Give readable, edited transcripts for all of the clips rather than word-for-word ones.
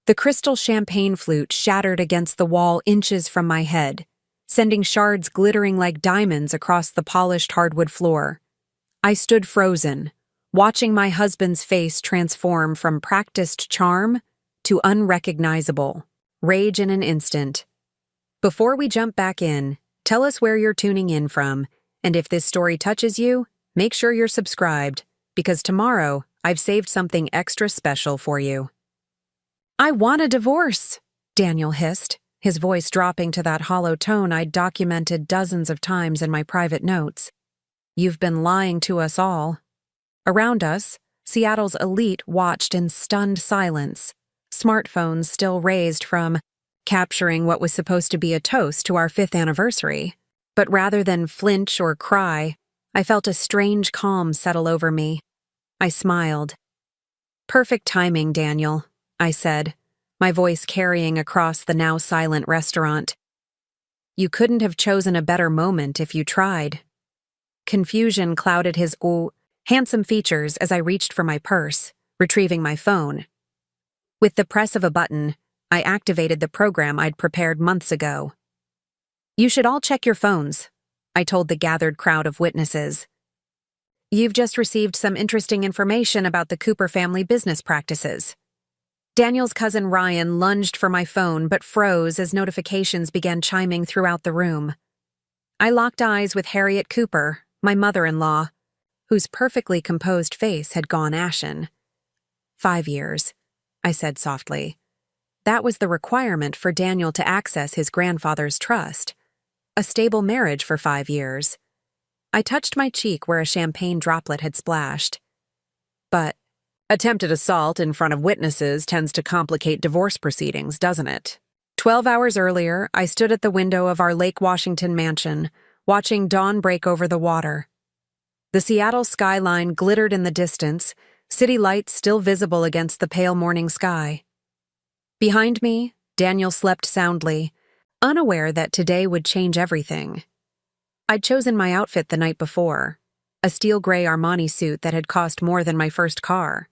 The crystal champagne flute shattered against the wall inches from my head, sending shards glittering like diamonds across the polished hardwood floor. I stood frozen, watching my husband's face transform from practiced charm to unrecognizable rage in an instant. Before we jump back in, tell us where you're tuning in from, and if this story touches you, make sure you're subscribed, because tomorrow I've saved something extra special for you. "I want a divorce," Daniel hissed, his voice dropping to that hollow tone I'd documented dozens of times in my private notes. "You've been lying to us all." Around us, Seattle's elite watched in stunned silence, smartphones still raised from capturing what was supposed to be a toast to our 5th anniversary. But rather than flinch or cry, I felt a strange calm settle over me. I smiled. "Perfect timing, Daniel," I said, my voice carrying across the now silent restaurant. "You couldn't have chosen a better moment if you tried." Confusion clouded his handsome features as I reached for my purse, retrieving my phone. With the press of a button, I activated the program I'd prepared months ago. "You should all check your phones," I told the gathered crowd of witnesses. "You've just received some interesting information about the Cooper family business practices." Daniel's cousin Ryan lunged for my phone but froze as notifications began chiming throughout the room. I locked eyes with Harriet Cooper, my mother-in-law, whose perfectly composed face had gone ashen. 5 years, I said softly. That was the requirement for Daniel to access his grandfather's trust. A stable marriage for 5 years. I touched my cheek where a champagne droplet had splashed. "But attempted assault in front of witnesses tends to complicate divorce proceedings, doesn't it?" 12 hours earlier, I stood at the window of our Lake Washington mansion, watching dawn break over the water. The Seattle skyline glittered in the distance, city lights still visible against the pale morning sky. Behind me, Daniel slept soundly, unaware that today would change everything. I'd chosen my outfit the night before, a steel gray Armani suit that had cost more than my first car.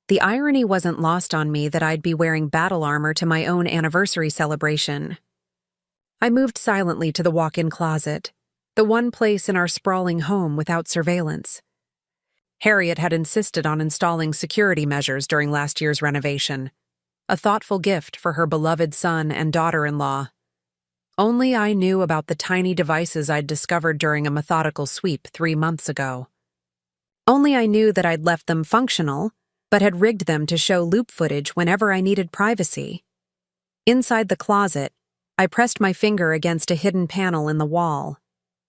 The irony wasn't lost on me that I'd be wearing battle armor to my own anniversary celebration. I moved silently to the walk-in closet, the one place in our sprawling home without surveillance. Harriet had insisted on installing security measures during last year's renovation, a thoughtful gift for her beloved son and daughter-in-law. Only I knew about the tiny devices I'd discovered during a methodical sweep 3 months ago. Only I knew that I'd left them functional, but had rigged them to show loop footage whenever I needed privacy. Inside the closet, I pressed my finger against a hidden panel in the wall.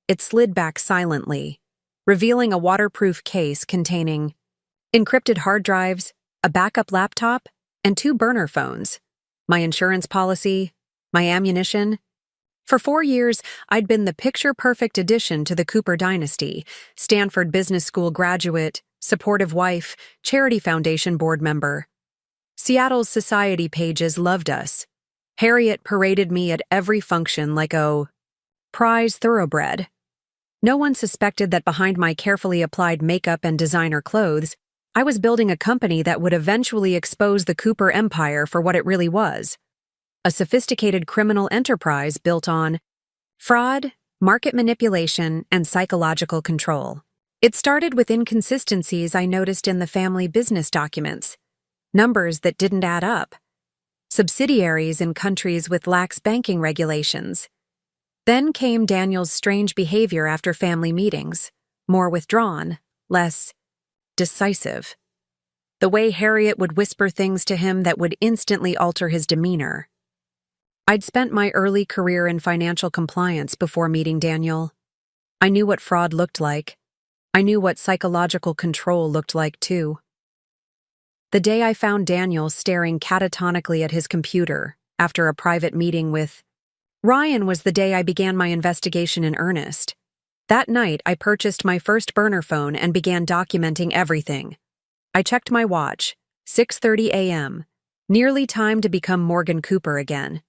It slid back silently, revealing a waterproof case containing encrypted hard drives, a backup laptop, and 2 burner phones, my insurance policy, my ammunition. For 4 years, I'd been the picture-perfect addition to the Cooper dynasty, Stanford Business School graduate, supportive wife, charity foundation board member. Seattle's society pages loved us. Harriet paraded me at every function like a prize thoroughbred. No one suspected that behind my carefully applied makeup and designer clothes, I was building a company that would eventually expose the Cooper empire for what it really was. A sophisticated criminal enterprise built on fraud, market manipulation, and psychological control. It started with inconsistencies I noticed in the family business documents, numbers that didn't add up, subsidiaries in countries with lax banking regulations. Then came Daniel's strange behavior after family meetings, more withdrawn, less decisive. The way Harriet would whisper things to him that would instantly alter his demeanor. I'd spent my early career in financial compliance before meeting Daniel. I knew what fraud looked like. I knew what psychological control looked like, too. The day I found Daniel staring catatonically at his computer after a private meeting with Ryan was the day I began my investigation in earnest. That night, I purchased my first burner phone and began documenting everything. I checked my watch, 6:30 a.m., nearly time to become Morgan Cooper again.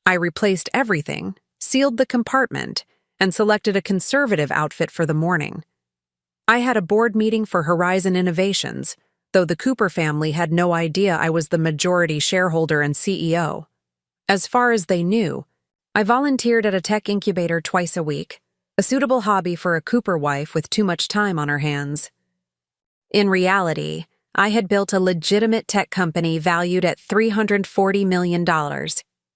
I replaced everything, sealed the compartment, and selected a conservative outfit for the morning. I had a board meeting for Horizon Innovations, though the Cooper family had no idea I was the majority shareholder and CEO. As far as they knew, I volunteered at a tech incubator twice a week, a suitable hobby for a Cooper wife with too much time on her hands. In reality, I had built a legitimate tech company valued at $340 million,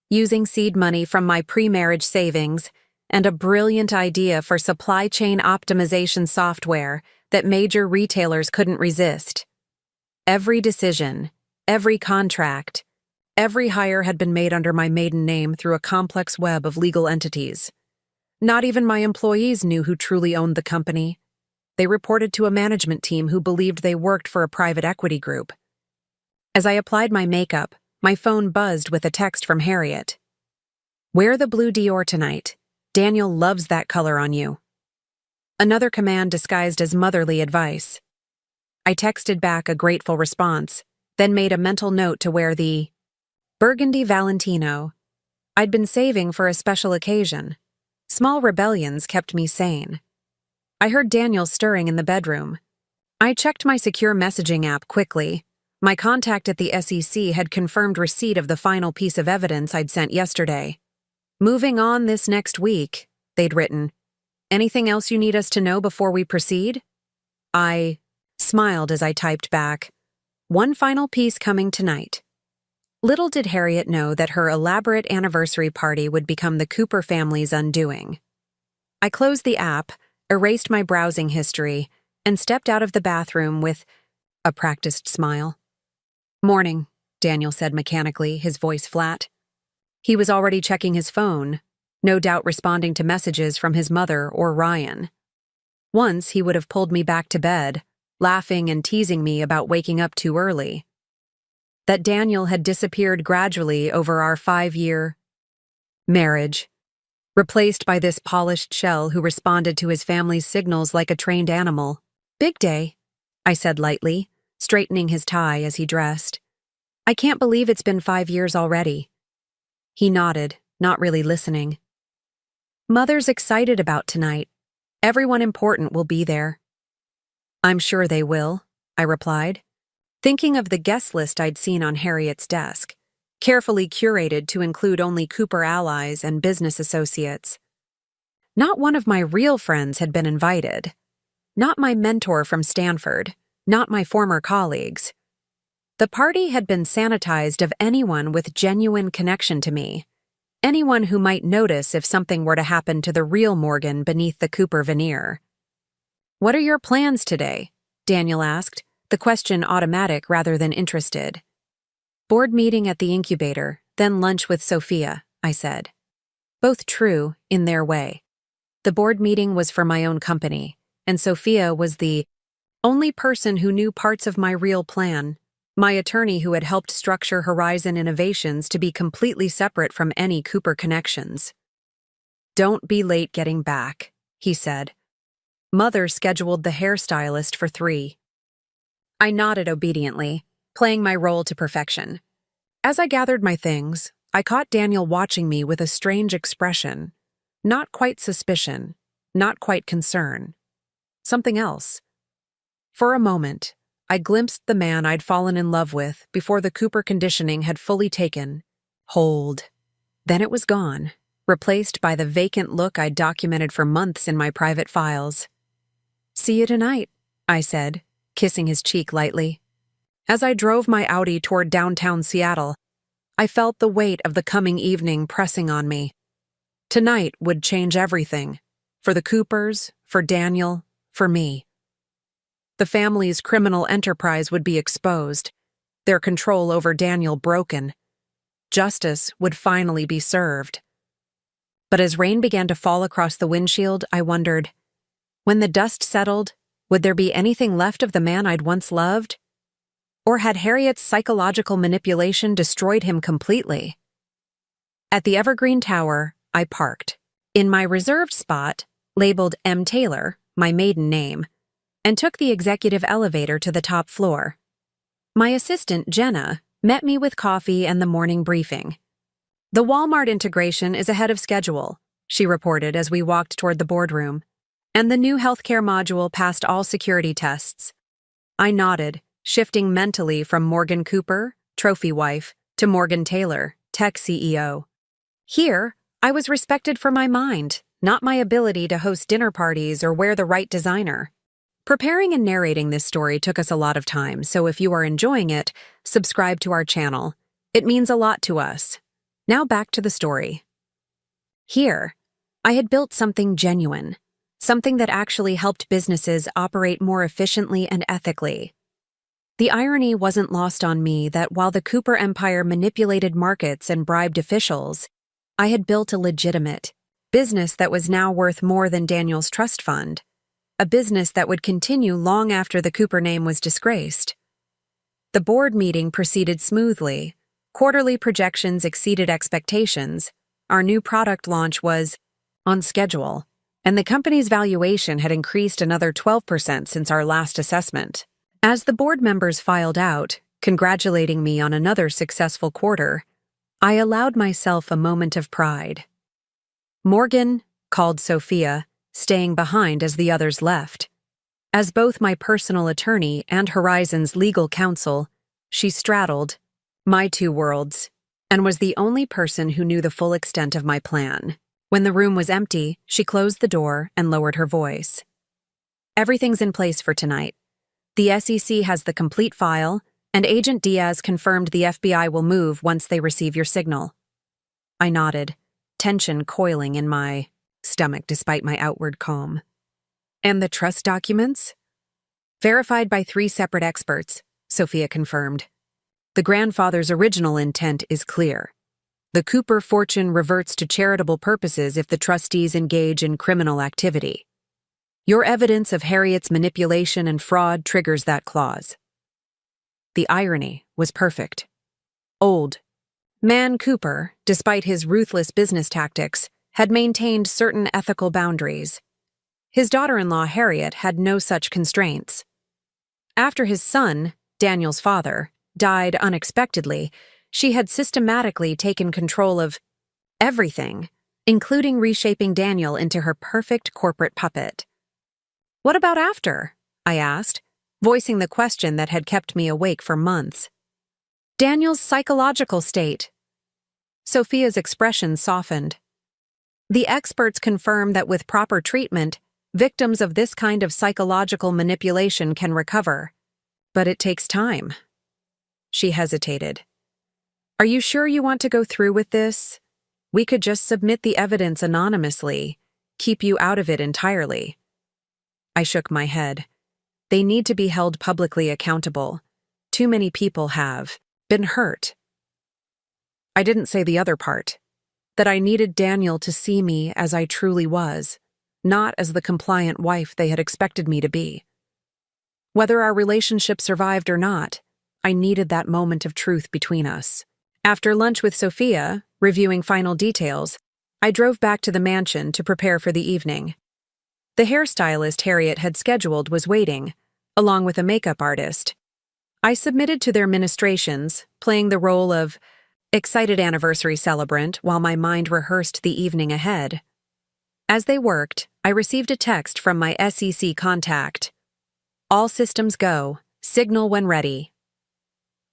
using seed money from my pre-marriage savings and a brilliant idea for supply chain optimization software that major retailers couldn't resist. Every decision, every contract, every hire had been made under my maiden name through a complex web of legal entities. Not even my employees knew who truly owned the company. They reported to a management team who believed they worked for a private equity group. As I applied my makeup, my phone buzzed with a text from Harriet. "Wear the blue Dior tonight. Daniel loves that color on you." Another command disguised as motherly advice. I texted back a grateful response, then made a mental note to wear the burgundy Valentino I'd been saving for a special occasion. Small rebellions kept me sane. I heard Daniel stirring in the bedroom. I checked my secure messaging app quickly. My contact at the SEC had confirmed receipt of the final piece of evidence I'd sent yesterday. "Moving on this next week," they'd written. "Anything else you need us to know before we proceed?" I smiled as I typed back, "One final piece coming tonight." Little did Harriet know that her elaborate anniversary party would become the Cooper family's undoing. I closed the app, erased my browsing history, and stepped out of the bathroom with a practiced smile. "Morning," Daniel said mechanically, his voice flat. He was already checking his phone, no doubt responding to messages from his mother or Ryan. Once he would have pulled me back to bed, laughing and teasing me about waking up too early. That Daniel had disappeared gradually over our 5-year marriage, replaced by this polished shell who responded to his family's signals like a trained animal. "Big day," I said lightly, straightening his tie as he dressed. "I can't believe it's been 5 years already." He nodded, not really listening. "Mother's excited about tonight. Everyone important will be there." "I'm sure they will," I replied, thinking of the guest list I'd seen on Harriet's desk, carefully curated to include only Cooper allies and business associates. Not one of my real friends had been invited. Not my mentor from Stanford, not my former colleagues. The party had been sanitized of anyone with genuine connection to me, anyone who might notice if something were to happen to the real Morgan beneath the Cooper veneer. "What are your plans today?" Daniel asked, the question automatic rather than interested. "Board meeting at the incubator, then lunch with Sophia," I said. Both true, in their way. The board meeting was for my own company, and Sophia was the only person who knew parts of my real plan, my attorney who had helped structure Horizon Innovations to be completely separate from any Cooper connections. "Don't be late getting back," he said. "Mother scheduled the hairstylist for 3. I nodded obediently, playing my role to perfection. As I gathered my things, I caught Daniel watching me with a strange expression. Not quite suspicion, not quite concern. Something else. For a moment, I glimpsed the man I'd fallen in love with before the Cooper conditioning had fully taken hold. Then it was gone, replaced by the vacant look I'd documented for months in my private files. "See you tonight," I said, kissing his cheek lightly. As I drove my Audi toward downtown Seattle, I felt the weight of the coming evening pressing on me. Tonight would change everything. For the Coopers, for Daniel, for me. The family's criminal enterprise would be exposed, their control over Daniel broken. Justice would finally be served. But as rain began to fall across the windshield, I wondered, when the dust settled, would there be anything left of the man I'd once loved? Or had Harriet's psychological manipulation destroyed him completely? At the Evergreen Tower, I parked, in my reserved spot, labeled M. Taylor, my maiden name, and took the executive elevator to the top floor. My assistant, Jenna, met me with coffee and the morning briefing. "The Walmart integration is ahead of schedule," she reported as we walked toward the boardroom, "and the new healthcare module passed all security tests." I nodded, shifting mentally from Morgan Cooper, trophy wife, to Morgan Taylor, tech CEO. Here, I was respected for my mind, not my ability to host dinner parties or wear the right designer. Preparing and narrating this story took us a lot of time, so if you are enjoying it, subscribe to our channel. It means a lot to us. Now back to the story. Here, I had built something genuine, something that actually helped businesses operate more efficiently and ethically. The irony wasn't lost on me that while the Cooper empire manipulated markets and bribed officials, I had built a legitimate business that was now worth more than Daniel's trust fund, a business that would continue long after the Cooper name was disgraced. The board meeting proceeded smoothly. Quarterly projections exceeded expectations. Our new product launch was on schedule, and the company's valuation had increased another 12% since our last assessment. As the board members filed out, congratulating me on another successful quarter, I allowed myself a moment of pride. "Morgan," called Sophia, staying behind as the others left. As both my personal attorney and Horizon's legal counsel, she straddled my two worlds and was the only person who knew the full extent of my plan. When the room was empty, she closed the door and lowered her voice. "Everything's in place for tonight. The SEC has the complete file, and Agent Diaz confirmed the FBI will move once they receive your signal." I nodded, tension coiling in my stomach despite my outward calm. "And the trust documents?" "Verified by 3 separate experts," Sophia confirmed. "The grandfather's original intent is clear. The Cooper fortune reverts to charitable purposes if the trustees engage in criminal activity. Your evidence of Harriet's manipulation and fraud triggers that clause." The irony was perfect. Old man Cooper, despite his ruthless business tactics, had maintained certain ethical boundaries. His daughter-in-law Harriet had no such constraints. After his son, Daniel's father, died unexpectedly, she had systematically taken control of everything, including reshaping Daniel into her perfect corporate puppet. "What about after?" I asked, voicing the question that had kept me awake for months. "Daniel's psychological state." Sophia's expression softened. "The experts confirm that with proper treatment, victims of this kind of psychological manipulation can recover. But it takes time." She hesitated. "Are you sure you want to go through with this? We could just submit the evidence anonymously, keep you out of it entirely." I shook my head. They need to be held publicly accountable. Too many people have been hurt. I didn't say the other part, that I needed Daniel to see me as I truly was, not as the compliant wife they had expected me to be. Whether our relationship survived or not, I needed that moment of truth between us. After lunch with Sophia, reviewing final details, I drove back to the mansion to prepare for the evening. The hairstylist Harriet had scheduled was waiting, along with a makeup artist. I submitted to their ministrations, playing the role of excited anniversary celebrant while my mind rehearsed the evening ahead. As they worked, I received a text from my SEC contact. "All systems go. Signal when ready."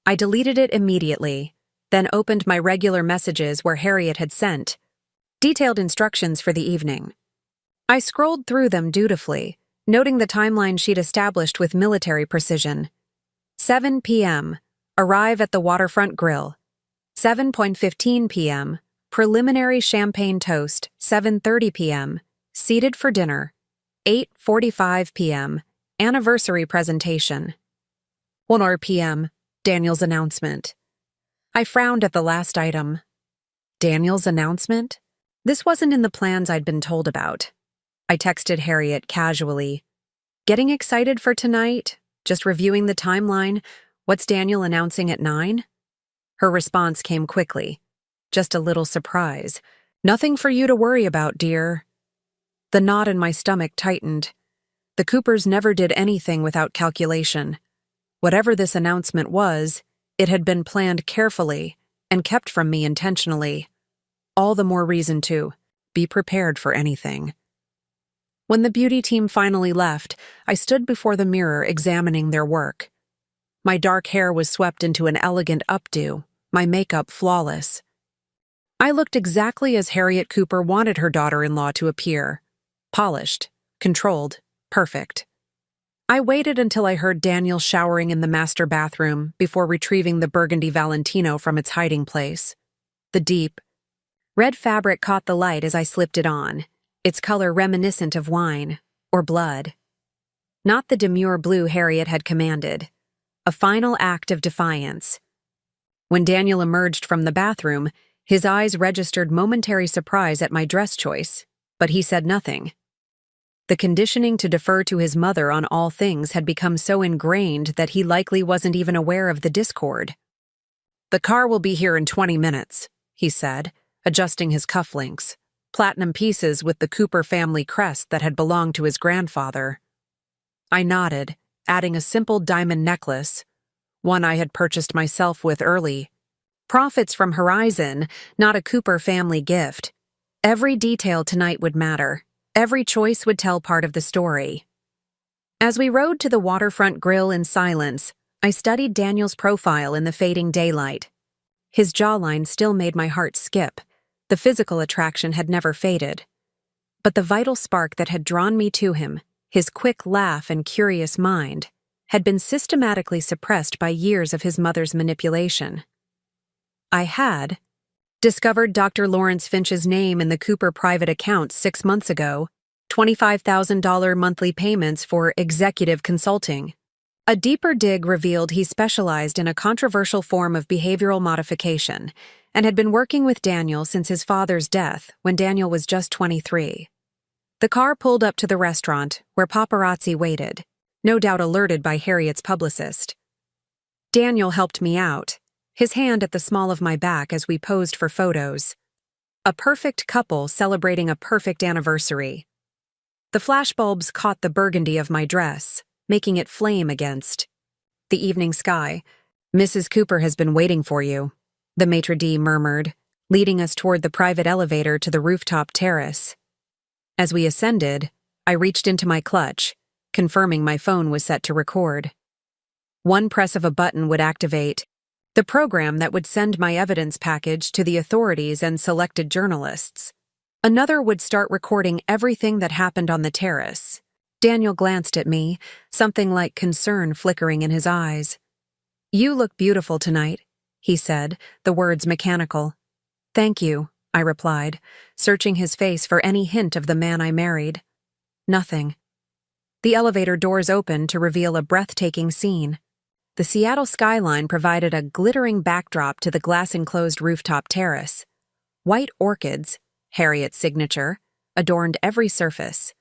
I deleted it immediately, then opened my regular messages where Harriet had sent detailed instructions for the evening. I scrolled through them dutifully, noting the timeline she'd established with military precision. 7 p.m., arrive at the Waterfront Grill. 7:15 p.m., preliminary champagne toast. 7:30 p.m., seated for dinner. 8:45 p.m., anniversary presentation. 1 p.m., Daniel's announcement. I frowned at the last item. Daniel's announcement? This wasn't in the plans I'd been told about. I texted Harriet casually. "Getting excited for tonight? Just reviewing the timeline. What's Daniel announcing at 9? Her response came quickly. "Just a little surprise. Nothing for you to worry about, dear." The knot in my stomach tightened. The Coopers never did anything without calculation. Whatever this announcement was, it had been planned carefully and kept from me intentionally. All the more reason to be prepared for anything. When the beauty team finally left, I stood before the mirror examining their work. My dark hair was swept into an elegant updo, my makeup flawless. I looked exactly as Harriet Cooper wanted her daughter-in-law to appear. Polished, controlled, perfect. I waited until I heard Daniel showering in the master bathroom before retrieving the burgundy Valentino from its hiding place. The deep, red fabric caught the light as I slipped it on, its color reminiscent of wine, or blood. Not the demure blue Harriet had commanded. A final act of defiance. When Daniel emerged from the bathroom, his eyes registered momentary surprise at my dress choice, but he said nothing. The conditioning to defer to his mother on all things had become so ingrained that he likely wasn't even aware of the discord. "The car will be here in 20 minutes, he said, adjusting his cufflinks, platinum pieces with the Cooper family crest that had belonged to his grandfather. I nodded, adding a simple diamond necklace, one I had purchased myself with early. Profits from Horizon, not a Cooper family gift. Every detail tonight would matter. Every choice would tell part of the story. As we rode to the waterfront grill in silence, I studied Daniel's profile in the fading daylight. His jawline still made my heart skip. The physical attraction had never faded. But the vital spark that had drawn me to him, his quick laugh and curious mind, had been systematically suppressed by years of his mother's manipulation. I had discovered Dr. Lawrence Finch's name in the Cooper private accounts 6 months ago, $25,000 monthly payments for executive consulting. A deeper dig revealed he specialized in a controversial form of behavioral modification and had been working with Daniel since his father's death when Daniel was just 23. The car pulled up to the restaurant where paparazzi waited, no doubt alerted by Harriet's publicist. Daniel helped me out, his hand at the small of my back as we posed for photos. A perfect couple celebrating a perfect anniversary. The flashbulbs caught the burgundy of my dress, making it flame against the evening sky. "Mrs. Cooper has been waiting for you," the maitre d' murmured, leading us toward the private elevator to the rooftop terrace. As we ascended, I reached into my clutch, confirming my phone was set to record. One press of a button would activate the program that would send my evidence package to the authorities and selected journalists. Another would start recording everything that happened on the terrace. Daniel glanced at me, something like concern flickering in his eyes. "You look beautiful tonight," he said, the words mechanical. "Thank you," I replied, searching his face for any hint of the man I married. Nothing. The elevator doors opened to reveal a breathtaking scene. The Seattle skyline provided a glittering backdrop to the glass-enclosed rooftop terrace. White orchids, Harriet's signature, adorned every surface.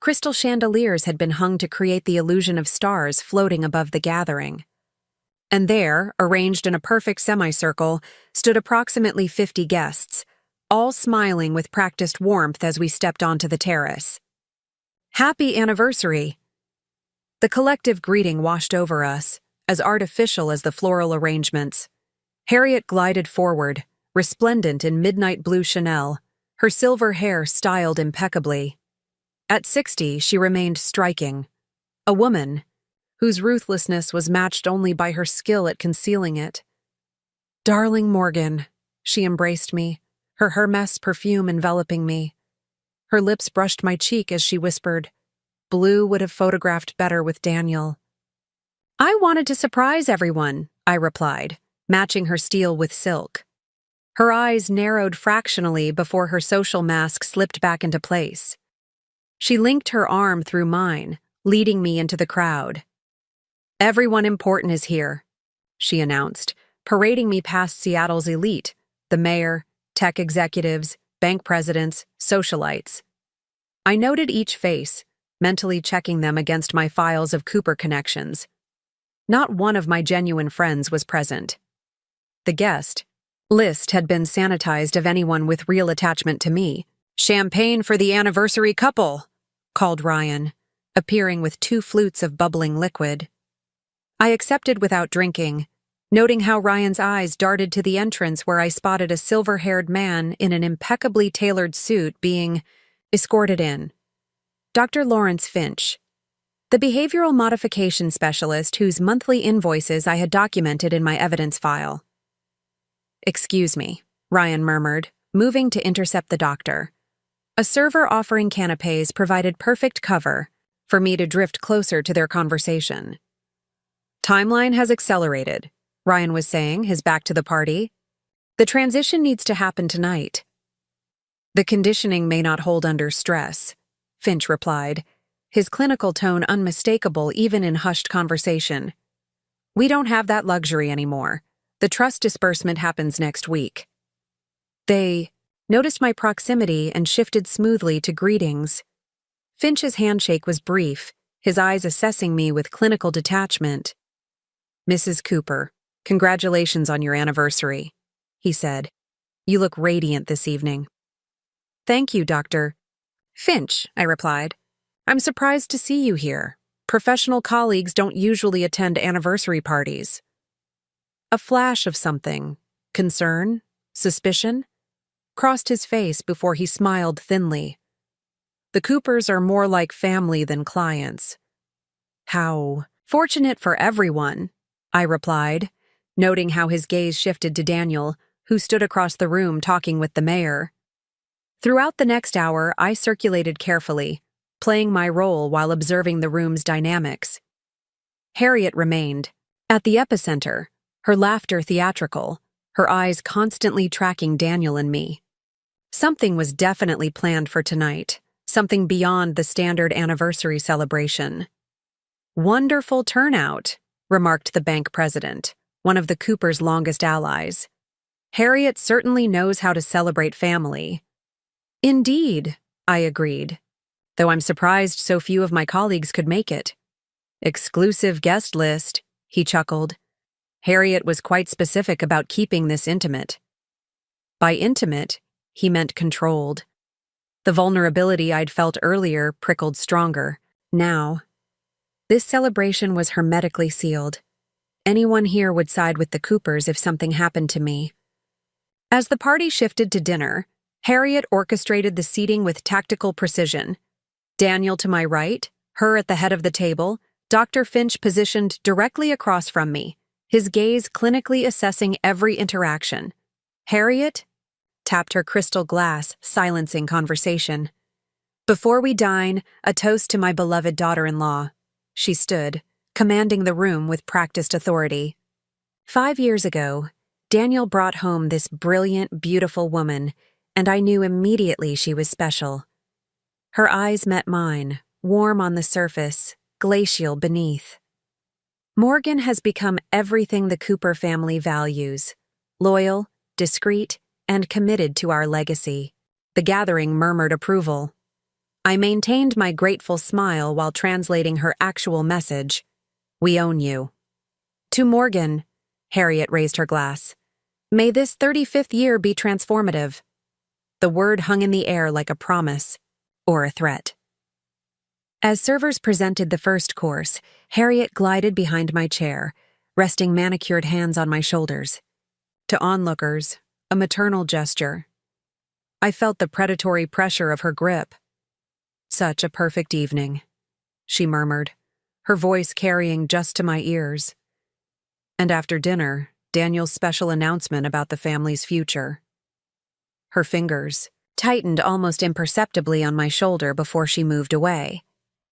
Crystal chandeliers had been hung to create the illusion of stars floating above the gathering. And there, arranged in a perfect semicircle, stood approximately 50 guests, all smiling with practiced warmth as we stepped onto the terrace. "Happy anniversary!" The collective greeting washed over us, as artificial as the floral arrangements. Harriet glided forward, resplendent in midnight blue Chanel, her silver hair styled impeccably. At 60, she remained striking. A woman whose ruthlessness was matched only by her skill at concealing it. "Darling Morgan," she embraced me, her Hermes perfume enveloping me. Her lips brushed my cheek as she whispered, "Blue would have photographed better with Daniel." "I wanted to surprise everyone," I replied, matching her steel with silk. Her eyes narrowed fractionally before her social mask slipped back into place. She linked her arm through mine, leading me into the crowd. "Everyone important is here," she announced, parading me past Seattle's elite, the mayor, tech executives, bank presidents, socialites. I noted each face, mentally checking them against my files of Cooper connections. Not one of my genuine friends was present. The guest list had been sanitized of anyone with real attachment to me. "Champagne for the anniversary couple," called Ryan, appearing with 2 flutes of bubbling liquid. I accepted without drinking, noting how Ryan's eyes darted to the entrance where I spotted a silver-haired man in an impeccably tailored suit being escorted in. "Dr. Lawrence Finch." The behavioral modification specialist whose monthly invoices I had documented in my evidence file. "Excuse me," Ryan murmured, moving to intercept the doctor. A server offering canapés provided perfect cover for me to drift closer to their conversation. "Timeline has accelerated," Ryan was saying, his back to the party. "The transition needs to happen tonight." "The conditioning may not hold under stress," Finch replied, his clinical tone unmistakable even in hushed conversation. "We don't have that luxury anymore. The trust disbursement happens next week." They noticed my proximity and shifted smoothly to greetings. Finch's handshake was brief, his eyes assessing me with clinical detachment. "Mrs. Cooper, congratulations on your anniversary," he said. "You look radiant this evening." "Thank you, Dr. Finch," I replied. "I'm surprised to see you here. Professional colleagues don't usually attend anniversary parties." A flash of something, concern, suspicion, crossed his face before he smiled thinly. "The Coopers are more like family than clients." "How fortunate for everyone," I replied, noting how his gaze shifted to Daniel, who stood across the room talking with the mayor. Throughout the next hour, I circulated carefully, playing my role while observing the room's dynamics. Harriet remained, at the epicenter, her laughter theatrical, her eyes constantly tracking Daniel and me. Something was definitely planned for tonight, something beyond the standard anniversary celebration. "Wonderful turnout," remarked the bank president, one of the Coopers' longest allies. "Harriet certainly knows how to celebrate family." "Indeed," I agreed, though I'm surprised so few of my colleagues could make it. "Exclusive guest list," he chuckled. Harriet was quite specific about keeping this intimate. By intimate, he meant controlled. The vulnerability I'd felt earlier prickled stronger. Now, this celebration was hermetically sealed. Anyone here would side with the Coopers if something happened to me. As the party shifted to dinner, Harriet orchestrated the seating with tactical precision. Daniel to my right, her at the head of the table, Dr. Finch positioned directly across from me, his gaze clinically assessing every interaction. Harriet tapped her crystal glass, silencing conversation. "Before we dine, a toast to my beloved daughter-in-law." She stood, commanding the room with practiced authority. 5 years ago, Daniel brought home this brilliant, beautiful woman, and I knew immediately she was special. Her eyes met mine, warm on the surface, glacial beneath. Morgan has become everything the Cooper family values: loyal, discreet, and committed to our legacy. The gathering murmured approval. I maintained my grateful smile while translating her actual message. "We own you." "To Morgan," Harriet raised her glass. "May this 35th year be transformative." The word hung in the air like a promise, or a threat. As servers presented the first course, Harriet glided behind my chair, resting manicured hands on my shoulders. To onlookers, a maternal gesture. I felt the predatory pressure of her grip. "Such a perfect evening," she murmured, her voice carrying just to my ears. And after dinner, Daniel's special announcement about the family's future. Her fingers tightened almost imperceptibly on my shoulder before she moved away,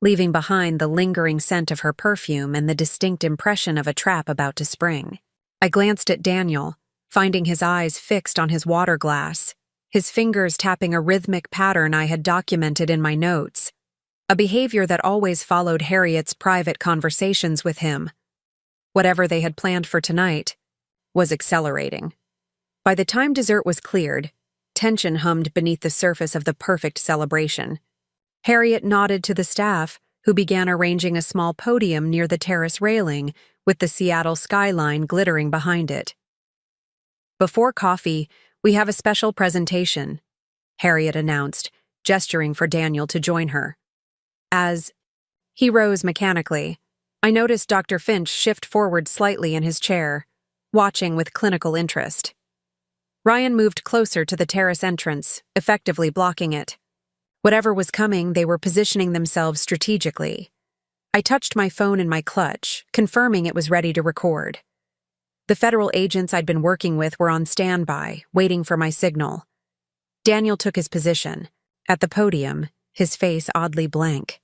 leaving behind the lingering scent of her perfume and the distinct impression of a trap about to spring. I glanced at Daniel, finding his eyes fixed on his water glass, his fingers tapping a rhythmic pattern I had documented in my notes, a behavior that always followed Harriet's private conversations with him. Whatever they had planned for tonight was accelerating. By the time dessert was cleared, tension hummed beneath the surface of the perfect celebration. Harriet nodded to the staff, who began arranging a small podium near the terrace railing, with the Seattle skyline glittering behind it. "Before coffee, we have a special presentation," Harriet announced, gesturing for Daniel to join her. As he rose mechanically, I noticed Dr. Finch shift forward slightly in his chair, watching with clinical interest. Ryan moved closer to the terrace entrance, effectively blocking it. Whatever was coming, they were positioning themselves strategically. I touched my phone in my clutch, confirming it was ready to record. The federal agents I'd been working with were on standby, waiting for my signal. Daniel took his position, at the podium, his face oddly blank.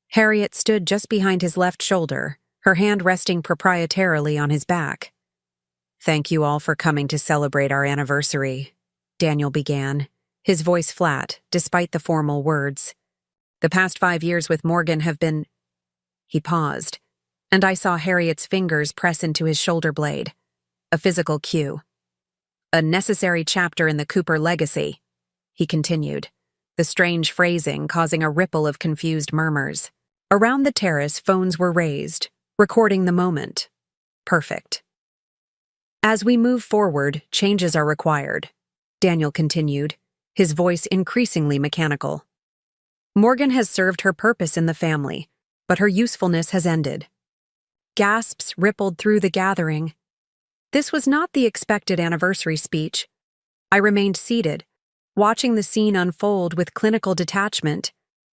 Harriet stood just behind his left shoulder, her hand resting proprietarily on his back. "Thank you all for coming to celebrate our anniversary," Daniel began, his voice flat, despite the formal words. "The past 5 years with Morgan have been—" He paused, and I saw Harriet's fingers press into his shoulder blade. A physical cue. "A necessary chapter in the Cooper legacy," he continued, the strange phrasing causing a ripple of confused murmurs. Around the terrace, phones were raised, recording the moment. Perfect. "As we move forward, changes are required," Daniel continued, his voice increasingly mechanical. "Morgan has served her purpose in the family, but her usefulness has ended." Gasps rippled through the gathering. This was not the expected anniversary speech. I remained seated, watching the scene unfold with clinical detachment,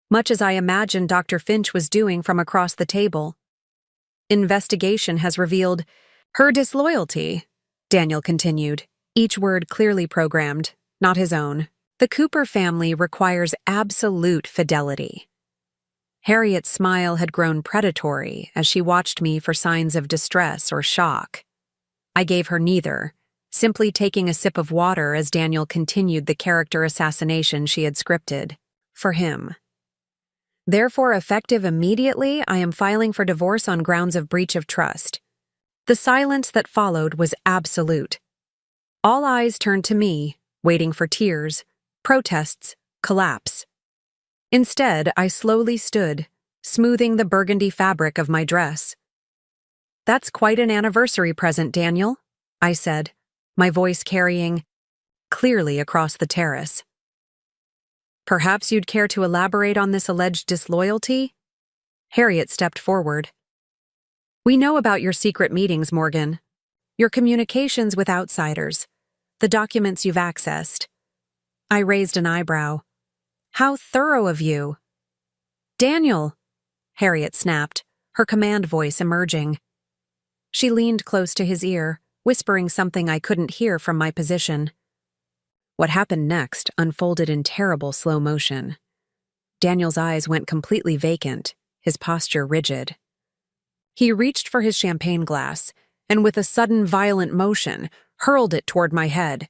much as I imagined Dr. Finch was doing from across the table. "Investigation has revealed her disloyalty," Daniel continued, each word clearly programmed, not his own. "The Cooper family requires absolute fidelity." Harriet's smile had grown predatory as she watched me for signs of distress or shock. I gave her neither, simply taking a sip of water as Daniel continued the character assassination she had scripted. For him. "Therefore, effective immediately, I am filing for divorce on grounds of breach of trust." The silence that followed was absolute. All eyes turned to me, waiting for tears, protests, collapse. Instead, I slowly stood, smoothing the burgundy fabric of my dress. "That's quite an anniversary present, Daniel," I said, my voice carrying clearly across the terrace. "Perhaps you'd care to elaborate on this alleged disloyalty?" Harriet stepped forward. "We know about your secret meetings, Morgan. Your communications with outsiders. The documents you've accessed." I raised an eyebrow. "How thorough of you." "Daniel," Harriet snapped, her command voice emerging. She leaned close to his ear, whispering something I couldn't hear from my position. What happened next unfolded in terrible slow motion. Daniel's eyes went completely vacant, his posture rigid. He reached for his champagne glass, and with a sudden violent motion, hurled it toward my head.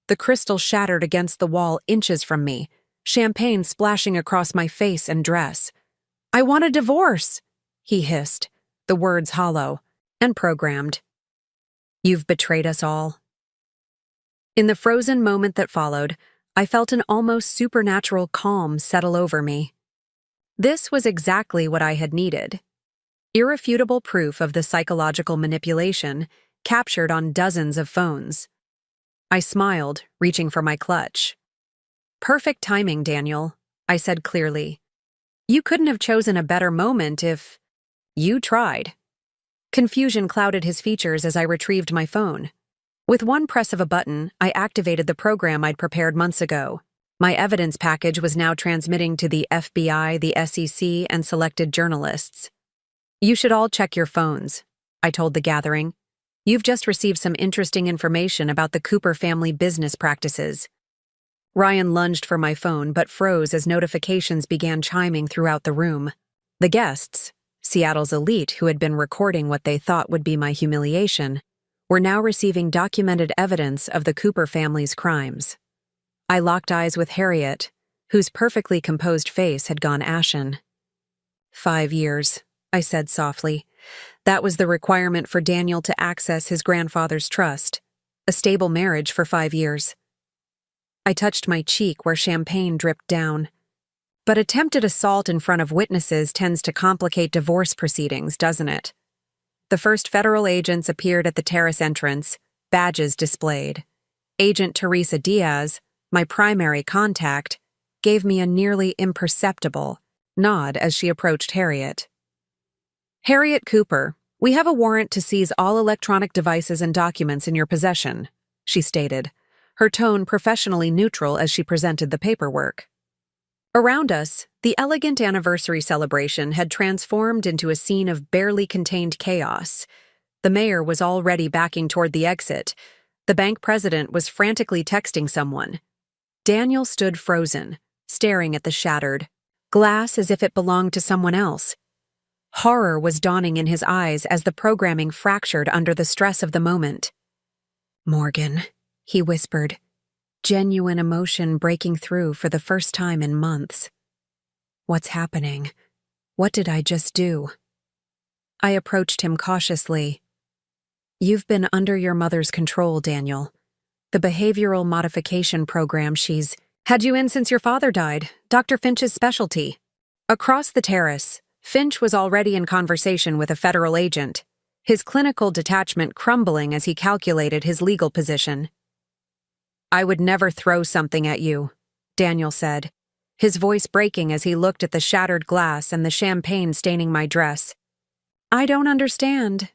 The crystal shattered against the wall inches from me, champagne splashing across my face and dress. "I want a divorce," he hissed, the words hollow and programmed. "You've betrayed us all." In the frozen moment that followed, I felt an almost supernatural calm settle over me. This was exactly what I had needed. Irrefutable proof of the psychological manipulation captured on dozens of phones. I smiled, reaching for my clutch. "Perfect timing, Daniel," I said clearly. "You couldn't have chosen a better moment if you tried." Confusion clouded his features as I retrieved my phone. With one press of a button, I activated the program I'd prepared months ago. My evidence package was now transmitting to the FBI, the SEC, and selected journalists. "You should all check your phones," I told the gathering. "You've just received some interesting information about the Cooper family business practices." Ryan lunged for my phone but froze as notifications began chiming throughout the room. The guests, Seattle's elite who had been recording what they thought would be my humiliation, were now receiving documented evidence of the Cooper family's crimes. I locked eyes with Harriet, whose perfectly composed face had gone ashen. 5 years, I said softly. That was the requirement for Daniel to access his grandfather's trust. A stable marriage for 5 years. I touched my cheek where champagne dripped down. But attempted assault in front of witnesses tends to complicate divorce proceedings, doesn't it? The first federal agents appeared at the terrace entrance, badges displayed. Agent Teresa Diaz, my primary contact, gave me a nearly imperceptible nod as she approached Harriet. "Harriet Cooper, we have a warrant to seize all electronic devices and documents in your possession," she stated, her tone professionally neutral as she presented the paperwork. Around us, the elegant anniversary celebration had transformed into a scene of barely contained chaos. The mayor was already backing toward the exit. The bank president was frantically texting someone. Daniel stood frozen, staring at the shattered glass as if it belonged to someone else. Horror was dawning in his eyes as the programming fractured under the stress of the moment. "Morgan," he whispered, genuine emotion breaking through for the first time in months. "What's happening? What did I just do?" I approached him cautiously. "You've been under your mother's control, Daniel. The behavioral modification program she's had you in since your father died, Dr. Finch's specialty." Across the terrace, Finch was already in conversation with a federal agent, his clinical detachment crumbling as he calculated his legal position. "I would never throw something at you," Daniel said, his voice breaking as he looked at the shattered glass and the champagne staining my dress. "I don't understand."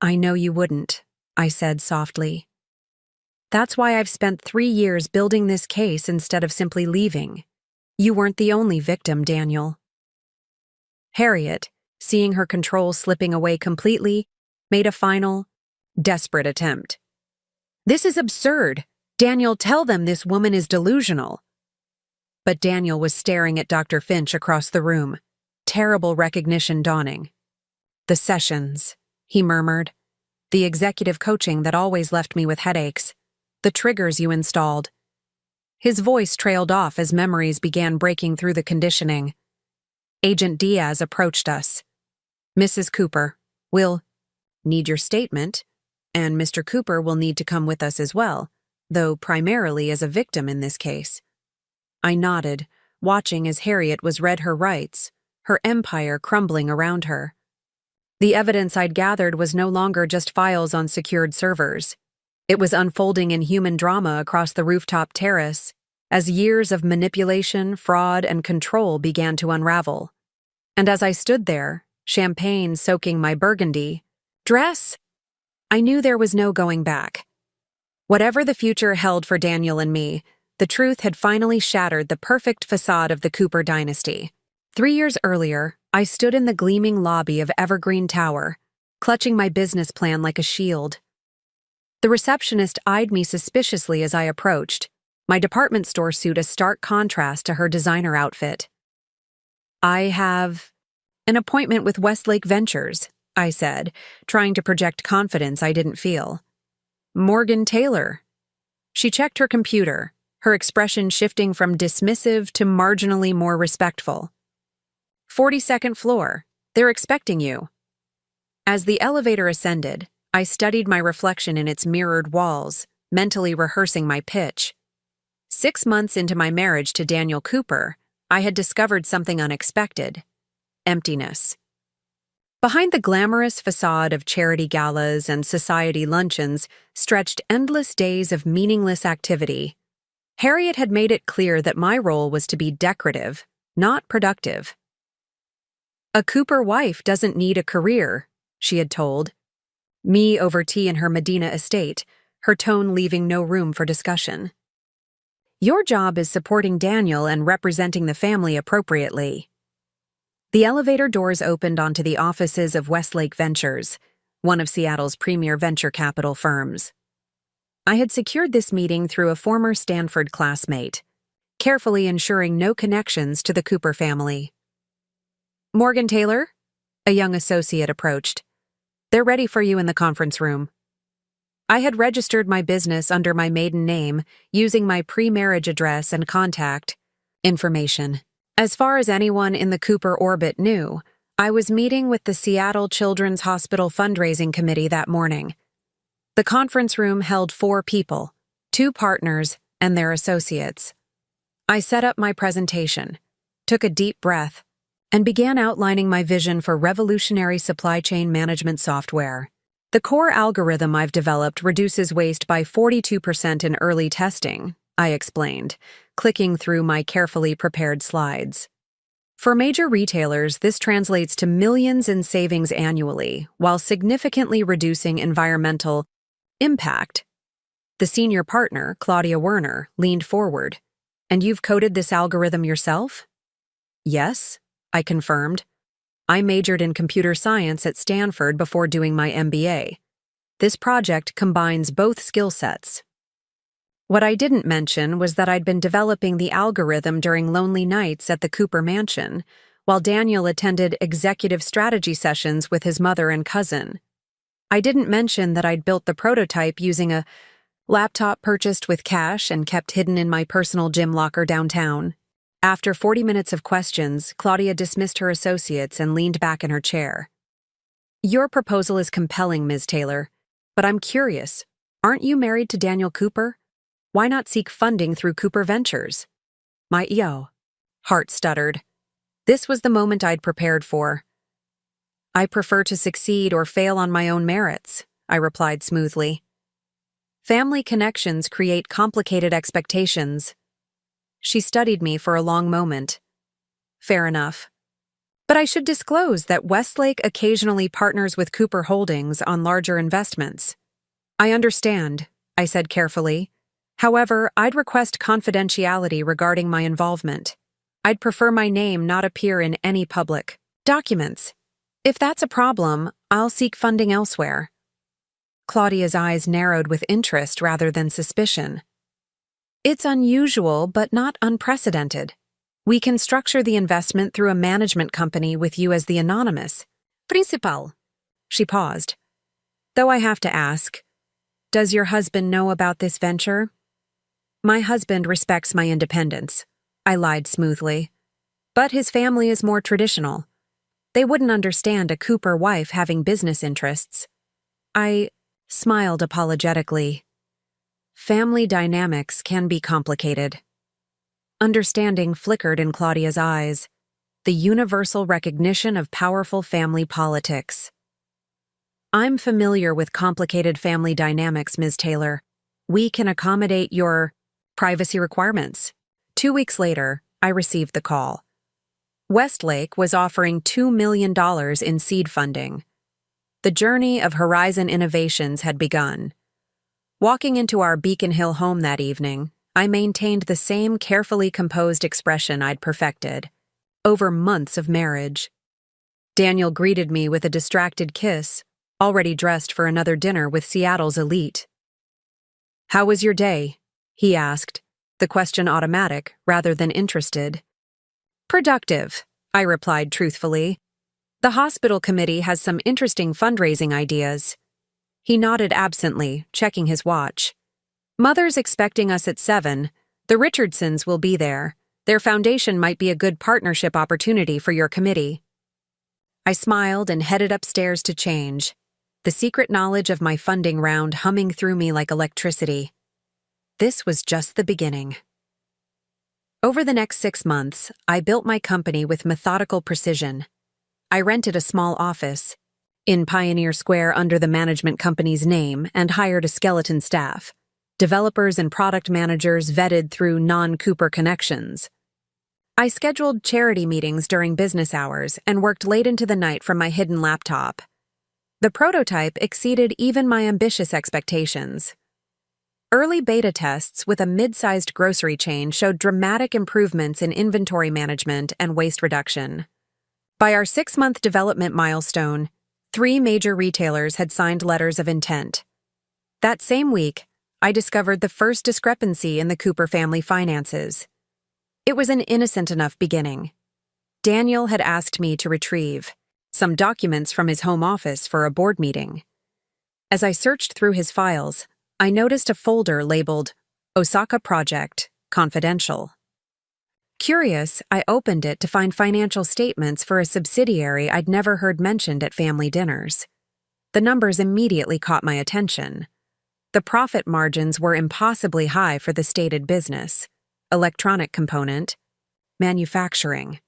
"I know you wouldn't," I said softly. "That's why I've spent 3 years building this case instead of simply leaving. You weren't the only victim, Daniel." Harriet, seeing her control slipping away completely, made a final, desperate attempt. "This is absurd. Daniel, tell them this woman is delusional." But Daniel was staring at Dr. Finch across the room, terrible recognition dawning. "The sessions," he murmured. "The executive coaching that always left me with headaches. The triggers you installed." His voice trailed off as memories began breaking through the conditioning. Agent Diaz approached us. "Mrs. Cooper, we'll need your statement, and Mr. Cooper will need to come with us as well, though primarily as a victim in this case." I nodded, watching as Harriet was read her rights, her empire crumbling around her. The evidence I'd gathered was no longer just files on secured servers. It was unfolding in human drama across the rooftop terrace, as years of manipulation, fraud, and control began to unravel. And as I stood there, champagne soaking my burgundy dress, I knew there was no going back. Whatever the future held for Daniel and me, the truth had finally shattered the perfect facade of the Cooper dynasty. 3 years earlier, I stood in the gleaming lobby of Evergreen Tower, clutching my business plan like a shield. The receptionist eyed me suspiciously as I approached, my department store suit a stark contrast to her designer outfit. "I have an appointment with Westlake Ventures," I said, trying to project confidence I didn't feel. "Morgan Taylor." She checked her computer, her expression shifting from dismissive to marginally more respectful. 42nd floor. They're expecting you." As the elevator ascended, I studied my reflection in its mirrored walls, mentally rehearsing my pitch. 6 months into my marriage to Daniel Cooper, I had discovered something unexpected: emptiness. Behind the glamorous facade of charity galas and society luncheons stretched endless days of meaningless activity. Harriet had made it clear that my role was to be decorative, not productive. "A Cooper wife doesn't need a career," she had told me over tea in her Medina estate, her tone leaving no room for discussion. "Your job is supporting Daniel and representing the family appropriately." The elevator doors opened onto the offices of Westlake Ventures, one of Seattle's premier venture capital firms. I had secured this meeting through a former Stanford classmate, carefully ensuring no connections to the Cooper family. "Morgan Taylor?" a young associate approached. "They're ready for you in the conference room." I had registered my business under my maiden name, using my pre-marriage address and contact information. As far as anyone in the Cooper orbit knew, I was meeting with the Seattle Children's Hospital fundraising committee that morning. The conference room held 4 people, 2 partners and their associates. I set up my presentation, took a deep breath, and began outlining my vision for revolutionary supply chain management software. "The core algorithm I've developed reduces waste by 42% in early testing," I explained, clicking through my carefully prepared slides. "For major retailers, this translates to millions in savings annually, while significantly reducing environmental impact." The senior partner, Claudia Werner, leaned forward. And you've coded this algorithm yourself? Yes, I confirmed. I majored in computer science at Stanford before doing my MBA. This project combines both skill sets. What I didn't mention was that I'd been developing the algorithm during lonely nights at the Cooper mansion, while Daniel attended executive strategy sessions with his mother and cousin. I didn't mention that I'd built the prototype using a laptop purchased with cash and kept hidden in my personal gym locker downtown. After 40 minutes of questions, Claudia dismissed her associates and leaned back in her chair. Your proposal is compelling, Ms. Taylor, but I'm curious. Aren't you married to Daniel Cooper? Why not seek funding through Cooper Ventures? My heart stuttered. This was the moment I'd prepared for. I prefer to succeed or fail on my own merits, I replied smoothly. Family connections create complicated expectations. She studied me for a long moment. Fair enough. But I should disclose that Westlake occasionally partners with Cooper Holdings on larger investments. I understand, I said carefully. However, I'd request confidentiality regarding my involvement. I'd prefer my name not appear in any public documents. If that's a problem, I'll seek funding elsewhere. Claudia's eyes narrowed with interest rather than suspicion. It's unusual, but not unprecedented. We can structure the investment through a management company with you as the anonymous principal. She paused. Though I have to ask, does your husband know about this venture? My husband respects my independence, I lied smoothly. But his family is more traditional. They wouldn't understand a Cooper wife having business interests. I smiled apologetically. Family dynamics can be complicated. Understanding flickered in Claudia's eyes, the universal recognition of powerful family politics. I'm familiar with complicated family dynamics, Ms. Taylor. We can accommodate your privacy requirements. 2 weeks later, I received the call. Westlake was offering $2 million in seed funding. The journey of Horizon Innovations had begun. Walking into our Beacon Hill home that evening, I maintained the same carefully composed expression I'd perfected over months of marriage. Daniel greeted me with a distracted kiss, already dressed for another dinner with Seattle's elite. How was your day? He asked, the question automatic rather than interested. Productive, I replied truthfully. The hospital committee has some interesting fundraising ideas. He nodded absently, checking his watch. Mother's expecting us at 7. The Richardsons will be there. Their foundation might be a good partnership opportunity for your committee. I smiled and headed upstairs to change, the secret knowledge of my funding round humming through me like electricity. This was just the beginning. Over the next 6 months, I built my company with methodical precision. I rented a small office in Pioneer Square under the management company's name and hired a skeleton staff, developers and product managers vetted through non-Cooper connections. I scheduled charity meetings during business hours and worked late into the night from my hidden laptop. The prototype exceeded even my ambitious expectations. Early beta tests with a mid-sized grocery chain showed dramatic improvements in inventory management and waste reduction. By our 6-month development milestone, 3 major retailers had signed letters of intent. That same week, I discovered the first discrepancy in the Cooper family finances. It was an innocent enough beginning. Daniel had asked me to retrieve some documents from his home office for a board meeting. As I searched through his files, I noticed a folder labeled Osaka Project, Confidential. Curious, I opened it to find financial statements for a subsidiary I'd never heard mentioned at family dinners. The numbers immediately caught my attention. The profit margins were impossibly high for the stated business: electronic component, manufacturing.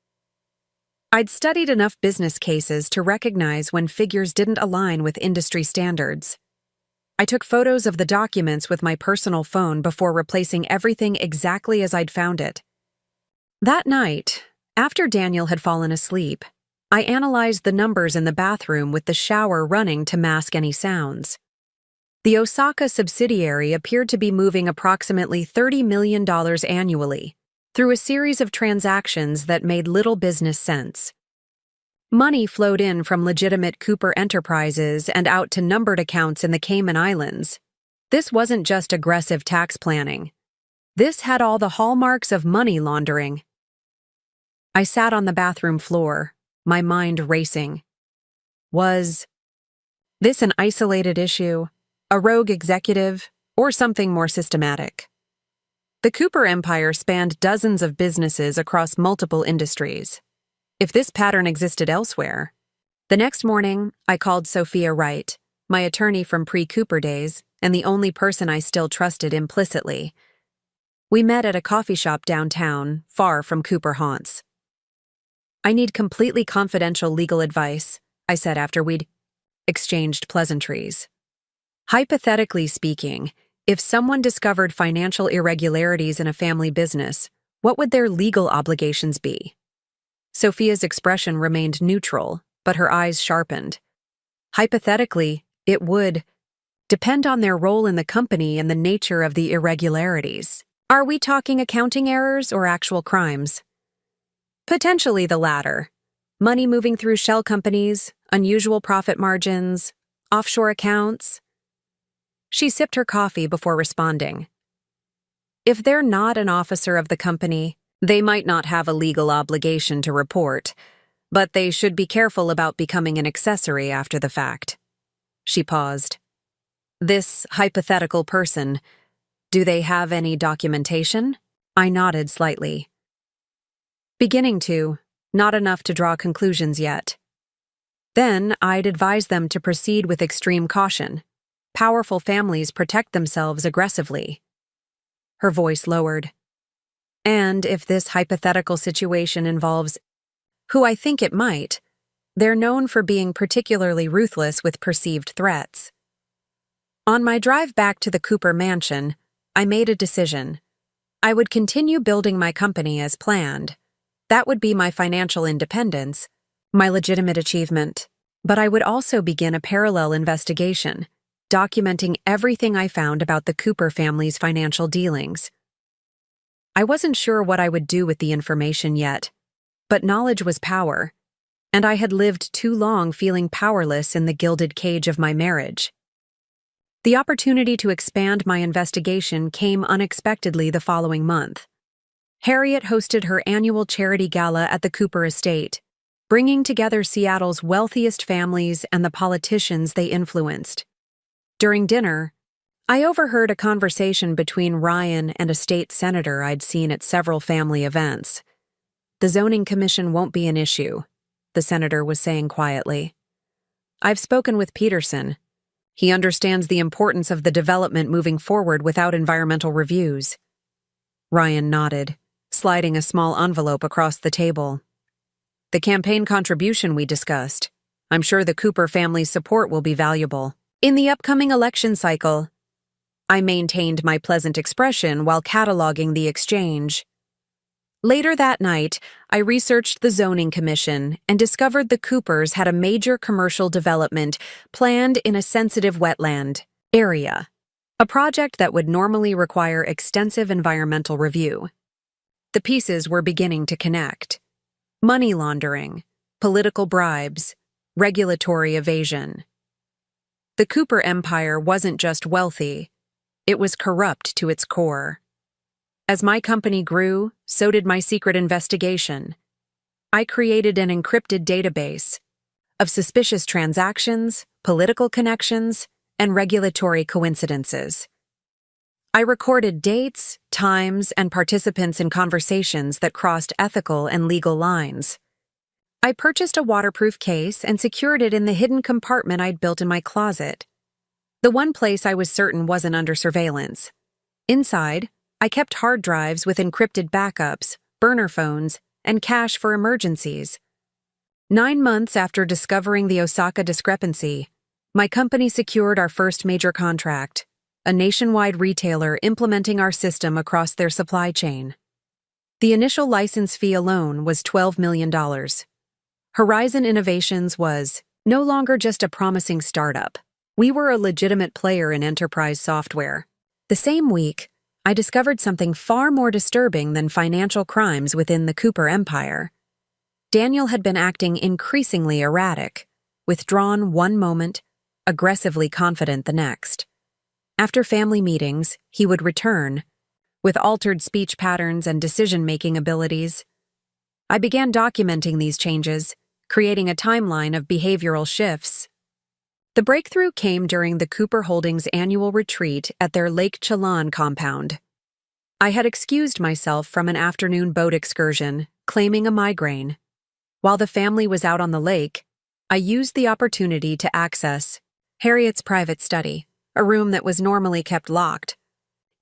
I'd studied enough business cases to recognize when figures didn't align with industry standards. I took photos of the documents with my personal phone before replacing everything exactly as I'd found it. That night, after Daniel had fallen asleep, I analyzed the numbers in the bathroom with the shower running to mask any sounds. The Osaka subsidiary appeared to be moving approximately $30 million annually, through a series of transactions that made little business sense. Money flowed in from legitimate Cooper enterprises and out to numbered accounts in the Cayman Islands. This wasn't just aggressive tax planning. This had all the hallmarks of money laundering. I sat on the bathroom floor, my mind racing. Was this an isolated issue, a rogue executive, or something more systematic? The Cooper empire spanned dozens of businesses across multiple industries. If this pattern existed elsewhere. The next morning, I called Sophia Wright, my attorney from pre-Cooper days, and the only person I still trusted implicitly. We met at a coffee shop downtown, far from Cooper haunts. "I need completely confidential legal advice," I said after we'd exchanged pleasantries. Hypothetically speaking, if someone discovered financial irregularities in a family business, what would their legal obligations be? Sophia's expression remained neutral, but her eyes sharpened. Hypothetically, it would depend on their role in the company and the nature of the irregularities. Are we talking accounting errors or actual crimes? Potentially the latter. Money moving through shell companies, unusual profit margins, offshore accounts. She sipped her coffee before responding. If they're not an officer of the company, they might not have a legal obligation to report, but they should be careful about becoming an accessory after the fact. She paused. This hypothetical person, do they have any documentation? I nodded slightly. Beginning to, not enough to draw conclusions yet. Then I'd advise them to proceed with extreme caution. Powerful families protect themselves aggressively. Her voice lowered. And if this hypothetical situation involves who I think it might, they're known for being particularly ruthless with perceived threats. On my drive back to the Cooper mansion, I made a decision. I would continue building my company as planned. That would be my financial independence, my legitimate achievement. But I would also begin a parallel investigation, documenting everything I found about the Cooper family's financial dealings. I wasn't sure what I would do with the information yet, but knowledge was power, and I had lived too long feeling powerless in the gilded cage of my marriage. The opportunity to expand my investigation came unexpectedly the following month. Harriet hosted her annual charity gala at the Cooper estate, bringing together Seattle's wealthiest families and the politicians they influenced. During dinner, I overheard a conversation between Ryan and a state senator I'd seen at several family events. "The zoning commission won't be an issue," the senator was saying quietly. "I've spoken with Peterson. He understands the importance of the development moving forward without environmental reviews." Ryan nodded, sliding a small envelope across the table. "The campaign contribution we discussed. I'm sure the Cooper family's support will be valuable. In the upcoming election cycle," I maintained my pleasant expression while cataloging the exchange. Later that night, I researched the zoning commission and discovered the Coopers had a major commercial development planned in a sensitive wetland area, a project that would normally require extensive environmental review. The pieces were beginning to connect. Money laundering, political bribes, regulatory evasion. The Cooper empire wasn't just wealthy, it was corrupt to its core. As my company grew, so did my secret investigation. I created an encrypted database of suspicious transactions, political connections, and regulatory coincidences. I recorded dates, times, and participants in conversations that crossed ethical and legal lines. I purchased a waterproof case and secured it in the hidden compartment I'd built in my closet, the one place I was certain wasn't under surveillance. Inside, I kept hard drives with encrypted backups, burner phones, and cash for emergencies. 9 months after discovering the Osaka discrepancy, my company secured our first major contract, a nationwide retailer implementing our system across their supply chain. The initial license fee alone was $12 million. Horizon Innovations was no longer just a promising startup. We were a legitimate player in enterprise software. The same week, I discovered something far more disturbing than financial crimes within the Cooper empire. Daniel had been acting increasingly erratic, withdrawn one moment, aggressively confident the next. After family meetings, he would return, with altered speech patterns and decision-making abilities. I began documenting these changes, creating a timeline of behavioral shifts. The breakthrough came during the Cooper Holdings annual retreat at their Lake Chelan compound. I had excused myself from an afternoon boat excursion, claiming a migraine. While the family was out on the lake, I used the opportunity to access Harriet's private study, a room that was normally kept locked.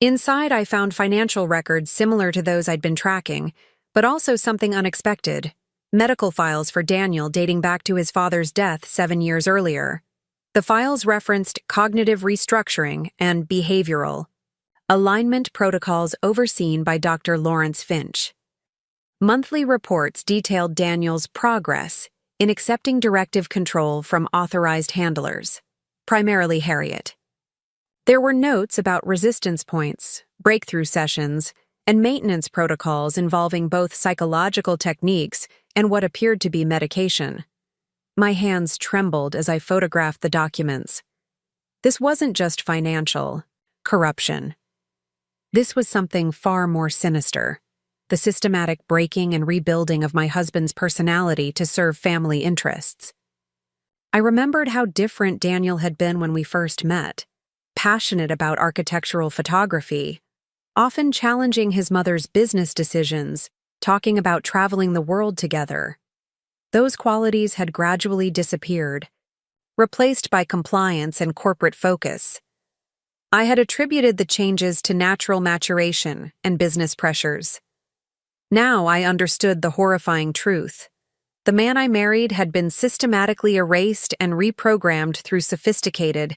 Inside, I found financial records similar to those I'd been tracking, but also something unexpected: medical files for Daniel dating back to his father's death 7 years earlier. The files referenced cognitive restructuring and behavioral alignment protocols overseen by Dr. Lawrence Finch. Monthly reports detailed Daniel's progress in accepting directive control from authorized handlers, primarily Harriet. There were notes about resistance points, breakthrough sessions, and maintenance protocols involving both psychological techniques and what appeared to be medication. My hands trembled as I photographed the documents. This wasn't just financial corruption. This was something far more sinister: the systematic breaking and rebuilding of my husband's personality to serve family interests. I remembered how different Daniel had been when we first met: passionate about architectural photography, often challenging his mother's business decisions, talking about traveling the world together. Those qualities had gradually disappeared, replaced by compliance and corporate focus. I had attributed the changes to natural maturation and business pressures. Now I understood the horrifying truth. The man I married had been systematically erased and reprogrammed through sophisticated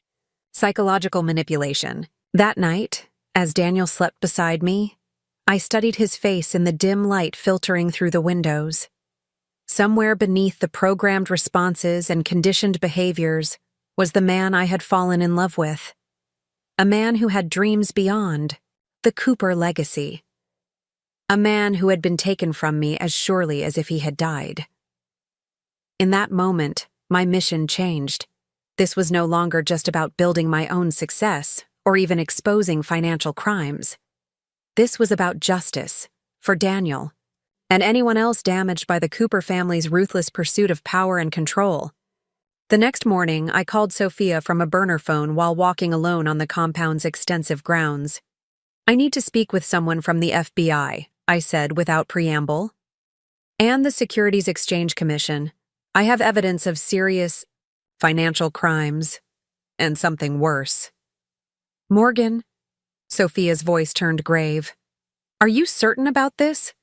psychological manipulation. That night, as Daniel slept beside me, I studied his face in the dim light filtering through the windows. Somewhere beneath the programmed responses and conditioned behaviors was the man I had fallen in love with. A man who had dreams beyond the Cooper legacy. A man who had been taken from me as surely as if he had died. In that moment, my mission changed. This was no longer just about building my own success or even exposing financial crimes. This was about justice for Daniel and anyone else damaged by the Cooper family's ruthless pursuit of power and control. The next morning, I called Sophia from a burner phone while walking alone on the compound's extensive grounds. "I need to speak with someone from the FBI," I said without preamble. "And the Securities Exchange Commission. I have evidence of serious financial crimes and something worse." "Morgan," Sophia's voice turned grave, "are you certain about this?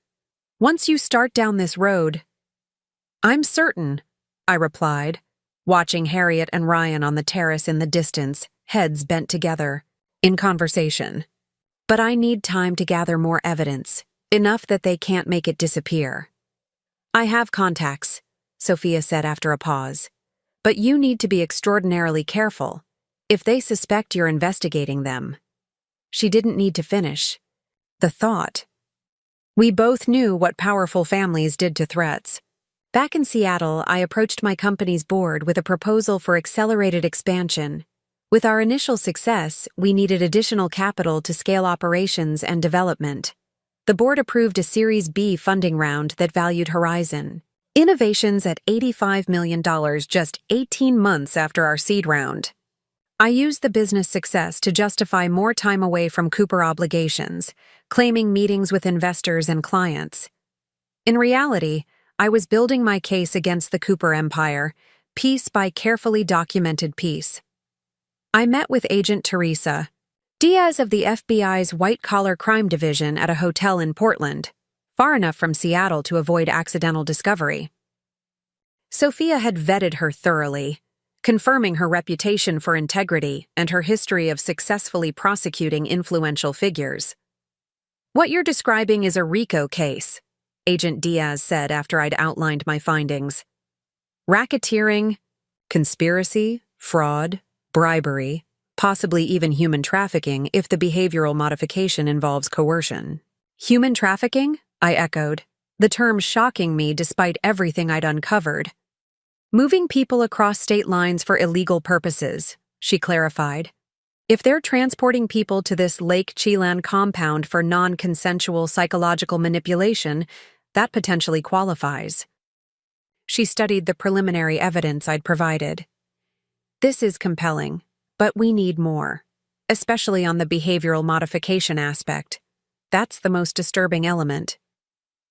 Once you start down this road—" "I'm certain," I replied, watching Harriet and Ryan on the terrace in the distance, heads bent together, in conversation. "But I need time to gather more evidence, enough that they can't make it disappear." "I have contacts," Sophia said after a pause, "but you need to be extraordinarily careful. If they suspect you're investigating them—" She didn't need to finish. The thought. We both knew what powerful families did to threats. Back in Seattle, I approached my company's board with a proposal for accelerated expansion. With our initial success, we needed additional capital to scale operations and development. The board approved a Series B funding round that valued Horizon Innovations at $85 million just 18 months after our seed round. I used the business success to justify more time away from Cooper obligations, claiming meetings with investors and clients. In reality, I was building my case against the Cooper empire, piece by carefully documented piece. I met with Agent Teresa Diaz of the FBI's white-collar crime division at a hotel in Portland, far enough from Seattle to avoid accidental discovery. Sophia had vetted her thoroughly, confirming her reputation for integrity and her history of successfully prosecuting influential figures. "What you're describing is a RICO case," Agent Diaz said after I'd outlined my findings. "Racketeering, conspiracy, fraud, bribery, possibly even human trafficking if the behavioral modification involves coercion. Human trafficking? I echoed, the term shocking me despite everything I'd uncovered. Moving people across state lines for illegal purposes, she clarified. If they're transporting people to this Lake Chelan compound for non-consensual psychological manipulation, that potentially qualifies. She studied the preliminary evidence I'd provided. This is compelling, but we need more, especially on the behavioral modification aspect. That's the most disturbing element.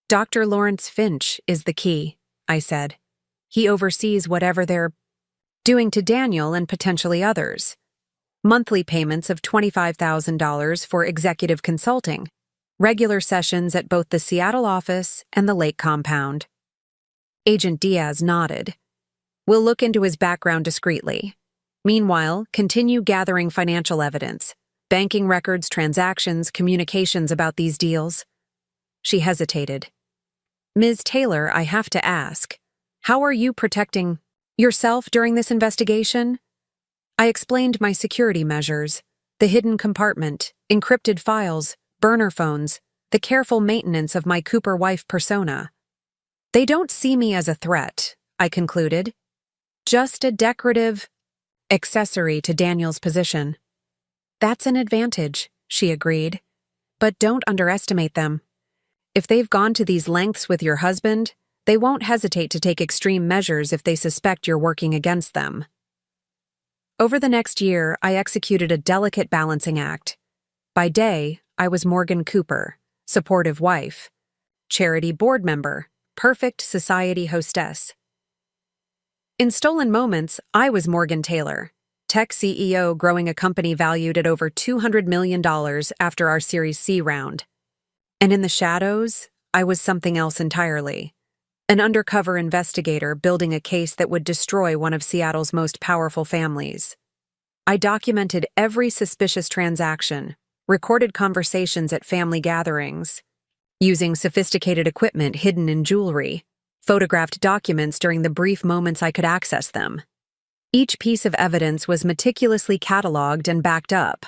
Dr. Lawrence Finch is the key, I said. He oversees whatever they're doing to Daniel and potentially others. Monthly payments of $25,000 for executive consulting, regular sessions at both the Seattle office and the Lake compound. Agent Diaz nodded. We'll look into his background discreetly. Meanwhile, continue gathering financial evidence, banking records, transactions, communications about these deals. She hesitated. Ms. Taylor, I have to ask, how are you protecting yourself during this investigation? I explained my security measures, the hidden compartment, encrypted files, burner phones, the careful maintenance of my Cooper wife persona. They don't see me as a threat, I concluded. Just a decorative accessory to Daniel's position. That's an advantage, she agreed. But don't underestimate them. If they've gone to these lengths with your husband, they won't hesitate to take extreme measures if they suspect you're working against them. Over the next year, I executed a delicate balancing act. By day, I was Morgan Cooper, supportive wife, charity board member, perfect society hostess. In stolen moments, I was Morgan Taylor, tech CEO growing a company valued at over $200 million after our Series C round. And in the shadows, I was something else entirely. An undercover investigator building a case that would destroy one of Seattle's most powerful families. I documented every suspicious transaction, recorded conversations at family gatherings, using sophisticated equipment hidden in jewelry, photographed documents during the brief moments I could access them. Each piece of evidence was meticulously cataloged and backed up,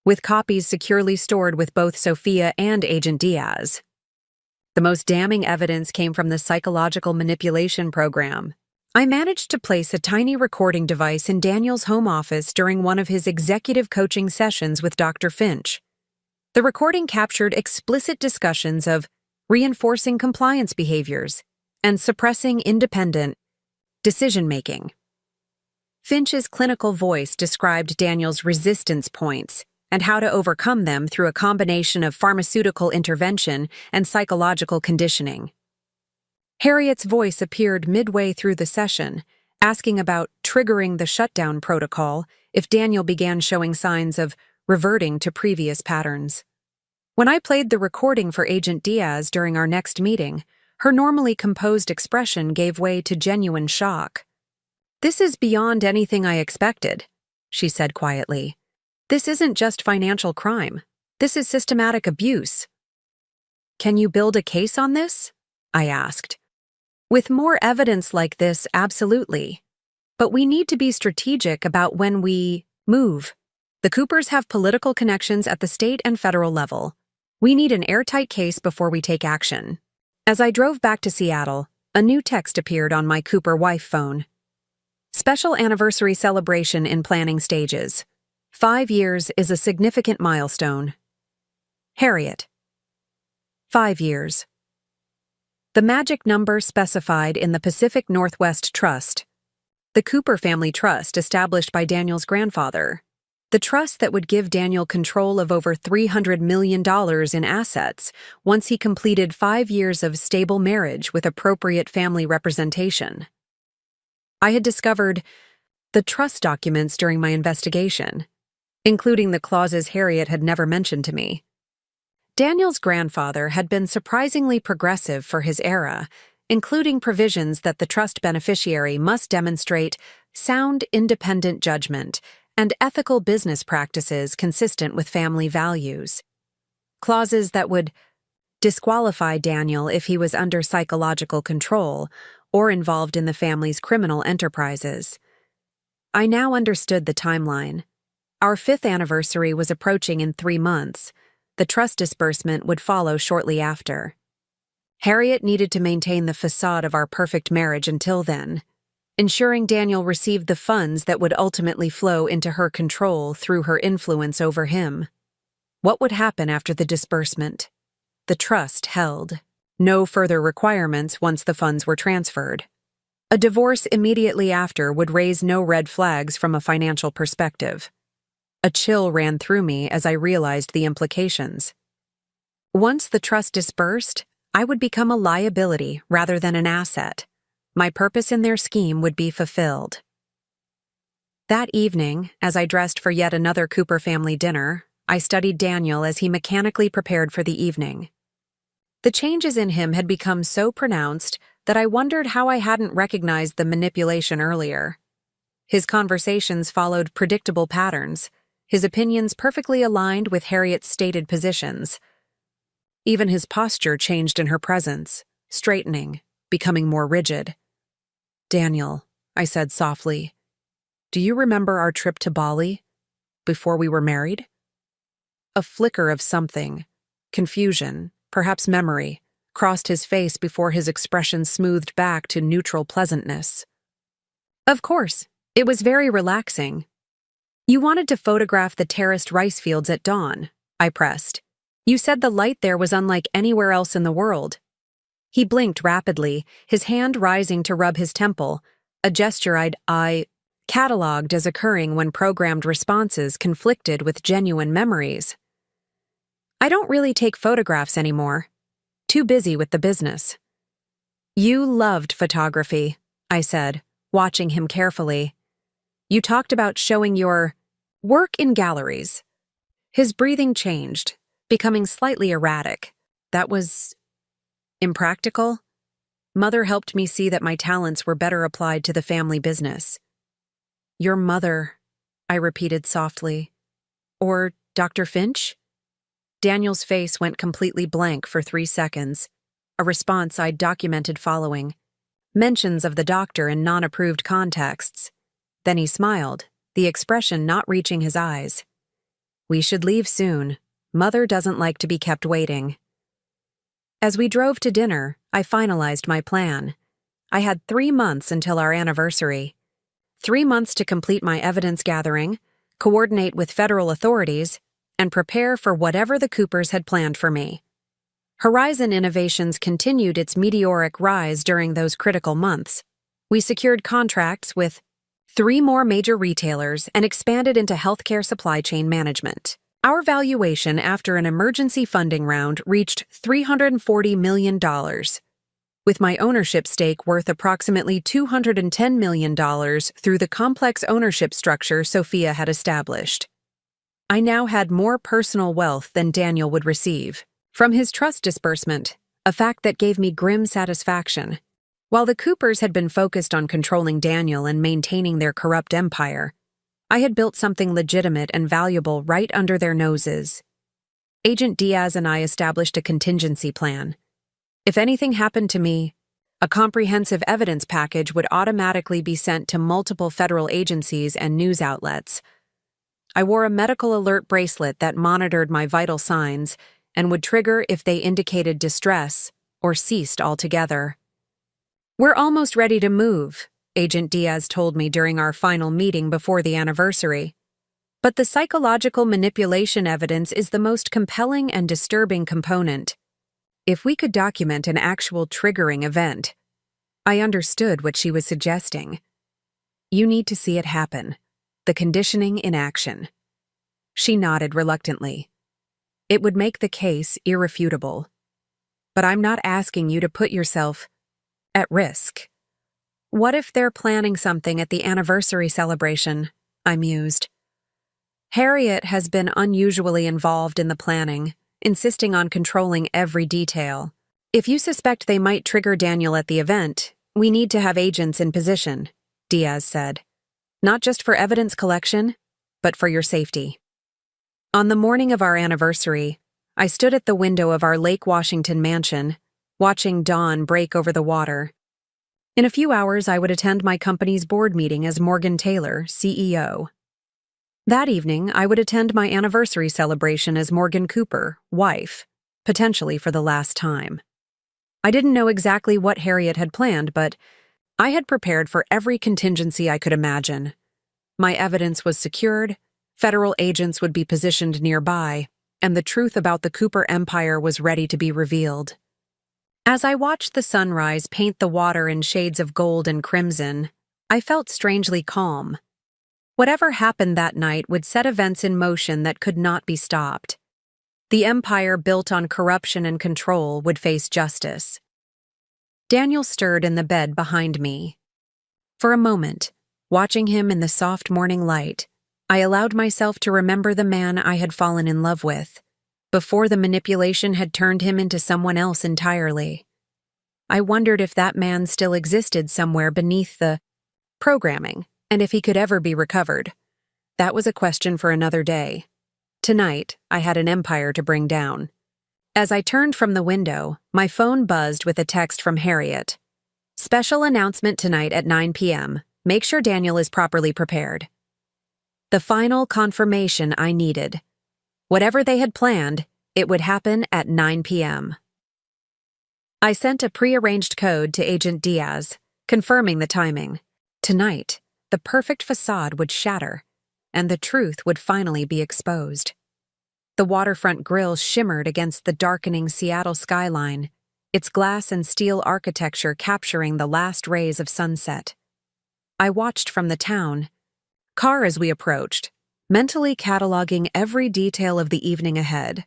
with copies securely stored with both Sophia and Agent Diaz. The most damning evidence came from the psychological manipulation program. I managed to place a tiny recording device in Daniel's home office during one of his executive coaching sessions with Dr. Finch. The recording captured explicit discussions of reinforcing compliance behaviors and suppressing independent decision-making. Finch's clinical voice described Daniel's resistance points and how to overcome them through a combination of pharmaceutical intervention and psychological conditioning. Harriet's voice appeared midway through the session, asking about triggering the shutdown protocol if Daniel began showing signs of reverting to previous patterns. When I played the recording for Agent Diaz during our next meeting, her normally composed expression gave way to genuine shock. "This is beyond anything I expected," she said quietly. "This isn't just financial crime. This is systematic abuse." "Can you build a case on this?" I asked. "With more evidence like this, absolutely. But we need to be strategic about when we move. The Coopers have political connections at the state and federal level. We need an airtight case before we take action." As I drove back to Seattle, a new text appeared on my Cooper wife phone. "Special anniversary celebration in planning stages. 5 years is a significant milestone. Harriet." 5 years. The magic number specified in the Pacific Northwest Trust, the Cooper family trust established by Daniel's grandfather, the trust that would give Daniel control of over $300 million in assets once he completed 5 years of stable marriage with appropriate family representation. I had discovered the trust documents during my investigation, including the clauses Harriet had never mentioned to me. Daniel's grandfather had been surprisingly progressive for his era, including provisions that the trust beneficiary must demonstrate sound, independent judgment and ethical business practices consistent with family values. Clauses that would disqualify Daniel if he was under psychological control or involved in the family's criminal enterprises. I now understood the timeline. Our 5th anniversary was approaching in 3 months. The trust disbursement would follow shortly after. Harriet needed to maintain the facade of our perfect marriage until then, ensuring Daniel received the funds that would ultimately flow into her control through her influence over him. What would happen after the disbursement? The trust held. No further requirements once the funds were transferred. A divorce immediately after would raise no red flags from a financial perspective. A chill ran through me as I realized the implications. Once the trust dispersed, I would become a liability rather than an asset. My purpose in their scheme would be fulfilled. That evening, as I dressed for yet another Cooper family dinner, I studied Daniel as he mechanically prepared for the evening. The changes in him had become so pronounced that I wondered how I hadn't recognized the manipulation earlier. His conversations followed predictable patterns, his opinions perfectly aligned with Harriet's stated positions. Even his posture changed in her presence, straightening, becoming more rigid. "Daniel," I said softly, "do you remember our trip to Bali, before we were married?" A flicker of something, confusion, perhaps memory, crossed his face before his expression smoothed back to neutral pleasantness. "Of course, it was very relaxing. You wanted to photograph the terraced rice fields at dawn," I pressed. "You said the light there was unlike anywhere else in the world." He blinked rapidly, his hand rising to rub his temple, a gesture I cataloged as occurring when programmed responses conflicted with genuine memories. "I don't really take photographs anymore. Too busy with the business." "You loved photography," I said, watching him carefully. "You talked about showing your work in galleries." His breathing changed, becoming slightly erratic. That was impractical. Mother helped me see that my talents were better applied to the family business. "Your mother," I repeated softly. "Or Dr. Finch?" Daniel's face went completely blank for 3 seconds, a response I'd documented following. Mentions of the doctor in non-approved contexts. Then he smiled, the expression not reaching his eyes. "We should leave soon. Mother doesn't like to be kept waiting." As we drove to dinner, I finalized my plan. I had 3 months until our anniversary. 3 months to complete my evidence gathering, coordinate with federal authorities, and prepare for whatever the Coopers had planned for me. Horizon Innovations continued its meteoric rise during those critical months. We secured contracts with 3 more major retailers and expanded into healthcare supply chain management. Our valuation after an emergency funding round reached $340 million, with my ownership stake worth approximately $210 million through the complex ownership structure Sophia had established. I now had more personal wealth than Daniel would receive from his trust disbursement, a fact that gave me grim satisfaction. While the Coopers had been focused on controlling Daniel and maintaining their corrupt empire, I had built something legitimate and valuable right under their noses. Agent Diaz and I established a contingency plan. If anything happened to me, a comprehensive evidence package would automatically be sent to multiple federal agencies and news outlets. I wore a medical alert bracelet that monitored my vital signs and would trigger if they indicated distress or ceased altogether. "We're almost ready to move," Agent Diaz told me during our final meeting before the anniversary. "But the psychological manipulation evidence is the most compelling and disturbing component. If we could document an actual triggering event." I understood what she was suggesting. "You need to see it happen. The conditioning in action." She nodded reluctantly. "It would make the case irrefutable. But I'm not asking you to put yourself at risk." "What if they're planning something at the anniversary celebration?" I mused. "Harriet has been unusually involved in the planning, insisting on controlling every detail. If you suspect they might trigger Daniel at the event, we need to have agents in position," Diaz said. "Not just for evidence collection, but for your safety." On the morning of our anniversary, I stood at the window of our Lake Washington mansion, watching dawn break over the water. In a few hours, I would attend my company's board meeting as Morgan Taylor, CEO. That evening, I would attend my anniversary celebration as Morgan Cooper, wife, potentially for the last time. I didn't know exactly what Harriet had planned, but I had prepared for every contingency I could imagine. My evidence was secured, federal agents would be positioned nearby, and the truth about the Cooper empire was ready to be revealed. As I watched the sunrise paint the water in shades of gold and crimson, I felt strangely calm. Whatever happened that night would set events in motion that could not be stopped. The empire built on corruption and control would face justice. Daniel stirred in the bed behind me. For a moment, watching him in the soft morning light, I allowed myself to remember the man I had fallen in love with, before the manipulation had turned him into someone else entirely. I wondered if that man still existed somewhere beneath the programming, and if he could ever be recovered. That was a question for another day. Tonight, I had an empire to bring down. As I turned from the window, my phone buzzed with a text from Harriet. "Special announcement tonight at 9 p.m. Make sure Daniel is properly prepared." The final confirmation I needed. Whatever they had planned, it would happen at 9 p.m. I sent a pre-arranged code to Agent Diaz, confirming the timing. Tonight, the perfect facade would shatter, and the truth would finally be exposed. The waterfront grill shimmered against the darkening Seattle skyline, its glass and steel architecture capturing the last rays of sunset. I watched from the town, car as we approached, mentally cataloging every detail of the evening ahead.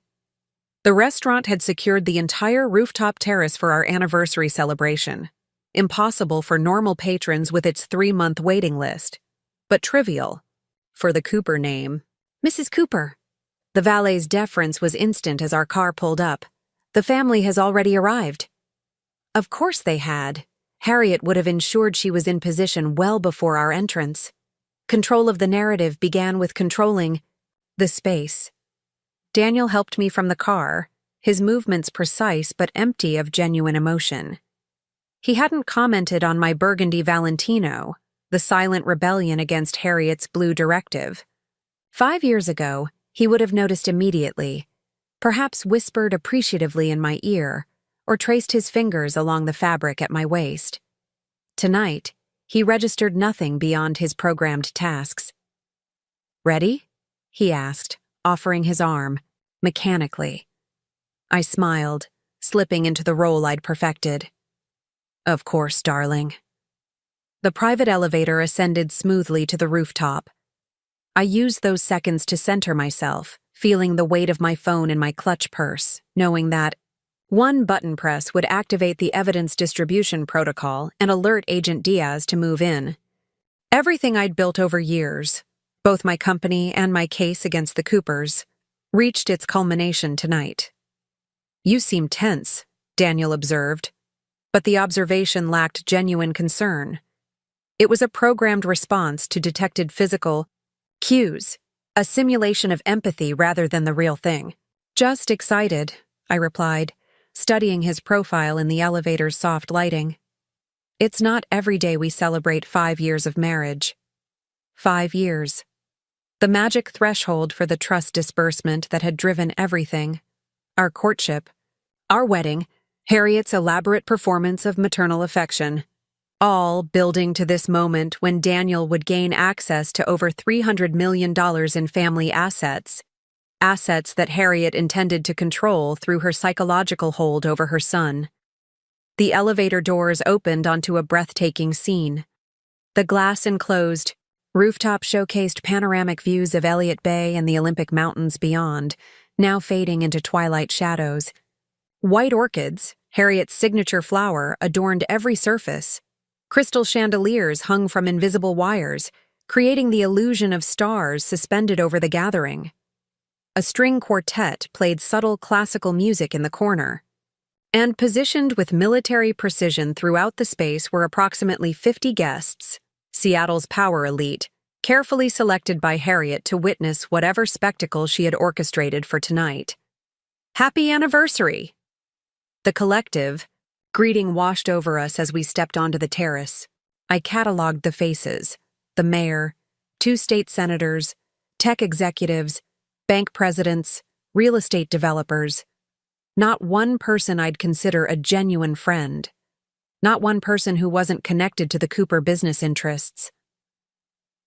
The restaurant had secured the entire rooftop terrace for our anniversary celebration. Impossible for normal patrons with its 3-month waiting list, but trivial for the Cooper name. "Mrs. Cooper." The valet's deference was instant as our car pulled up. "The family has already arrived." Of course they had. Harriet would have ensured she was in position well before our entrance. Control of the narrative began with controlling the space. Daniel helped me from the car, his movements precise but empty of genuine emotion. He hadn't commented on my burgundy Valentino, the silent rebellion against Harriet's blue directive. 5 years ago, he would have noticed immediately, perhaps whispered appreciatively in my ear, or traced his fingers along the fabric at my waist. Tonight, he registered nothing beyond his programmed tasks. "Ready?" he asked, offering his arm, mechanically. I smiled, slipping into the role I'd perfected. "Of course, darling." The private elevator ascended smoothly to the rooftop. I used those seconds to center myself, feeling the weight of my phone in my clutch purse, knowing that one button press would activate the evidence distribution protocol and alert Agent Diaz to move in. Everything I'd built over years, both my company and my case against the Coopers, reached its culmination tonight. "You seem tense," Daniel observed, but the observation lacked genuine concern. It was a programmed response to detected physical cues, a simulation of empathy rather than the real thing. "Just excited," I replied, studying his profile in the elevator's soft lighting. It's not every day we celebrate 5 years of marriage. 5 years. The magic threshold for the trust disbursement that had driven everything. Our courtship, our wedding, Harriet's elaborate performance of maternal affection, all building to this moment when Daniel would gain access to over $300 million in family assets that Harriet intended to control through her psychological hold over her son. The elevator doors opened onto a breathtaking scene. The glass-enclosed rooftop showcased panoramic views of Elliott Bay and the Olympic Mountains beyond, now fading into twilight shadows. White orchids, Harriet's signature flower, adorned every surface. Crystal chandeliers hung from invisible wires, creating the illusion of stars suspended over the gathering. A string quartet played subtle classical music in the corner. And positioned with military precision throughout the space were approximately 50 guests, Seattle's power elite, carefully selected by Harriet to witness whatever spectacle she had orchestrated for tonight. "Happy anniversary!" The collective greeting washed over us as we stepped onto the terrace. I cataloged the faces: the mayor, 2 state senators, Tech executives, bank presidents, real estate developers. Not one person I'd consider a genuine friend. Not one person who wasn't connected to the Cooper business interests.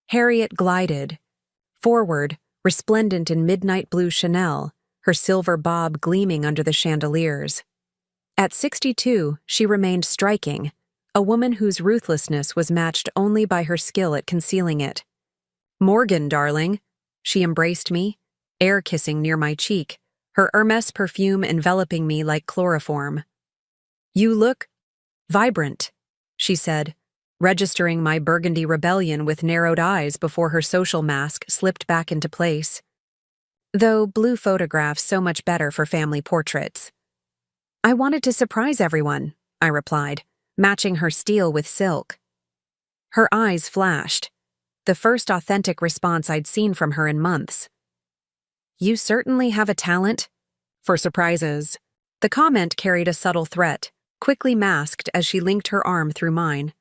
Harriet glided forward, resplendent in midnight blue Chanel, her silver bob gleaming under the chandeliers. At 62, she remained striking, a woman whose ruthlessness was matched only by her skill at concealing it. "Morgan, darling," she embraced me, air-kissing near my cheek, her Hermes perfume enveloping me like chloroform. "You look vibrant," she said, registering my burgundy rebellion with narrowed eyes before her social mask slipped back into place. Though blue photographs so much better for family portraits. "I wanted to surprise everyone," I replied, matching her steel with silk. Her eyes flashed, the first authentic response I'd seen from her in months. "You certainly have a talent for surprises." The comment carried a subtle threat, quickly masked as she linked her arm through mine.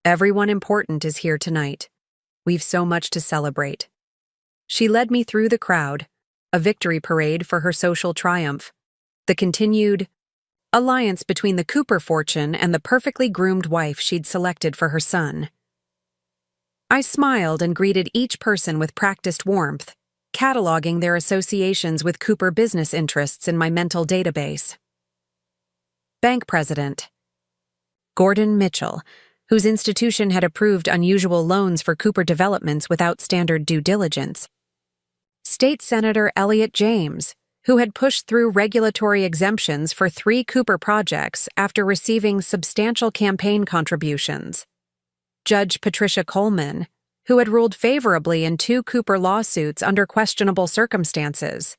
"Everyone important is here tonight. We've so much to celebrate." She led me through the crowd, a victory parade for her social triumph, the continued alliance between the Cooper fortune and the perfectly groomed wife she'd selected for her son. I smiled and greeted each person with practiced warmth, cataloging their associations with Cooper business interests in my mental database. Bank President Gordon Mitchell, whose institution had approved unusual loans for Cooper developments without standard due diligence. State Senator Elliott James, who had pushed through regulatory exemptions for 3 Cooper projects after receiving substantial campaign contributions. Judge Patricia Coleman, who had ruled favorably in 2 Cooper lawsuits under questionable circumstances.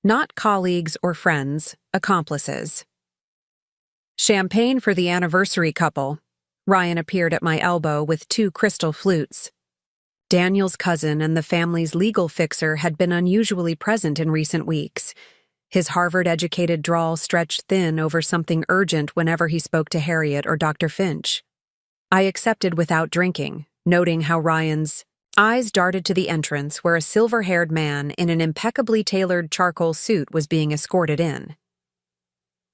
Not colleagues or friends, accomplices. "Champagne for the anniversary couple." Ryan appeared at my elbow with 2 crystal flutes. Daniel's cousin and the family's legal fixer had been unusually present in recent weeks. His Harvard-educated drawl stretched thin over something urgent whenever he spoke to Harriet or Dr. Finch. I accepted without drinking, noting how Ryan's eyes darted to the entrance where a silver-haired man in an impeccably tailored charcoal suit was being escorted in.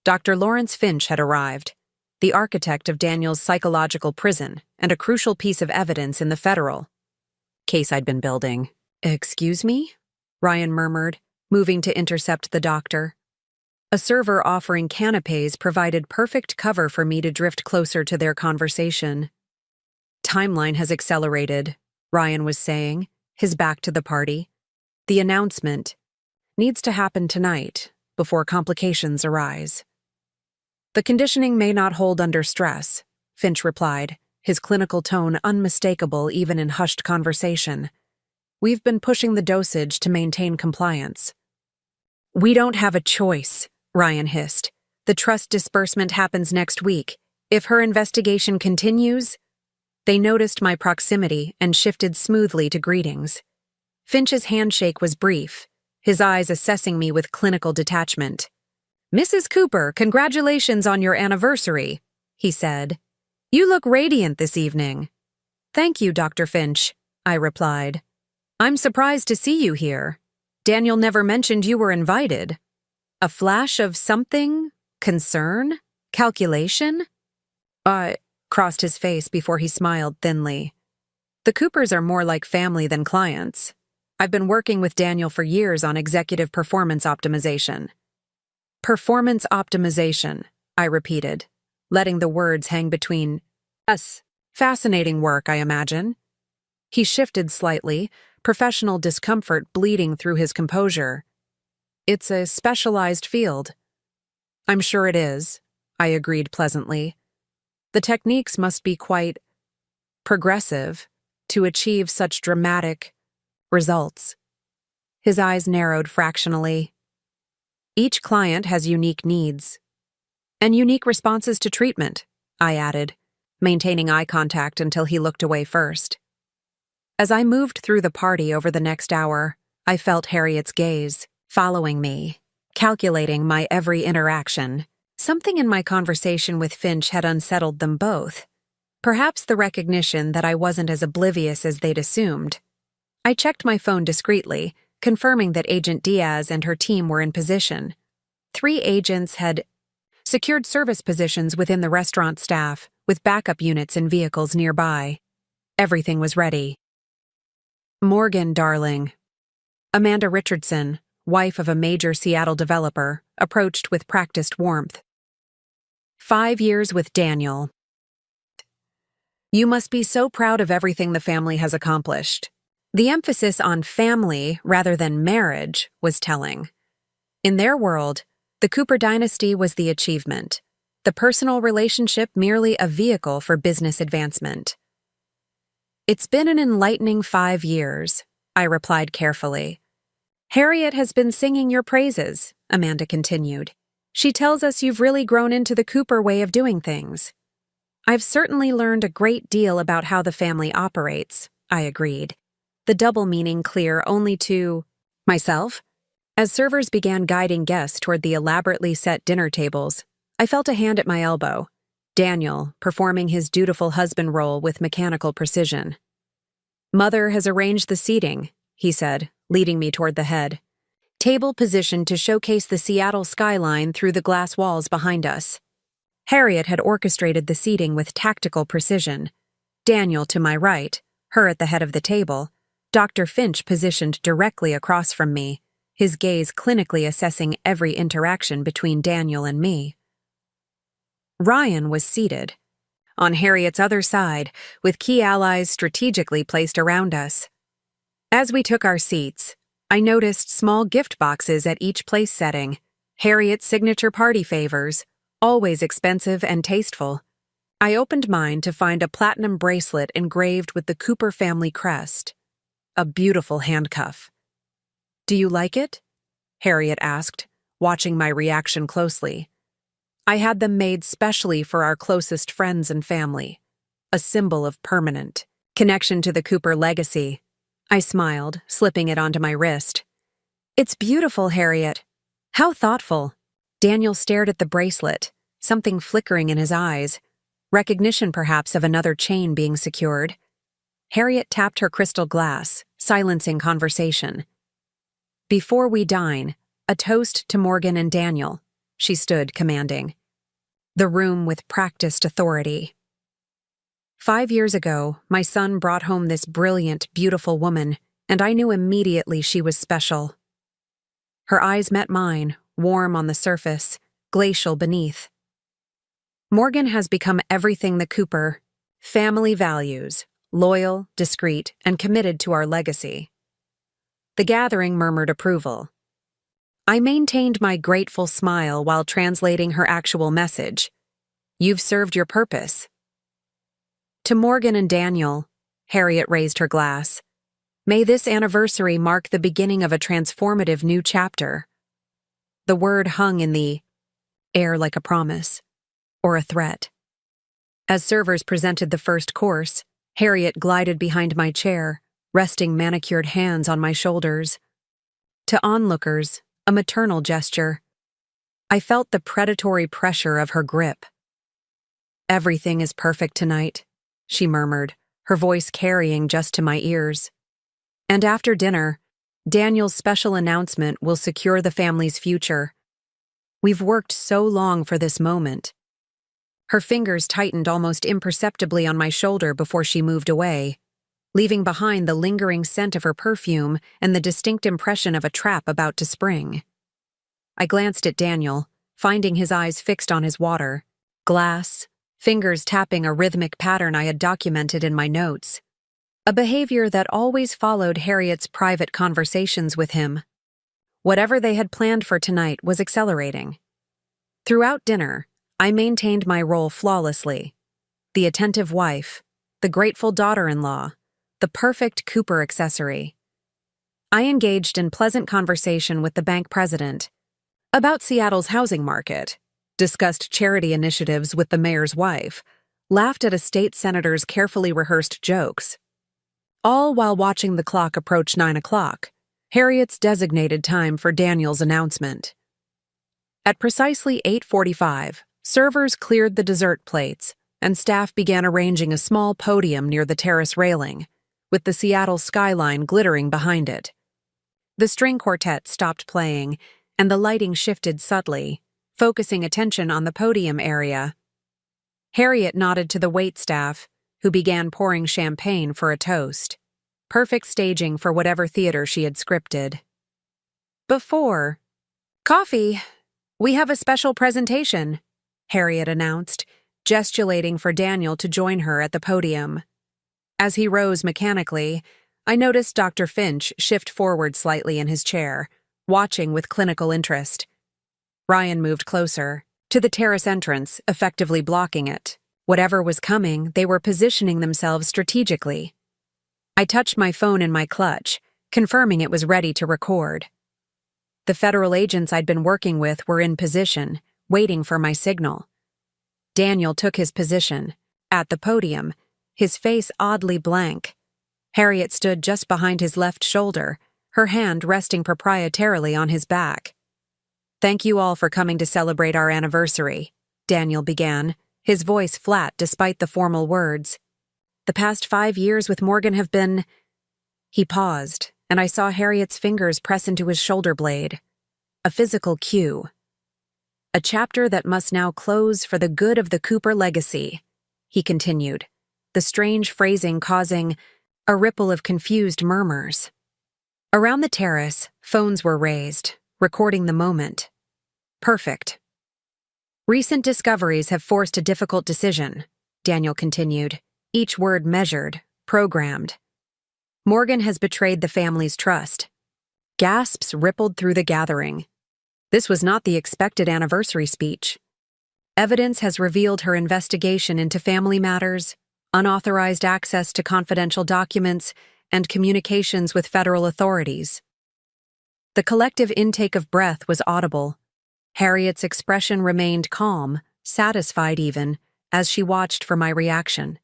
Dr. Lawrence Finch had arrived, the architect of Daniel's psychological prison and a crucial piece of evidence in the federal case I'd been building. "Excuse me?" Ryan murmured, moving to intercept the doctor. A server offering canapes provided perfect cover for me to drift closer to their conversation. "Timeline has accelerated," Ryan was saying, his back to the party. "The announcement needs to happen tonight, before complications arise." "The conditioning may not hold under stress," Finch replied, his clinical tone unmistakable even in hushed conversation. "We've been pushing the dosage to maintain compliance." "We don't have a choice," Ryan hissed. "The trust disbursement happens next week. If her investigation continues—" They noticed my proximity and shifted smoothly to greetings. Finch's handshake was brief, his eyes assessing me with clinical detachment. "Mrs. Cooper, congratulations on your anniversary," he said. "You look radiant this evening." "Thank you, Dr. Finch," I replied. "I'm surprised to see you here. Daniel never mentioned you were invited." A flash of something? Concern? Calculation? Crossed his face before he smiled thinly. "The Coopers are more like family than clients. I've been working with Daniel for years on executive performance optimization." "Performance optimization," I repeated, letting the words hang between us. "Fascinating work, I imagine." He shifted slightly, professional discomfort bleeding through his composure. "It's a specialized field." "I'm sure it is," I agreed pleasantly. "The techniques must be quite progressive to achieve such dramatic results." His eyes narrowed fractionally. "Each client has unique needs. And unique responses to treatment," I added, maintaining eye contact until he looked away first. As I moved through the party over the next hour, I felt Harriet's gaze, following me, calculating my every interaction. Something in my conversation with Finch had unsettled them both. Perhaps the recognition that I wasn't as oblivious as they'd assumed. I checked my phone discreetly, confirming that Agent Diaz and her team were in position. 3 agents had secured service positions within the restaurant staff, with backup units and vehicles nearby. Everything was ready. "Morgan, darling." Amanda Richardson, wife of a major Seattle developer, approached with practiced warmth. "5 years with Daniel. You must be so proud of everything the family has accomplished." The emphasis on family rather than marriage was telling. In their world, the Cooper dynasty was the achievement, the personal relationship merely a vehicle for business advancement. "It's been an enlightening 5 years," I replied carefully. "Harriet has been singing your praises," Amanda continued. "She tells us you've really grown into the Cooper way of doing things." "I've certainly learned a great deal about how the family operates," I agreed, the double meaning clear only to myself. As servers began guiding guests toward the elaborately set dinner tables, I felt a hand at my elbow, Daniel performing his dutiful husband role with mechanical precision. "Mother has arranged the seating," he said, leading me toward the head. Table positioned to showcase the Seattle skyline through the glass walls behind us. Harriet had orchestrated the seating with tactical precision. Daniel to my right, her at the head of the table, Dr. Finch positioned directly across from me, his gaze clinically assessing every interaction between Daniel and me. Ryan was seated on Harriet's other side, with key allies strategically placed around us. As we took our seats, I noticed small gift boxes at each place setting, Harriet's signature party favors, always expensive and tasteful. I opened mine to find a platinum bracelet engraved with the Cooper family crest. A beautiful handcuff. "Do you like it?" Harriet asked, watching my reaction closely. "I had them made specially for our closest friends and family. A symbol of permanent connection to the Cooper legacy." I smiled, slipping it onto my wrist. "It's beautiful, Harriet. How thoughtful." Daniel stared at the bracelet, something flickering in his eyes, recognition perhaps of another chain being secured. Harriet tapped her crystal glass, silencing conversation. "Before we dine, a toast to Morgan and Daniel," she stood, commanding. The room with practiced authority. 5 years ago, my son brought home this brilliant, beautiful woman, and I knew immediately she was special. Her eyes met mine, warm on the surface, glacial beneath. Morgan has become everything the Cooper family values, loyal, discreet, and committed to our legacy. The gathering murmured approval. I maintained my grateful smile while translating her actual message. "You've served your purpose." To Morgan and Daniel, Harriet raised her glass. "May this anniversary mark the beginning of a transformative new chapter." The word hung in the air like a promise, or a threat. As servers presented the first course, Harriet glided behind my chair, resting manicured hands on my shoulders. To onlookers, a maternal gesture. I felt the predatory pressure of her grip. "Everything is perfect tonight," she murmured, her voice carrying just to my ears. "And after dinner, Daniel's special announcement will secure the family's future. We've worked so long for this moment." Her fingers tightened almost imperceptibly on my shoulder before she moved away, leaving behind the lingering scent of her perfume and the distinct impression of a trap about to spring. I glanced at Daniel, finding his eyes fixed on his water, glass, fingers tapping a rhythmic pattern I had documented in my notes. A behavior that always followed Harriet's private conversations with him. Whatever they had planned for tonight was accelerating. Throughout dinner, I maintained my role flawlessly. The attentive wife, the grateful daughter-in-law, the perfect Cooper accessory. I engaged in pleasant conversation with the bank president about Seattle's housing market, discussed charity initiatives with the mayor's wife, laughed at a state senator's carefully rehearsed jokes. All while watching the clock approach 9 o'clock, Harriet's designated time for Daniel's announcement. At precisely 8:45, servers cleared the dessert plates, and staff began arranging a small podium near the terrace railing, with the Seattle skyline glittering behind it. The string quartet stopped playing, and the lighting shifted subtly, focusing attention on the podium area. Harriet nodded to the waitstaff, who began pouring champagne for a toast. Perfect staging for whatever theater she had scripted. Before coffee, we have a special presentation, Harriet announced, gesticulating for Daniel to join her at the podium. As he rose mechanically, I noticed Dr. Finch shift forward slightly in his chair, watching with clinical interest. Ryan moved closer, to the terrace entrance, effectively blocking it. Whatever was coming, they were positioning themselves strategically. I touched my phone in my clutch, confirming it was ready to record. The federal agents I'd been working with were in position, waiting for my signal. Daniel took his position, at the podium, his face oddly blank. Harriet stood just behind his left shoulder, her hand resting proprietarily on his back. "Thank you all for coming to celebrate our anniversary," Daniel began, his voice flat despite the formal words. "The past 5 years with Morgan have been—" He paused, and I saw Harriet's fingers press into his shoulder blade. A physical cue. "A chapter that must now close for the good of the Cooper legacy," he continued, the strange phrasing causing a ripple of confused murmurs. Around the terrace, phones were raised, recording the moment. Perfect. "Recent discoveries have forced a difficult decision," Daniel continued, each word measured, programmed. "Morgan has betrayed the family's trust." Gasps rippled through the gathering. This was not the expected anniversary speech. Evidence has revealed her investigation into family matters, unauthorized access to confidential documents, and communications with federal authorities. The collective intake of breath was audible. Harriet's expression remained calm, satisfied even, as she watched for my reaction.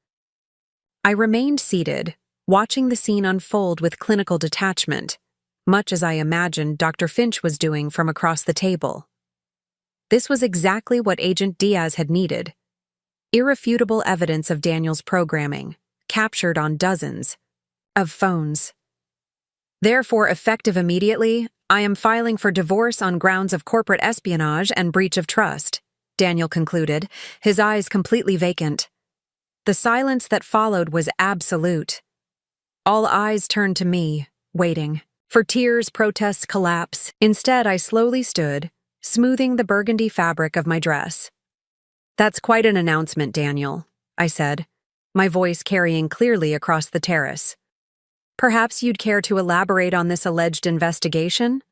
I remained seated, watching the scene unfold with clinical detachment, much as I imagined Dr. Finch was doing from across the table. This was exactly what Agent Diaz had needed. Irrefutable evidence of Daniel's programming, captured on dozens of phones. "Therefore, effective immediately, I am filing for divorce on grounds of corporate espionage and breach of trust," Daniel concluded, his eyes completely vacant. The silence that followed was absolute. All eyes turned to me, waiting. For tears, protests, collapse. Instead, I slowly stood, smoothing the burgundy fabric of my dress. "That's quite an announcement, Daniel," I said, my voice carrying clearly across the terrace. "Perhaps you'd care to elaborate on this alleged investigation?"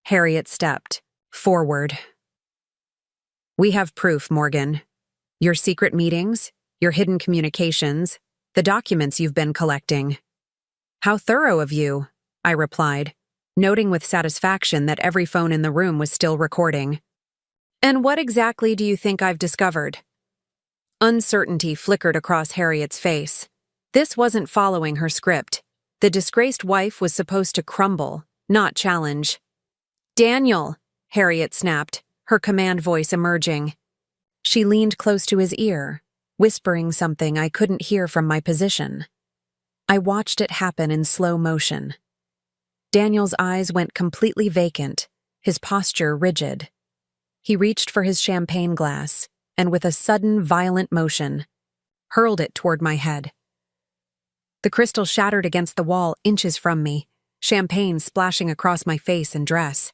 Harriet stepped forward. "We have proof, Morgan. Your secret meetings, your hidden communications, the documents you've been collecting." "How thorough of you," I replied, noting with satisfaction that every phone in the room was still recording. "And what exactly do you think I've discovered?" Uncertainty flickered across Harriet's face. This wasn't following her script. The disgraced wife was supposed to crumble, not challenge. "Daniel," Harriet snapped, her command voice emerging. She leaned close to his ear, whispering something I couldn't hear from my position. I watched it happen in slow motion. Daniel's eyes went completely vacant, his posture rigid. He reached for his champagne glass, and with a sudden, violent motion, hurled it toward my head. The crystal shattered against the wall inches from me, champagne splashing across my face and dress.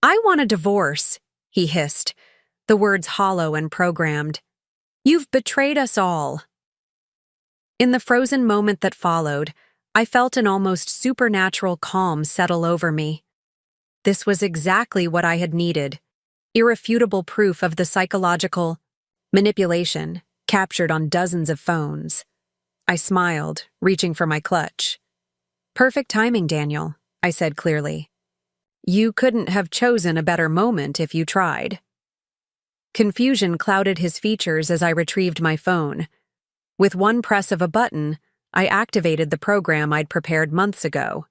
"I want a divorce," he hissed, the words hollow and programmed. "You've betrayed us all." In the frozen moment that followed, I felt an almost supernatural calm settle over me. This was exactly what I had needed. Irrefutable proof of the psychological manipulation captured on dozens of phones. I smiled, reaching for my clutch. "Perfect timing, Daniel," I said clearly. "You couldn't have chosen a better moment if you tried." Confusion clouded his features as I retrieved my phone. With one press of a button, I activated the program I'd prepared months ago.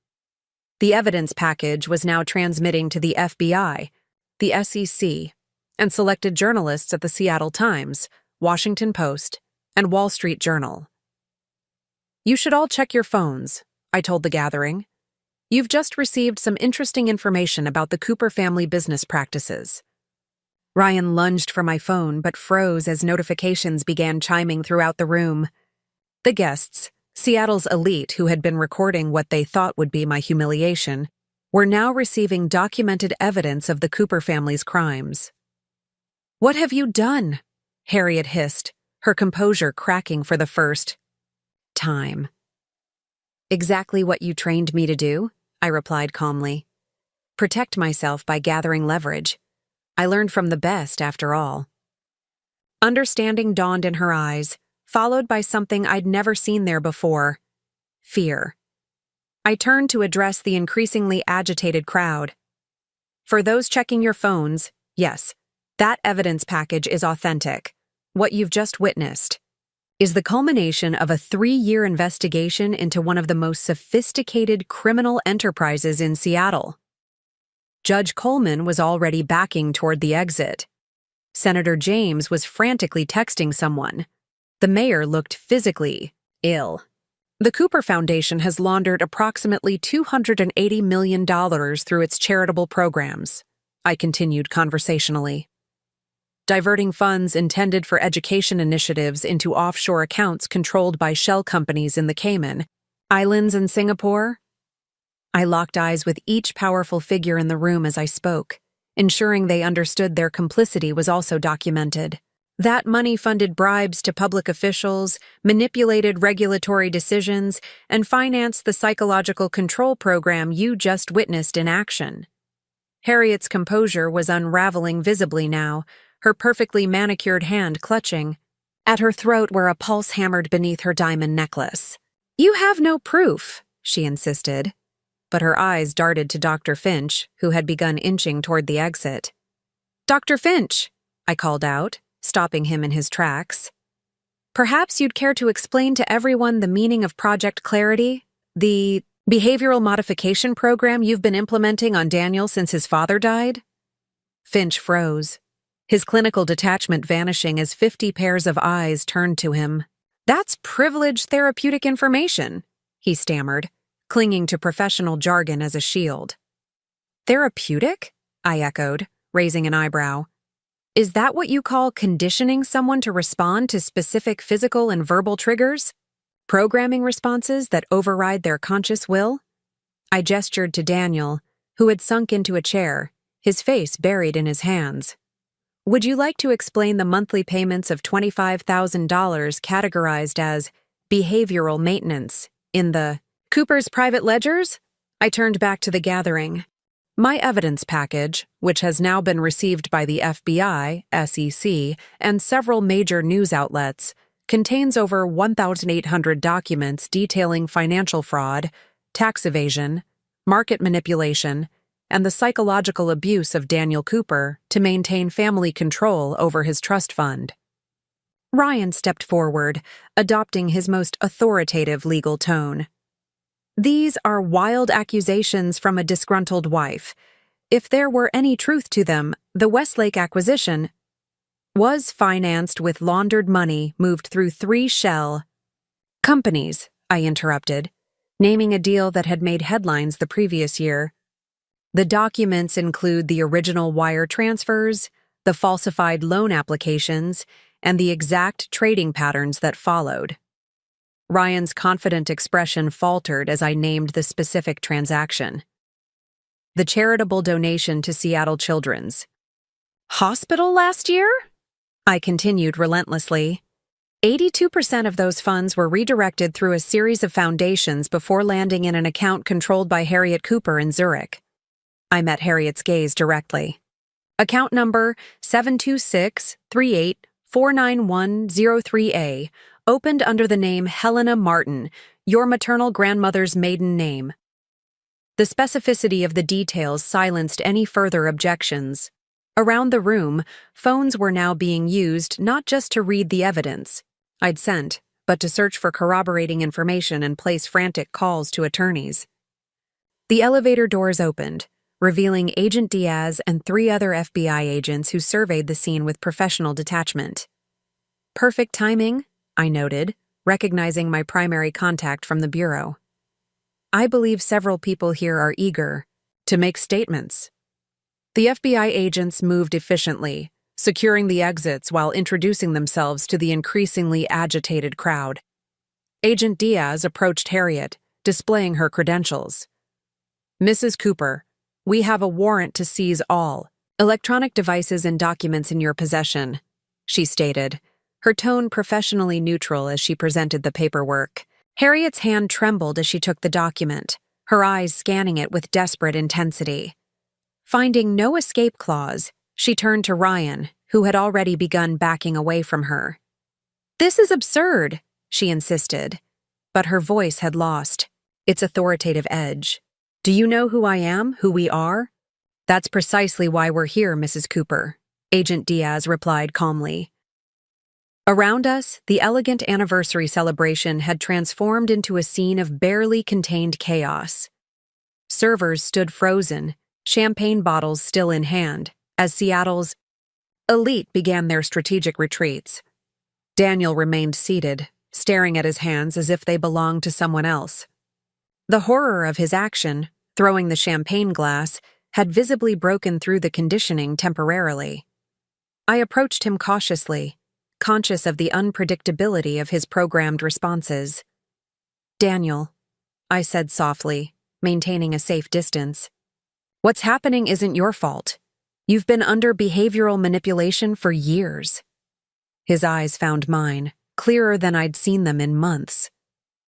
The evidence package was now transmitting to the FBI, the SEC, and selected journalists at the Seattle Times, Washington Post, and Wall Street Journal. You should all check your phones, I told the gathering. You've just received some interesting information about the Cooper family business practices. Ryan lunged for my phone but froze as notifications began chiming throughout the room. The guests, Seattle's elite who had been recording what they thought would be my humiliation, were now receiving documented evidence of the Cooper family's crimes. "What have you done?" Harriet hissed, her composure cracking for the first time. "Exactly what you trained me to do," I replied calmly. "Protect myself by gathering leverage. I learned from the best, after all." Understanding dawned in her eyes, followed by something I'd never seen there before: fear. I turned to address the increasingly agitated crowd. "For those checking your phones, yes, that evidence package is authentic. What you've just witnessed is the culmination of a 3-year investigation into one of the most sophisticated criminal enterprises in Seattle." Judge Coleman was already backing toward the exit. Senator James was frantically texting someone. The mayor looked physically ill. The Cooper Foundation has laundered approximately $280 million through its charitable programs, I continued conversationally, diverting funds intended for education initiatives into offshore accounts controlled by shell companies in the Cayman Islands and Singapore. I locked eyes with each powerful figure in the room as I spoke, ensuring they understood their complicity was also documented. That money funded bribes to public officials, manipulated regulatory decisions, and financed the psychological control program you just witnessed in action. Harriet's composure was unraveling visibly now, her perfectly manicured hand clutching at her throat where a pulse hammered beneath her diamond necklace. "You have no proof," she insisted, but her eyes darted to Dr. Finch, who had begun inching toward the exit. "Dr. Finch," I called out, stopping him in his tracks. "Perhaps you'd care to explain to everyone the meaning of Project Clarity, the behavioral modification program you've been implementing on Daniel since his father died?" Finch froze, his clinical detachment vanishing as 50 pairs of eyes turned to him. "That's privileged therapeutic information," he stammered, clinging to professional jargon as a shield. "Therapeutic?" I echoed, raising an eyebrow. "Is that what you call conditioning someone to respond to specific physical and verbal triggers? Programming responses that override their conscious will?" I gestured to Daniel, who had sunk into a chair, his face buried in his hands. "Would you like to explain the monthly payments of $25,000 categorized as behavioral maintenance in the Cooper's private ledgers?" I turned back to the gathering. My evidence package, which has now been received by the FBI, SEC, and several major news outlets, contains over 1,800 documents detailing financial fraud, tax evasion, market manipulation, and the psychological abuse of Daniel Cooper to maintain family control over his trust fund. Ryan stepped forward, adopting his most authoritative legal tone. "These are wild accusations from a disgruntled wife. If there were any truth to them, the Westlake acquisition was financed with laundered money moved through 3 shell companies," I interrupted, naming a deal that had made headlines the previous year. "The documents include the original wire transfers, the falsified loan applications, and the exact trading patterns that followed." Ryan's confident expression faltered as I named the specific transaction. "The charitable donation to Seattle Children's Hospital last year?" I continued relentlessly. 82% of those funds were redirected through a series of foundations before landing in an account controlled by Harriet Cooper in Zurich. I met Harriet's gaze directly. "Account number 72638491003A, opened under the name Helena Martin, your maternal grandmother's maiden name." The specificity of the details silenced any further objections. Around the room, phones were now being used not just to read the evidence I'd sent, but to search for corroborating information and place frantic calls to attorneys. The elevator doors opened, revealing Agent Diaz and 3 other FBI agents who surveyed the scene with professional detachment. "Perfect timing," I noted, recognizing my primary contact from the bureau. "I believe several people here are eager to make statements." The FBI agents moved efficiently, securing the exits while introducing themselves to the increasingly agitated crowd. Agent Diaz approached Harriet, displaying her credentials. "Mrs. Cooper, we have a warrant to seize all electronic devices and documents in your possession," she stated, her tone professionally neutral as she presented the paperwork. Harriet's hand trembled as she took the document, her eyes scanning it with desperate intensity. Finding no escape clause, she turned to Ryan, who had already begun backing away from her. "This is absurd," she insisted, but her voice had lost its authoritative edge. "Do you know who I am, who we are?" "That's precisely why we're here, Mrs. Cooper," Agent Diaz replied calmly. Around us, the elegant anniversary celebration had transformed into a scene of barely contained chaos. Servers stood frozen, champagne bottles still in hand, as Seattle's elite began their strategic retreats. Daniel remained seated, staring at his hands as if they belonged to someone else. The horror of his action, throwing the champagne glass, had visibly broken through the conditioning temporarily. I approached him cautiously, conscious of the unpredictability of his programmed responses. "Daniel," I said softly, maintaining a safe distance, "what's happening isn't your fault. You've been under behavioral manipulation for years." His eyes found mine, clearer than I'd seen them in months.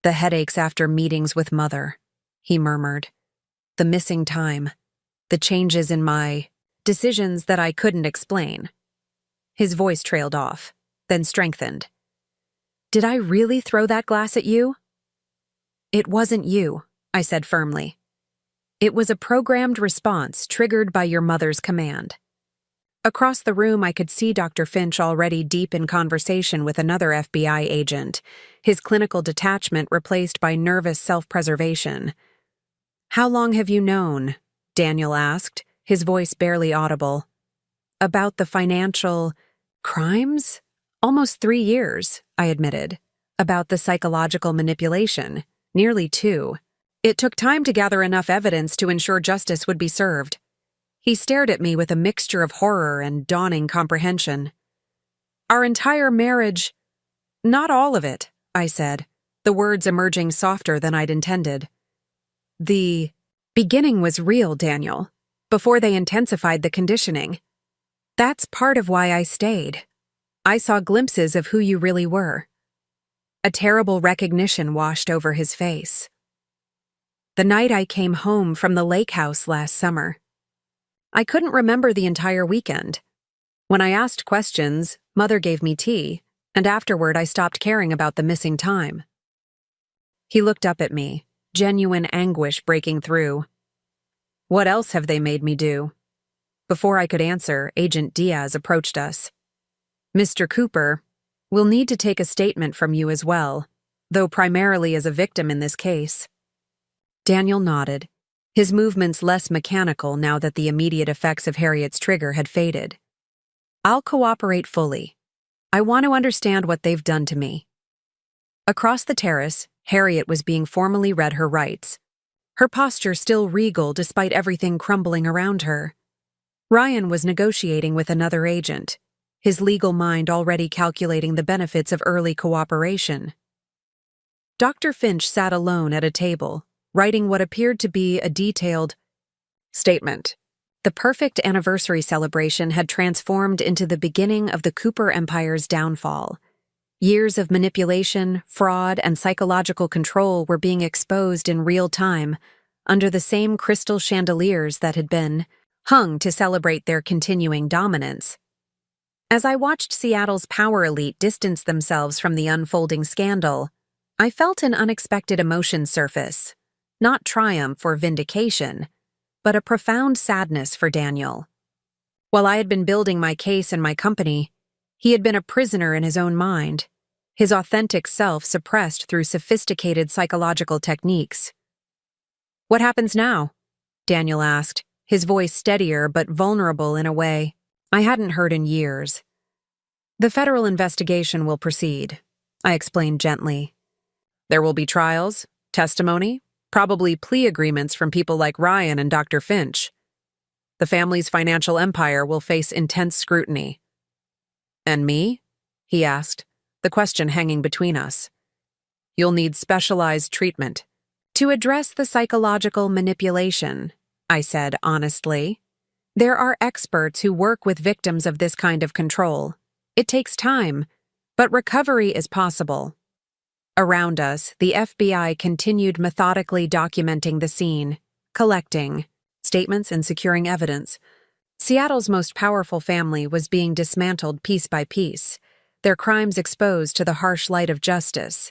"The headaches after meetings with Mother," he murmured. "The missing time. The changes in my decisions that I couldn't explain." His voice trailed off, then strengthened. "Did I really throw that glass at you?" "It wasn't you," I said firmly. "It was a programmed response triggered by your mother's command." Across the room, I could see Dr. Finch already deep in conversation with another FBI agent, his clinical detachment replaced by nervous self-preservation. "How long have you known?" Daniel asked, his voice barely audible. "About the financial crimes?" "Almost 3 years," I admitted. "About the psychological manipulation? Nearly 2. It took time to gather enough evidence to ensure justice would be served." He stared at me with a mixture of horror and dawning comprehension. "Our entire marriage—" "Not all of it," I said, the words emerging softer than I'd intended. "The beginning was real, Daniel, before they intensified the conditioning. That's part of why I stayed. I saw glimpses of who you really were." A terrible recognition washed over his face. "The night I came home from the lake house last summer. I couldn't remember the entire weekend. When I asked questions, Mother gave me tea, and afterward I stopped caring about the missing time." He looked up at me, genuine anguish breaking through. "What else have they made me do?" Before I could answer, Agent Diaz approached us. "Mr. Cooper, we'll need to take a statement from you as well, though primarily as a victim in this case." Daniel nodded, his movements less mechanical now that the immediate effects of Harriet's trigger had faded. "I'll cooperate fully. I want to understand what they've done to me." Across the terrace, Harriet was being formally read her rights, her posture still regal despite everything crumbling around her. Ryan was negotiating with another agent, his legal mind already calculating the benefits of early cooperation. Dr. Finch sat alone at a table, writing what appeared to be a detailed statement. The perfect anniversary celebration had transformed into the beginning of the Cooper Empire's downfall. Years of manipulation, fraud, and psychological control were being exposed in real time, under the same crystal chandeliers that had been hung to celebrate their continuing dominance. As I watched Seattle's power elite distance themselves from the unfolding scandal, I felt an unexpected emotion surface. Not triumph or vindication, but a profound sadness for Daniel. While I had been building my case and my company, he had been a prisoner in his own mind, his authentic self suppressed through sophisticated psychological techniques. "What happens now?" Daniel asked, his voice steadier but vulnerable in a way I hadn't heard in years. "The federal investigation will proceed. I explained gently. There will be trials, testimony, probably plea agreements from people like Ryan and Dr. Finch. The family's financial empire will face intense scrutiny. And me? He asked, the question hanging between us. You'll need specialized treatment. To address the psychological manipulation, I said honestly. There are experts who work with victims of this kind of control. It takes time, but recovery is possible. Around us, the FBI continued methodically documenting the scene, collecting statements and securing evidence. Seattle's most powerful family was being dismantled piece by piece, their crimes exposed to the harsh light of justice.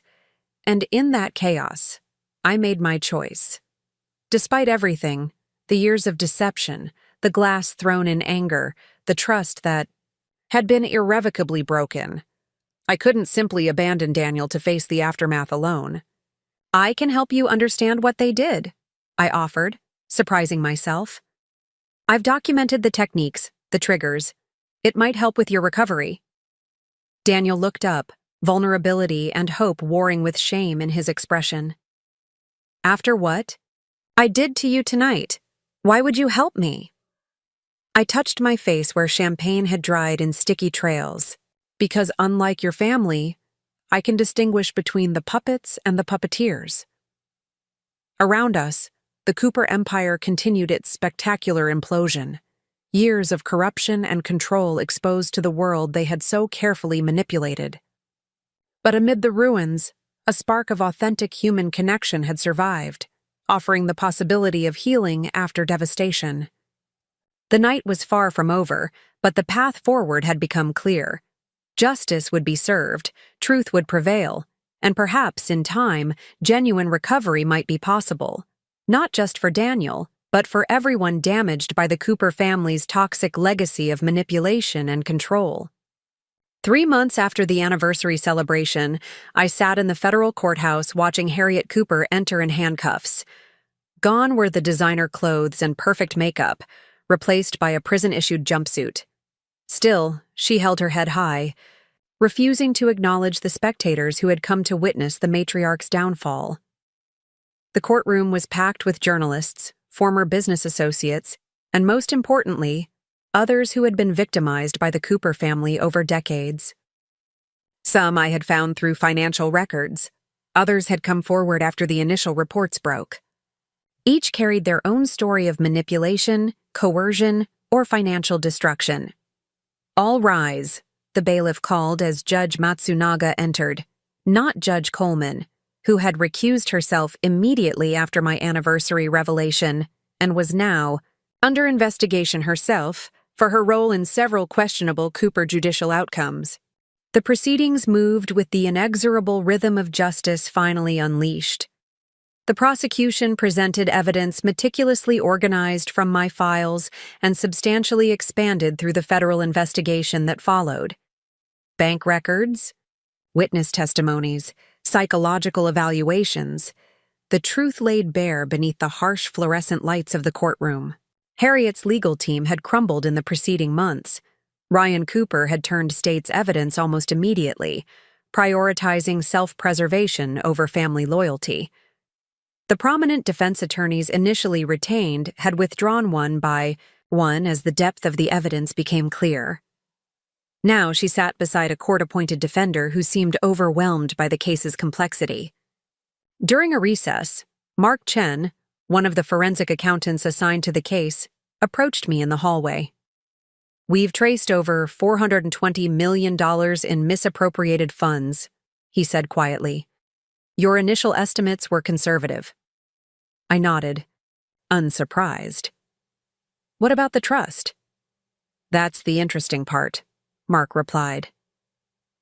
And in that chaos, I made my choice. Despite everything, the years of deception, the glass thrown in anger, the trust that had been irrevocably broken, I couldn't simply abandon Daniel to face the aftermath alone. I can help you understand what they did, I offered, surprising myself. I've documented the techniques, the triggers. It might help with your recovery. Daniel looked up, vulnerability and hope warring with shame in his expression. After what I did to you tonight, why would you help me? I touched my face where champagne had dried in sticky trails. Because unlike your family, I can distinguish between the puppets and the puppeteers. Around us, the Cooper Empire continued its spectacular implosion. Years of corruption and control exposed to the world they had so carefully manipulated. But amid the ruins, a spark of authentic human connection had survived, offering the possibility of healing after devastation. The night was far from over, but the path forward had become clear. Justice would be served, truth would prevail, and perhaps, in time, genuine recovery might be possible. Not just for Daniel, but for everyone damaged by the Cooper family's toxic legacy of manipulation and control. 3 months after the anniversary celebration, I sat in the federal courthouse watching Harriet Cooper enter in handcuffs. Gone were the designer clothes and perfect makeup, replaced by a prison-issued jumpsuit. Still, she held her head high, refusing to acknowledge the spectators who had come to witness the matriarch's downfall. The courtroom was packed with journalists, former business associates, and most importantly, others who had been victimized by the Cooper family over decades. Some I had found through financial records, others had come forward after the initial reports broke. Each carried their own story of manipulation, coercion, or financial destruction. All rise, the bailiff called as Judge Matsunaga entered, not Judge Coleman, who had recused herself immediately after my anniversary revelation and was now under investigation herself for her role in several questionable Cooper judicial outcomes. The proceedings moved with the inexorable rhythm of justice finally unleashed. The prosecution presented evidence meticulously organized from my files and substantially expanded through the federal investigation that followed. Bank records, witness testimonies, psychological evaluations, the truth laid bare beneath the harsh fluorescent lights of the courtroom. Harriet's legal team had crumbled in the preceding months. Ryan Cooper had turned state's evidence almost immediately, prioritizing self-preservation over family loyalty. The prominent defense attorneys initially retained had withdrawn one by one as the depth of the evidence became clear. Now she sat beside a court-appointed defender who seemed overwhelmed by the case's complexity. During a recess, Mark Chen, one of the forensic accountants assigned to the case, approached me in the hallway. "We've traced over $420 million in misappropriated funds," he said quietly. "Your initial estimates were conservative." I nodded, unsurprised. "What about the trust?" "That's the interesting part," Mark replied.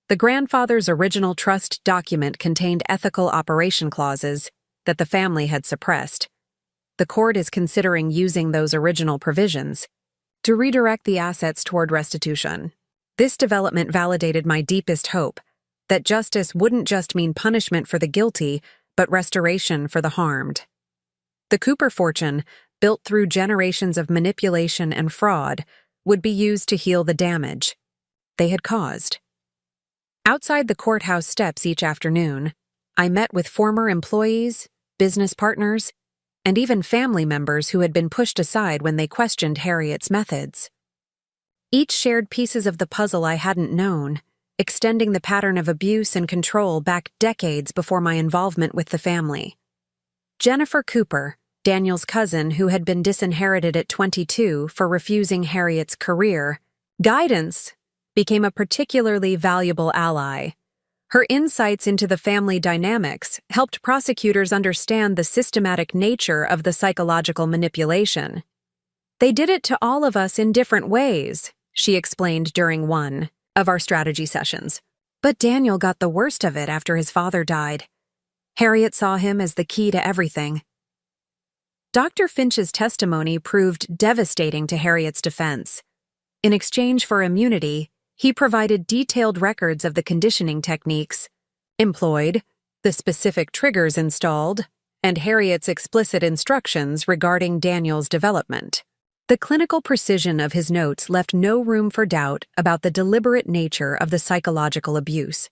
The grandfather's original trust document contained ethical operation clauses that the family had suppressed. The court is considering using those original provisions to redirect the assets toward restitution. This development validated my deepest hope that justice wouldn't just mean punishment for the guilty, but restoration for the harmed. The Cooper fortune, built through generations of manipulation and fraud, would be used to heal the damage they had caused. Outside the courthouse steps each afternoon, I met with former employees, business partners, and even family members who had been pushed aside when they questioned Harriet's methods. Each shared pieces of the puzzle I hadn't known, extending the pattern of abuse and control back decades before my involvement with the family. Jennifer Cooper, Daniel's cousin who had been disinherited at 22 for refusing Harriet's career, guidance, became a particularly valuable ally. Her insights into the family dynamics helped prosecutors understand the systematic nature of the psychological manipulation. "They did it to all of us in different ways," she explained during one of our strategy sessions. "But Daniel got the worst of it after his father died. Harriet saw him as the key to everything." Dr. Finch's testimony proved devastating to Harriet's defense. In exchange for immunity, he provided detailed records of the conditioning techniques employed, the specific triggers installed, and Harriet's explicit instructions regarding Daniel's development. The clinical precision of his notes left no room for doubt about the deliberate nature of the psychological abuse.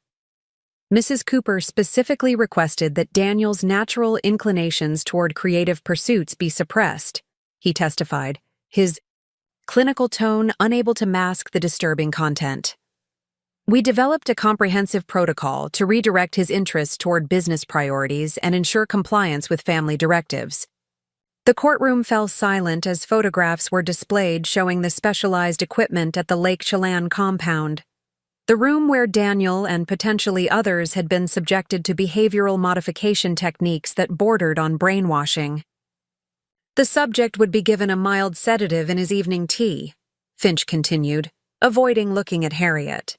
Mrs. Cooper specifically requested that Daniel's natural inclinations toward creative pursuits be suppressed, he testified, his clinical tone unable to mask the disturbing content. "We developed a comprehensive protocol to redirect his interests toward business priorities and ensure compliance with family directives." The courtroom fell silent as photographs were displayed showing the specialized equipment at the Lake Chelan compound, the room where Daniel and potentially others had been subjected to behavioral modification techniques that bordered on brainwashing. "The subject would be given a mild sedative in his evening tea," Finch continued, avoiding looking at Harriet.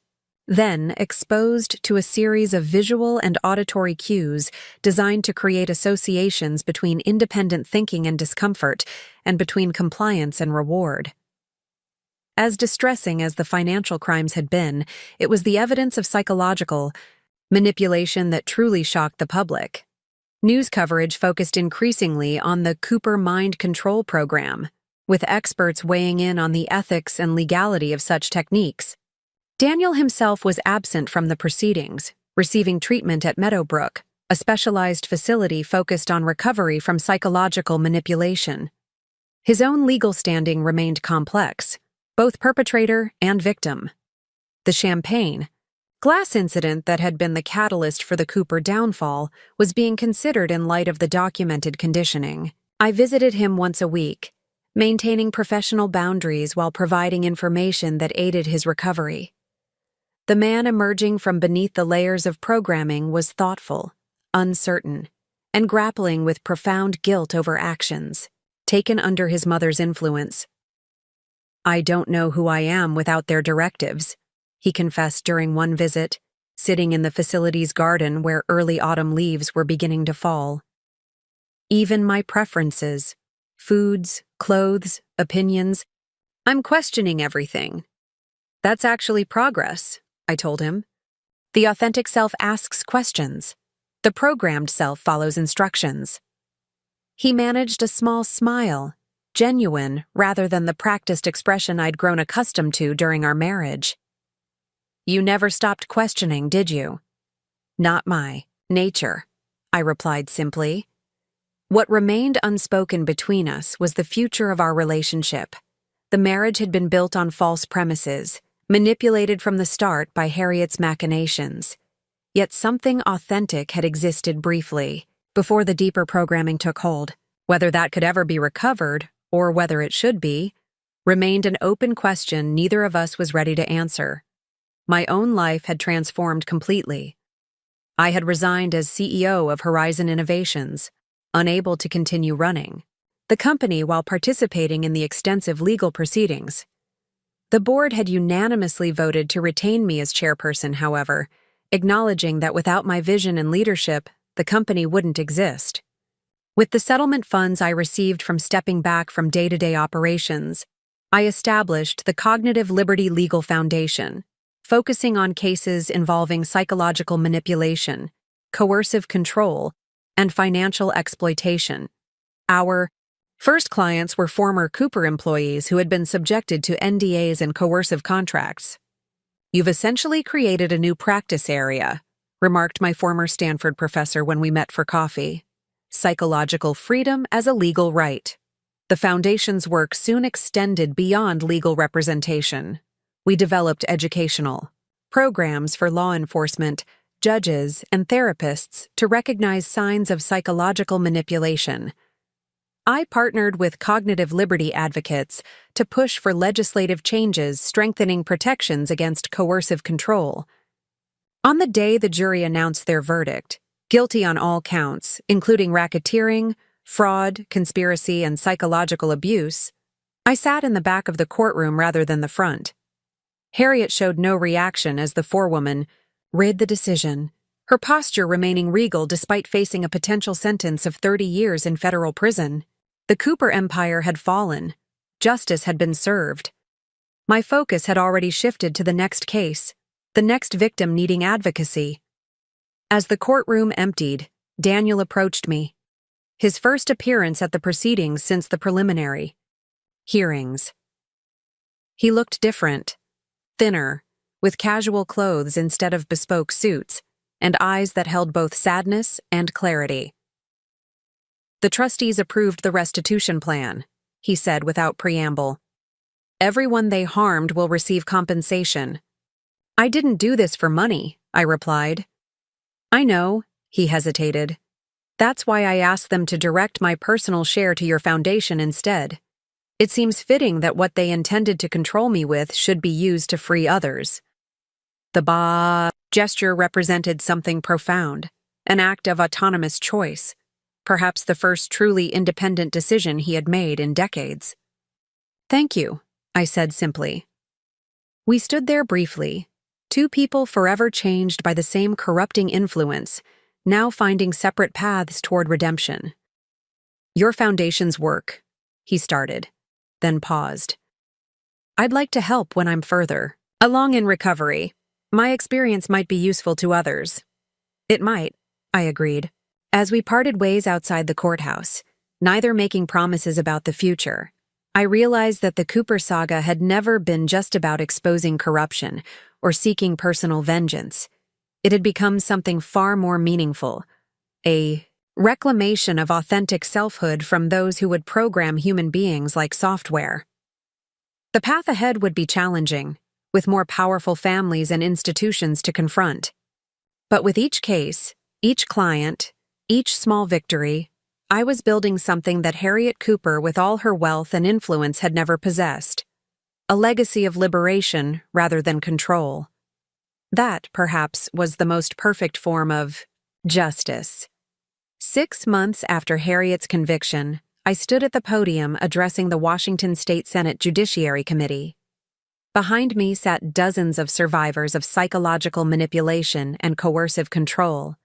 "Then exposed to a series of visual and auditory cues designed to create associations between independent thinking and discomfort, and between compliance and reward." As distressing as the financial crimes had been, it was the evidence of psychological manipulation that truly shocked the public. News coverage focused increasingly on the Cooper Mind Control Program, with experts weighing in on the ethics and legality of such techniques. Daniel himself was absent from the proceedings, receiving treatment at Meadowbrook, a specialized facility focused on recovery from psychological manipulation. His own legal standing remained complex, both perpetrator and victim. The champagne glass incident that had been the catalyst for the Cooper downfall was being considered in light of the documented conditioning. I visited him once a week, maintaining professional boundaries while providing information that aided his recovery. The man emerging from beneath the layers of programming was thoughtful, uncertain, and grappling with profound guilt over actions taken under his mother's influence. "I don't know who I am without their directives," he confessed during one visit, sitting in the facility's garden where early autumn leaves were beginning to fall. "Even my preferences, foods, clothes, opinions, I'm questioning everything." "That's actually progress," I told him. "The authentic self asks questions. The programmed self follows instructions." He managed a small smile, genuine rather than the practiced expression I'd grown accustomed to during our marriage. "You never stopped questioning, did you?" "Not my nature," I replied simply. What remained unspoken between us was the future of our relationship. The marriage had been built on false premises, manipulated from the start by Harriet's machinations. Yet something authentic had existed briefly, before the deeper programming took hold. Whether that could ever be recovered, or whether it should be, remained an open question neither of us was ready to answer. My own life had transformed completely. I had resigned as CEO of Horizon Innovations, unable to continue running the company while participating in the extensive legal proceedings. The board had unanimously voted to retain me as chairperson, however, acknowledging that without my vision and leadership, the company wouldn't exist. With the settlement funds I received from stepping back from day-to-day operations, I established the Cognitive Liberty Legal Foundation, focusing on cases involving psychological manipulation, coercive control, and financial exploitation. Our first clients were former Cooper employees who had been subjected to NDAs and coercive contracts. You've essentially created a new practice area, remarked my former Stanford professor when we met for coffee. Psychological freedom as a legal right. The Foundation's work soon extended beyond legal representation. We developed educational programs for law enforcement, judges, and therapists to recognize signs of psychological manipulation. I partnered with cognitive liberty advocates to push for legislative changes strengthening protections against coercive control. On the day the jury announced their verdict, guilty on all counts, including racketeering, fraud, conspiracy, and psychological abuse, I sat in the back of the courtroom rather than the front. Harriet showed no reaction as the forewoman read the decision, her posture remaining regal despite facing a potential sentence of 30 years in federal prison. The Cooper empire had fallen. Justice had been served. My focus had already shifted to the next case, the next victim needing advocacy. As the courtroom emptied, Daniel approached me. His first appearance at the proceedings since the preliminary hearings. He looked different, thinner, with casual clothes instead of bespoke suits, and eyes that held both sadness and clarity. The trustees approved the restitution plan, he said without preamble. Everyone they harmed will receive compensation. I didn't do this for money, I replied. I know, he hesitated. That's why I asked them to direct my personal share to your foundation instead. It seems fitting that what they intended to control me with should be used to free others. The gesture represented something profound, an act of autonomous choice, perhaps the first truly independent decision he had made in decades. Thank you, I said simply. We stood there briefly, two people forever changed by the same corrupting influence, now finding separate paths toward redemption. Your foundation's work, he started, then paused. I'd like to help when I'm further along in recovery. My experience might be useful to others. It might, I agreed. As we parted ways outside the courthouse, neither making promises about the future, I realized that the Cooper saga had never been just about exposing corruption or seeking personal vengeance. It had become something far more meaningful, a reclamation of authentic selfhood from those who would program human beings like software. The path ahead would be challenging, with more powerful families and institutions to confront. But with each case, each client, each small victory, I was building something that Harriet Cooper, with all her wealth and influence, had never possessed. A legacy of liberation rather than control. That, perhaps, was the most perfect form of justice. 6 months after Harriet's conviction, I stood at the podium addressing the Washington State Senate Judiciary Committee. Behind me sat dozens of survivors of psychological manipulation and coercive control,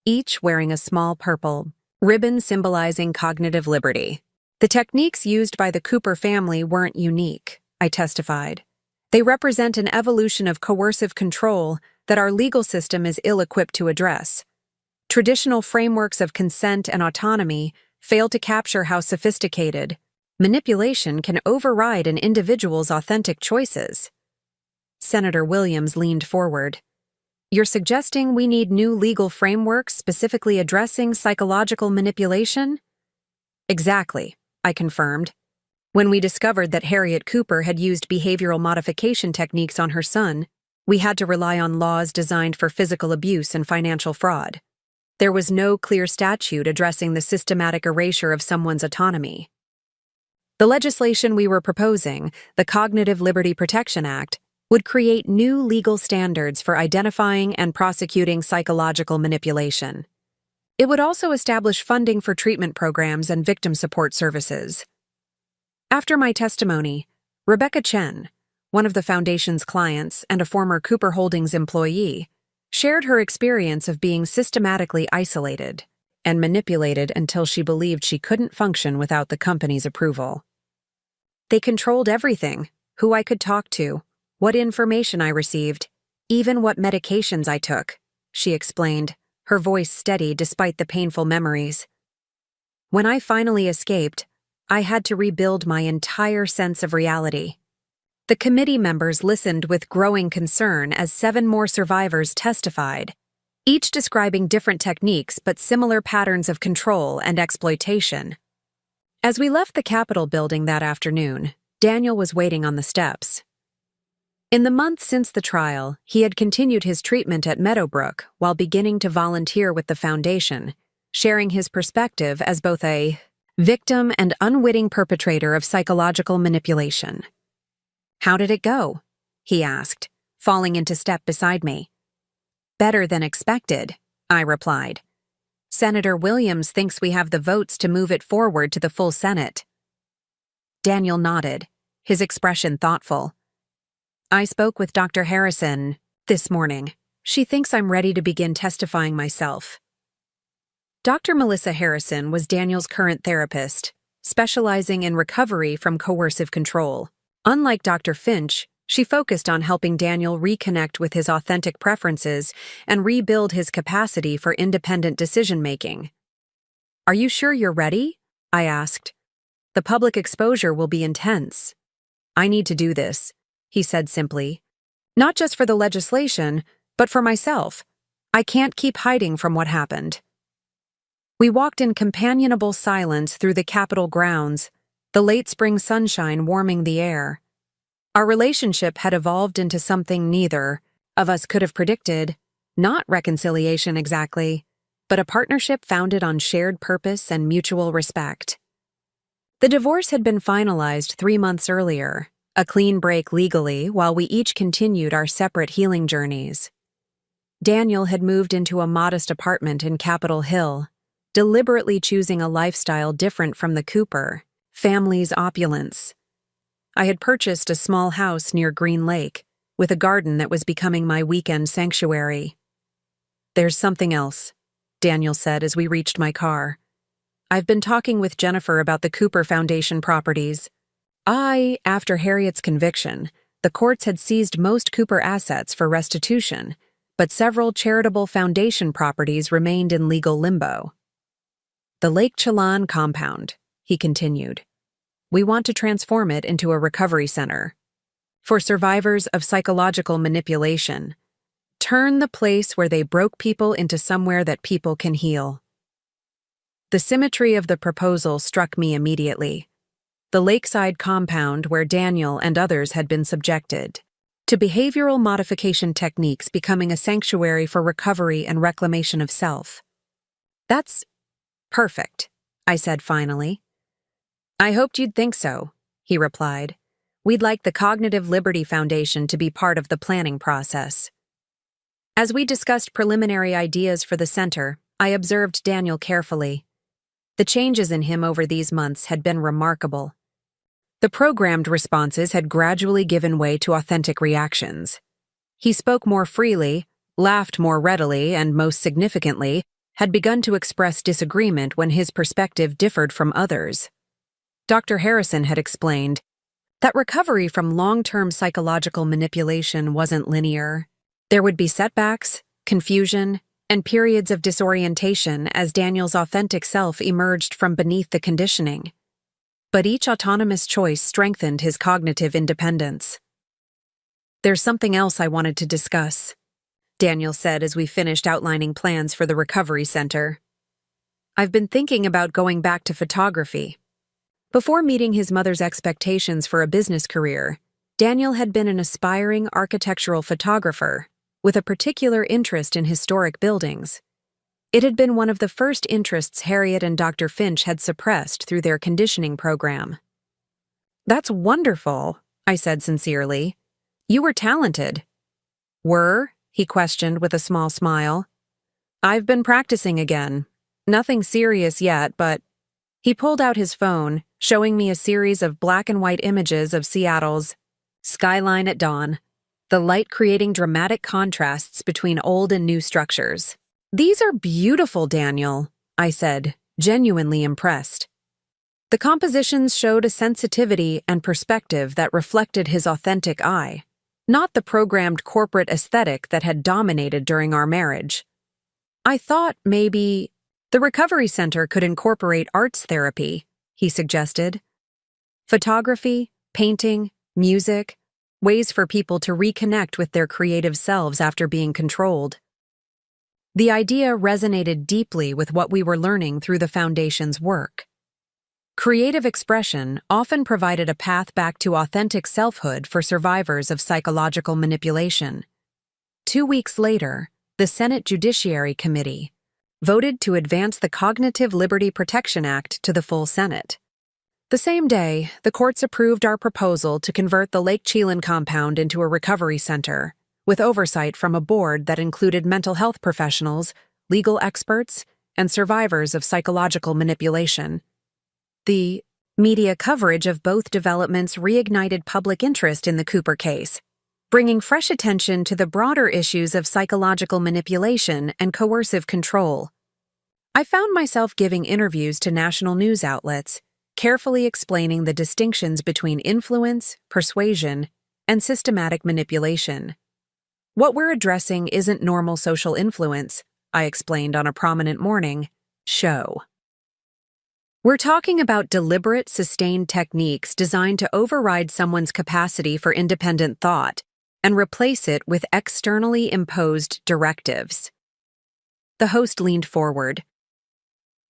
each wearing a small purple ribbon symbolizing cognitive liberty. The techniques used by the Cooper family weren't unique, I testified. They represent an evolution of coercive control that our legal system is ill-equipped to address. Traditional frameworks of consent and autonomy fail to capture how sophisticated manipulation can override an individual's authentic choices. Senator Williams leaned forward. You're suggesting we need new legal frameworks specifically addressing psychological manipulation? Exactly, I confirmed. When we discovered that Harriet Cooper had used behavioral modification techniques on her son, we had to rely on laws designed for physical abuse and financial fraud. There was no clear statute addressing the systematic erasure of someone's autonomy. The legislation we were proposing, the Cognitive Liberty Protection Act, would create new legal standards for identifying and prosecuting psychological manipulation. It would also establish funding for treatment programs and victim support services. After my testimony, Rebecca Chen, one of the Foundation's clients and a former Cooper Holdings employee, shared her experience of being systematically isolated and manipulated until she believed she couldn't function without the company's approval. They controlled everything: who I could talk to, what information I received, even what medications I took, she explained, her voice steady despite the painful memories. When I finally escaped, I had to rebuild my entire sense of reality. The committee members listened with growing concern as 7 more survivors testified, each describing different techniques but similar patterns of control and exploitation. As we left the Capitol building that afternoon, Daniel was waiting on the steps. In the months since the trial, he had continued his treatment at Meadowbrook while beginning to volunteer with the foundation, sharing his perspective as both a victim and unwitting perpetrator of psychological manipulation. "How did it go?" he asked, falling into step beside me. "Better than expected," I replied. "Senator Williams thinks we have the votes to move it forward to the full Senate." Daniel nodded, his expression thoughtful. "I spoke with Dr. Harrison this morning. She thinks I'm ready to begin testifying myself." Dr. Melissa Harrison was Daniel's current therapist, specializing in recovery from coercive control. Unlike Dr. Finch, she focused on helping Daniel reconnect with his authentic preferences and rebuild his capacity for independent decision-making. "Are you sure you're ready?" I asked. "The public exposure will be intense." "I need to do this," he said simply. "Not just for the legislation, but for myself. I can't keep hiding from what happened." We walked in companionable silence through the Capitol grounds, the late spring sunshine warming the air. Our relationship had evolved into something neither of us could have predicted, not reconciliation exactly, but a partnership founded on shared purpose and mutual respect. The divorce had been finalized 3 months earlier, a clean break legally while we each continued our separate healing journeys. Daniel had moved into a modest apartment in Capitol Hill, deliberately choosing a lifestyle different from the Cooper family's opulence. I had purchased a small house near Green Lake, with a garden that was becoming my weekend sanctuary. "There's something else," Daniel said as we reached my car. "I've been talking with Jennifer about the Cooper Foundation properties. After Harriet's conviction, the courts had seized most Cooper assets for restitution, but several charitable foundation properties remained in legal limbo. The Lake Chelan compound," he continued. "We want to transform it into a recovery center for survivors of psychological manipulation. Turn the place where they broke people into somewhere that people can heal." The symmetry of the proposal struck me immediately. The lakeside compound where Daniel and others had been subjected to behavioral modification techniques becoming a sanctuary for recovery and reclamation of self. "That's perfect," I said finally. "I hoped you'd think so," he replied. "We'd like the Cognitive Liberty Foundation to be part of the planning process." As we discussed preliminary ideas for the center, I observed Daniel carefully. The changes in him over these months had been remarkable. The programmed responses had gradually given way to authentic reactions. He spoke more freely, laughed more readily, and most significantly, had begun to express disagreement when his perspective differed from others. Dr. Harrison had explained that recovery from long-term psychological manipulation wasn't linear. There would be setbacks, confusion, and periods of disorientation as Daniel's authentic self emerged from beneath the conditioning. But each autonomous choice strengthened his cognitive independence. "There's something else I wanted to discuss," Daniel said as we finished outlining plans for the recovery center. "I've been thinking about going back to photography." Before meeting his mother's expectations for a business career, Daniel had been an aspiring architectural photographer with a particular interest in historic buildings. It had been one of the first interests Harriet and Dr. Finch had suppressed through their conditioning program. "That's wonderful," I said sincerely. "You were talented." "Were?" he questioned with a small smile. "I've been practicing again. Nothing serious yet, but..." He pulled out his phone, showing me a series of black and white images of Seattle's skyline at dawn, the light creating dramatic contrasts between old and new structures. "These are beautiful, Daniel," I said, genuinely impressed. The compositions showed a sensitivity and perspective that reflected his authentic eye, not the programmed corporate aesthetic that had dominated during our marriage. "I thought maybe the recovery center could incorporate arts therapy," he suggested. "Photography, painting, music, ways for people to reconnect with their creative selves after being controlled. The idea resonated deeply with what we were learning through the Foundation's work. Creative expression often provided a path back to authentic selfhood for survivors of psychological manipulation. 2 weeks later, the Senate Judiciary Committee voted to advance the Cognitive Liberty Protection Act to the full Senate. The same day, the courts approved our proposal to convert the Lake Chelan compound into a recovery center, with oversight from a board that included mental health professionals, legal experts, and survivors of psychological manipulation. The media coverage of both developments reignited public interest in the Cooper case, bringing fresh attention to the broader issues of psychological manipulation and coercive control. I found myself giving interviews to national news outlets, carefully explaining the distinctions between influence, persuasion, and systematic manipulation. What we're addressing isn't normal social influence, I explained on a prominent morning show. We're talking about deliberate, sustained techniques designed to override someone's capacity for independent thought and replace it with externally imposed directives. The host leaned forward.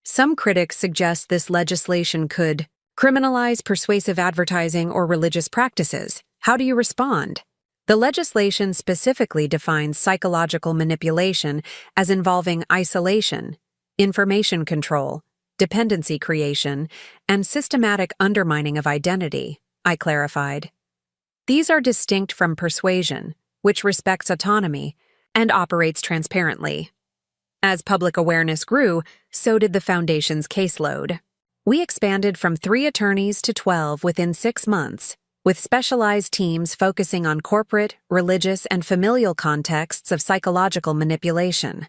Some critics suggest this legislation could criminalize persuasive advertising or religious practices. How do you respond? The legislation specifically defines psychological manipulation as involving isolation, information control, dependency creation, and systematic undermining of identity, I clarified. These are distinct from persuasion, which respects autonomy and operates transparently. As public awareness grew, so did the Foundation's caseload. We expanded from 3 attorneys to 12 within 6 months, with specialized teams focusing on corporate, religious, and familial contexts of psychological manipulation.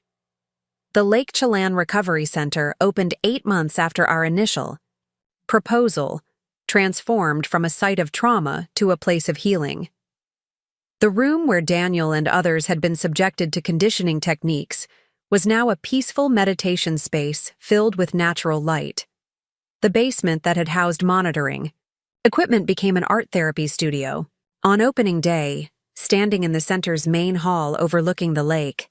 The Lake Chelan Recovery Center opened 8 months after our initial proposal, transformed from a site of trauma to a place of healing. The room where Daniel and others had been subjected to conditioning techniques was now a peaceful meditation space filled with natural light. The basement that had housed monitoring equipment became an art therapy studio. On opening day, standing in the center's main hall overlooking the lake,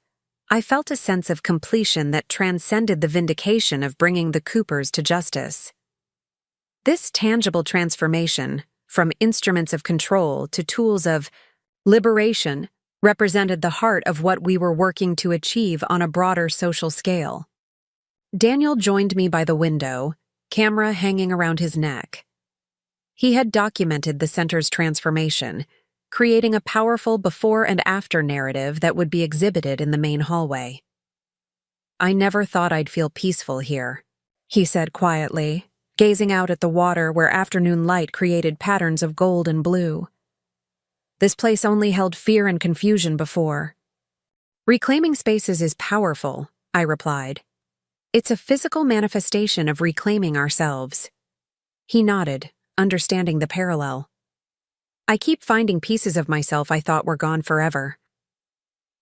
I felt a sense of completion that transcended the vindication of bringing the Coopers to justice. This tangible transformation, from instruments of control to tools of liberation, represented the heart of what we were working to achieve on a broader social scale. Daniel joined me by the window, camera hanging around his neck. He had documented the center's transformation, creating a powerful before and after narrative that would be exhibited in the main hallway. "I never thought I'd feel peaceful here," he said quietly, gazing out at the water where afternoon light created patterns of gold and blue. "This place only held fear and confusion before." "Reclaiming spaces is powerful," I replied. "It's a physical manifestation of reclaiming ourselves." He nodded, understanding the parallel. "I keep finding pieces of myself I thought were gone forever.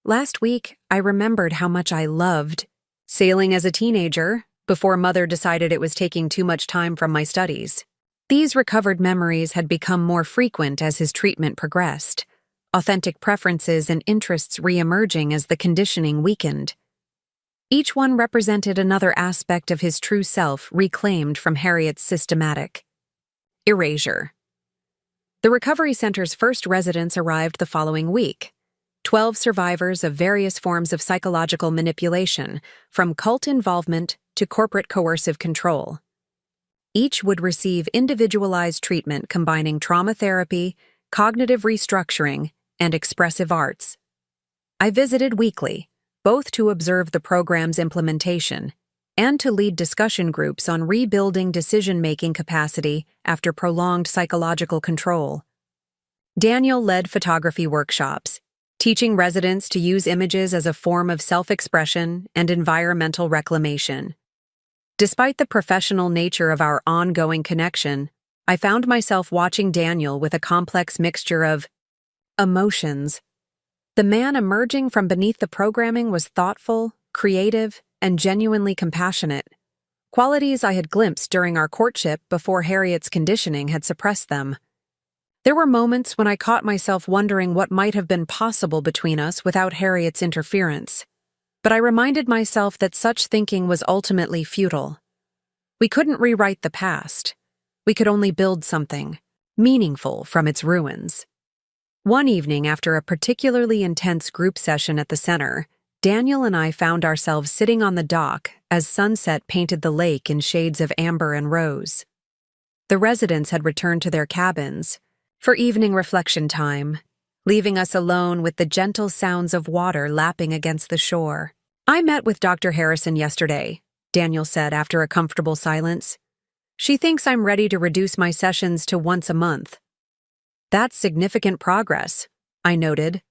Last week, I remembered how much I loved sailing as a teenager before Mother decided it was taking too much time from my studies." These recovered memories had become more frequent as his treatment progressed, authentic preferences and interests re-emerging as the conditioning weakened. Each one represented another aspect of his true self reclaimed from Harriet's systematic erasure. The recovery center's first residents arrived the following week. 12 survivors of various forms of psychological manipulation, from cult involvement to corporate coercive control. Each would receive individualized treatment combining trauma therapy, cognitive restructuring, and expressive arts. I visited weekly, both to observe the program's implementation and to lead discussion groups on rebuilding decision-making capacity after prolonged psychological control. Daniel led photography workshops, teaching residents to use images as a form of self-expression and environmental reclamation. Despite the professional nature of our ongoing connection, I found myself watching Daniel with a complex mixture of emotions. The man emerging from beneath the programming was thoughtful, creative, and genuinely compassionate, qualities I had glimpsed during our courtship before Harriet's conditioning had suppressed them. There were moments when I caught myself wondering what might have been possible between us without Harriet's interference. But I reminded myself that such thinking was ultimately futile. We couldn't rewrite the past. We could only build something meaningful from its ruins. One evening, after a particularly intense group session at the center, Daniel and I found ourselves sitting on the dock as sunset painted the lake in shades of amber and rose. The residents had returned to their cabins for evening reflection time, leaving us alone with the gentle sounds of water lapping against the shore. "I met with Dr. Harrison yesterday," Daniel said after a comfortable silence. "She thinks I'm ready to reduce my sessions to once a month." "That's significant progress," I noted.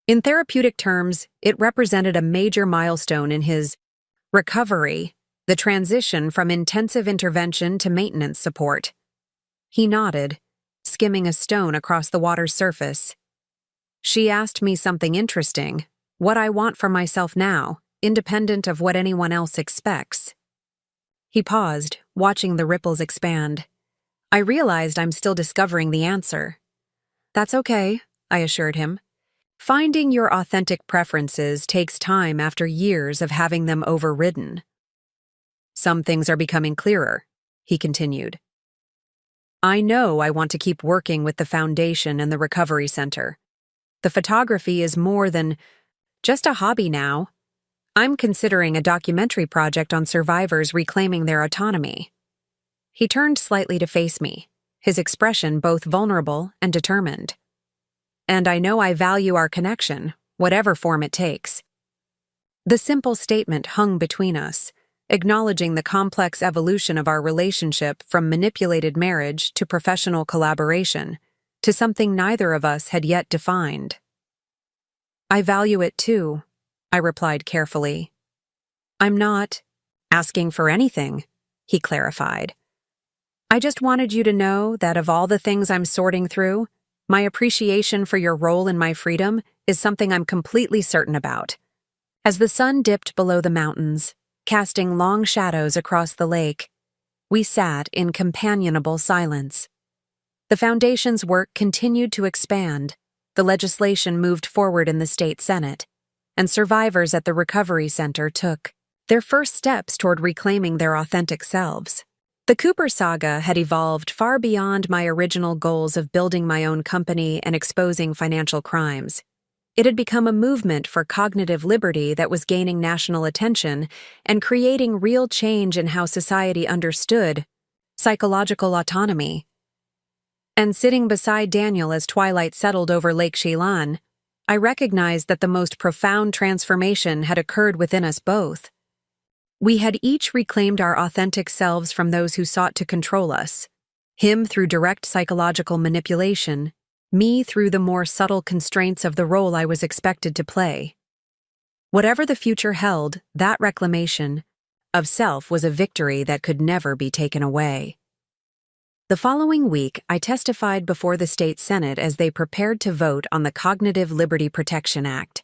In therapeutic terms, it represented a major milestone in his recovery, the transition from intensive intervention to maintenance support. He nodded, skimming a stone across the water's surface. "She asked me something interesting, what I want for myself now, independent of what anyone else expects." He paused, watching the ripples expand. I realized I'm still discovering the answer. "That's okay," I assured him. "Finding your authentic preferences takes time after years of having them overridden." "Some things are becoming clearer," he continued. "I know I want to keep working with the foundation and the recovery center. The photography is more than just a hobby now. I'm considering a documentary project on survivors reclaiming their autonomy." He turned slightly to face me, his expression both vulnerable and determined. "And I know I value our connection, whatever form it takes." The simple statement hung between us, acknowledging the complex evolution of our relationship from manipulated marriage to professional collaboration, to something neither of us had yet defined. "I value it too," I replied carefully. "I'm not asking for anything," he clarified. "I just wanted you to know that of all the things I'm sorting through, my appreciation for your role in my freedom is something I'm completely certain about." As the sun dipped below the mountains, casting long shadows across the lake, we sat in companionable silence. The Foundation's work continued to expand, the legislation moved forward in the state Senate, and survivors at the Recovery Center took their first steps toward reclaiming their authentic selves. The Cooper saga had evolved far beyond my original goals of building my own company and exposing financial crimes. It had become a movement for cognitive liberty that was gaining national attention and creating real change in how society understood psychological autonomy. And sitting beside Daniel as twilight settled over Lake Shilan, I recognized that the most profound transformation had occurred within us both. We had each reclaimed our authentic selves from those who sought to control us, him through direct psychological manipulation, me through the more subtle constraints of the role I was expected to play. Whatever the future held, that reclamation of self was a victory that could never be taken away. The following week, I testified before the state Senate as they prepared to vote on the Cognitive Liberty Protection Act.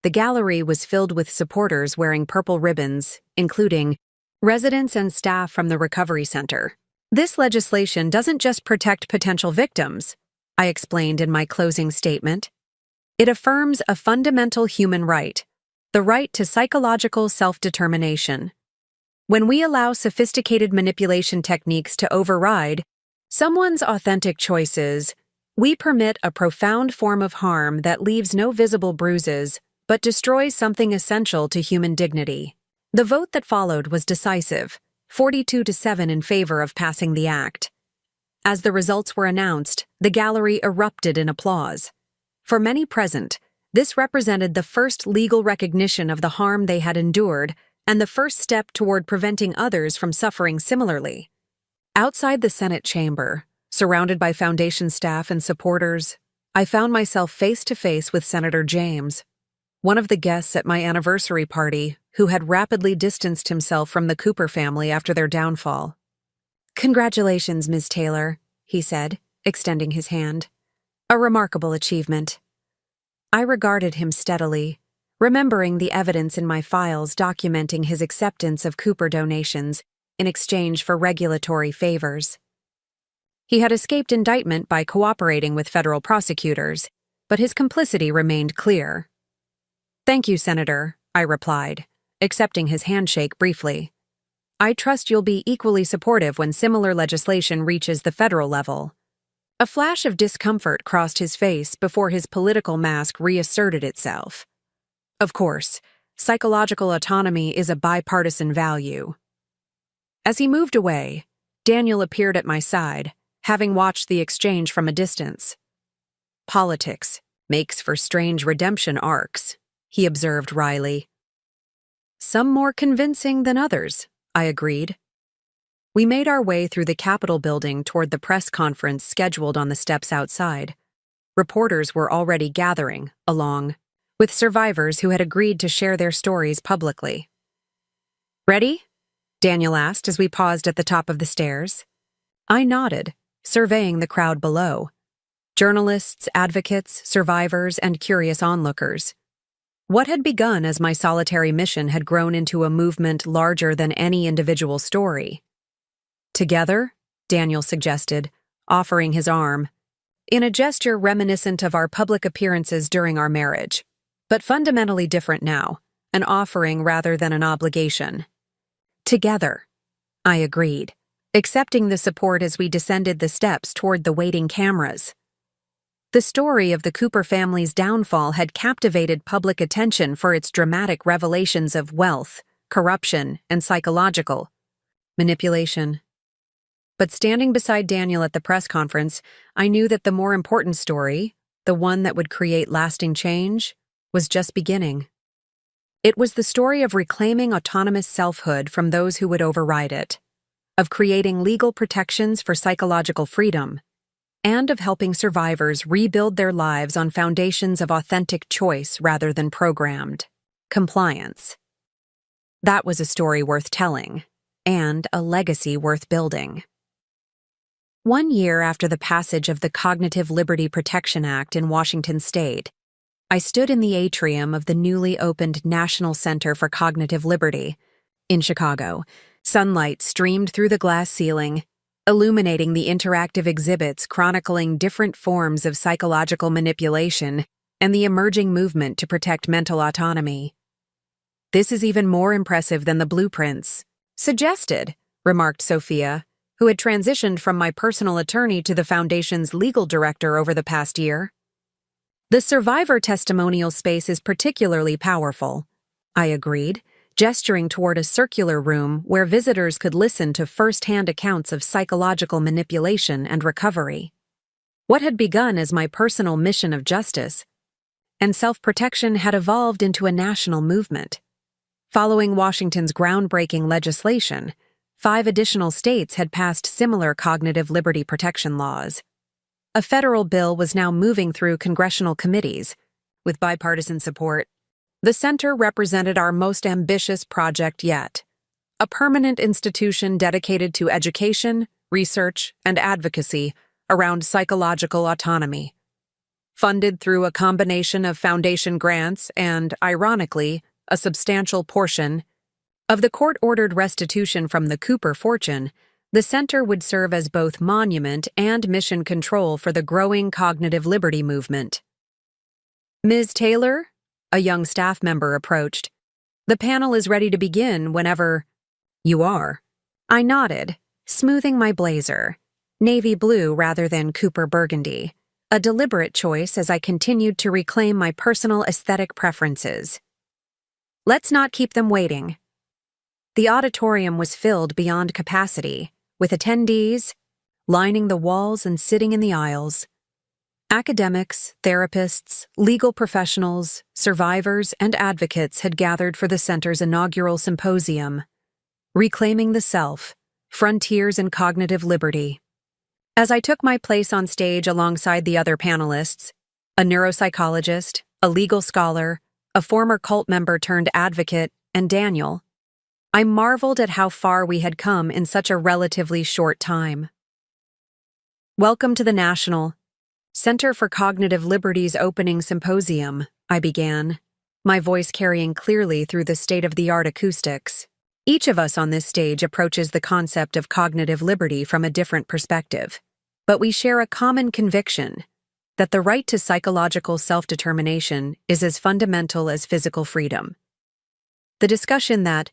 The gallery was filled with supporters wearing purple ribbons, including residents and staff from the Recovery Center. "This legislation doesn't just protect potential victims," I explained in my closing statement. "It affirms a fundamental human right, the right to psychological self-determination. When we allow sophisticated manipulation techniques to override someone's authentic choices, we permit a profound form of harm that leaves no visible bruises, but destroys something essential to human dignity." The vote that followed was decisive, 42-7 in favor of passing the act. As the results were announced, the gallery erupted in applause. For many present, this represented the first legal recognition of the harm they had endured and the first step toward preventing others from suffering similarly. Outside the Senate chamber, surrounded by Foundation staff and supporters, I found myself face to face with Senator James, one of the guests at my anniversary party who had rapidly distanced himself from the Cooper family after their downfall. "Congratulations, Ms. Taylor," he said, extending his hand. "A remarkable achievement." I regarded him steadily, remembering the evidence in my files documenting his acceptance of Cooper donations in exchange for regulatory favors. He had escaped indictment by cooperating with federal prosecutors, but his complicity remained clear. "Thank you, Senator," I replied, accepting his handshake briefly. "I trust you'll be equally supportive when similar legislation reaches the federal level." A flash of discomfort crossed his face before his political mask reasserted itself. Of course, psychological autonomy is a bipartisan value. As he moved away, Daniel appeared at my side, having watched the exchange from a distance. "Politics makes for strange redemption arcs," he observed wryly. "Some more convincing than others," I agreed. We made our way through the Capitol building toward the press conference scheduled on the steps outside. Reporters were already gathering, along with survivors who had agreed to share their stories publicly. "Ready?" Daniel asked as we paused at the top of the stairs. I nodded, surveying the crowd below. Journalists, advocates, survivors, and curious onlookers. What had begun as my solitary mission had grown into a movement larger than any individual story. "Together," Daniel suggested, offering his arm, in a gesture reminiscent of our public appearances during our marriage, but fundamentally different now, an offering rather than an obligation. "Together," I agreed, accepting the support as we descended the steps toward the waiting cameras. The story of the Cooper family's downfall had captivated public attention for its dramatic revelations of wealth, corruption, and psychological manipulation. But standing beside Daniel at the press conference, I knew that the more important story, the one that would create lasting change, was just beginning. It was the story of reclaiming autonomous selfhood from those who would override it, of creating legal protections for psychological freedom, and of helping survivors rebuild their lives on foundations of authentic choice rather than programmed compliance. That was a story worth telling, and a legacy worth building. 1 year after the passage of the Cognitive Liberty Protection Act in Washington state, I stood in the atrium of the newly opened National Center for Cognitive Liberty in Chicago. Sunlight streamed through the glass ceiling, illuminating the interactive exhibits chronicling different forms of psychological manipulation and the emerging movement to protect mental autonomy. "This is even more impressive than the blueprints suggested," remarked Sophia, who had transitioned from my personal attorney to the Foundation's legal director over the past year. "The survivor testimonial space is particularly powerful," I agreed, gesturing toward a circular room where visitors could listen to first-hand accounts of psychological manipulation and recovery. What had begun as my personal mission of justice and self-protection had evolved into a national movement. Following Washington's groundbreaking legislation, 5 additional states had passed similar cognitive liberty protection laws. A federal bill was now moving through congressional committees. With bipartisan support, the center represented our most ambitious project yet, a permanent institution dedicated to education, research, and advocacy around psychological autonomy. Funded through a combination of foundation grants and, ironically, a substantial portion of the court-ordered restitution from the Cooper fortune, the center would serve as both monument and mission control for the growing cognitive liberty movement. "Ms. Taylor?" a young staff member approached. "The panel is ready to begin whenever—" "You are." I nodded, smoothing my blazer, navy blue rather than Cooper burgundy, a deliberate choice as I continued to reclaim my personal aesthetic preferences. "Let's not keep them waiting." The auditorium was filled beyond capacity, with attendees lining the walls and sitting in the aisles. Academics, therapists, legal professionals, survivors, and advocates had gathered for the center's inaugural symposium, Reclaiming the Self, Frontiers in Cognitive Liberty. As I took my place on stage alongside the other panelists, a neuropsychologist, a legal scholar, a former cult member turned advocate, and Daniel, I marveled at how far we had come in such a relatively short time. "Welcome to the National Center for Cognitive Liberty's opening symposium," I began, my voice carrying clearly through the state-of-the-art acoustics. Each of us on this stage approaches the concept of cognitive liberty from a different perspective. but we share a common conviction that the right to psychological self-determination is as fundamental as physical freedom. The discussion that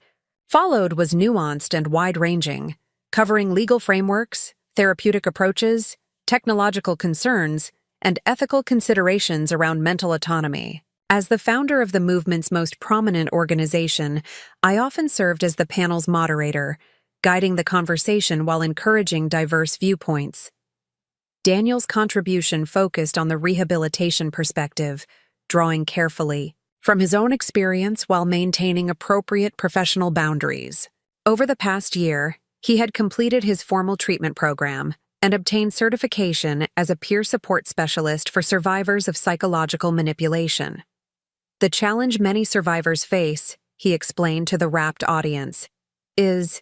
followed was nuanced and wide-ranging, covering legal frameworks, therapeutic approaches, technological concerns, and ethical considerations around mental autonomy. As the founder of the movement's most prominent organization, I often served as the panel's moderator, guiding the conversation while encouraging diverse viewpoints. Daniel's contribution focused on the rehabilitation perspective, drawing carefully from his own experience while maintaining appropriate professional boundaries. Over the past year, he had completed his formal treatment program and obtained certification as a peer support specialist for survivors of psychological manipulation. The challenge many survivors face, he explained to the rapt audience, is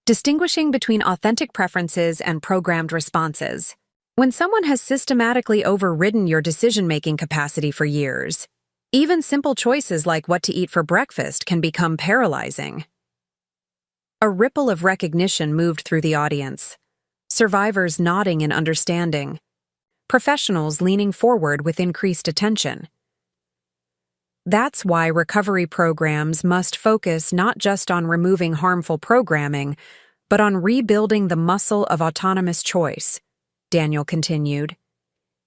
distinguishing between authentic preferences and programmed responses. When someone has systematically overridden your decision-making capacity for years, even simple choices like what to eat for breakfast can become paralyzing. A ripple of recognition moved through the audience, survivors nodding in understanding, professionals leaning forward with increased attention. That's why recovery programs must focus not just on removing harmful programming, but on rebuilding the muscle of autonomous choice, Daniel continued.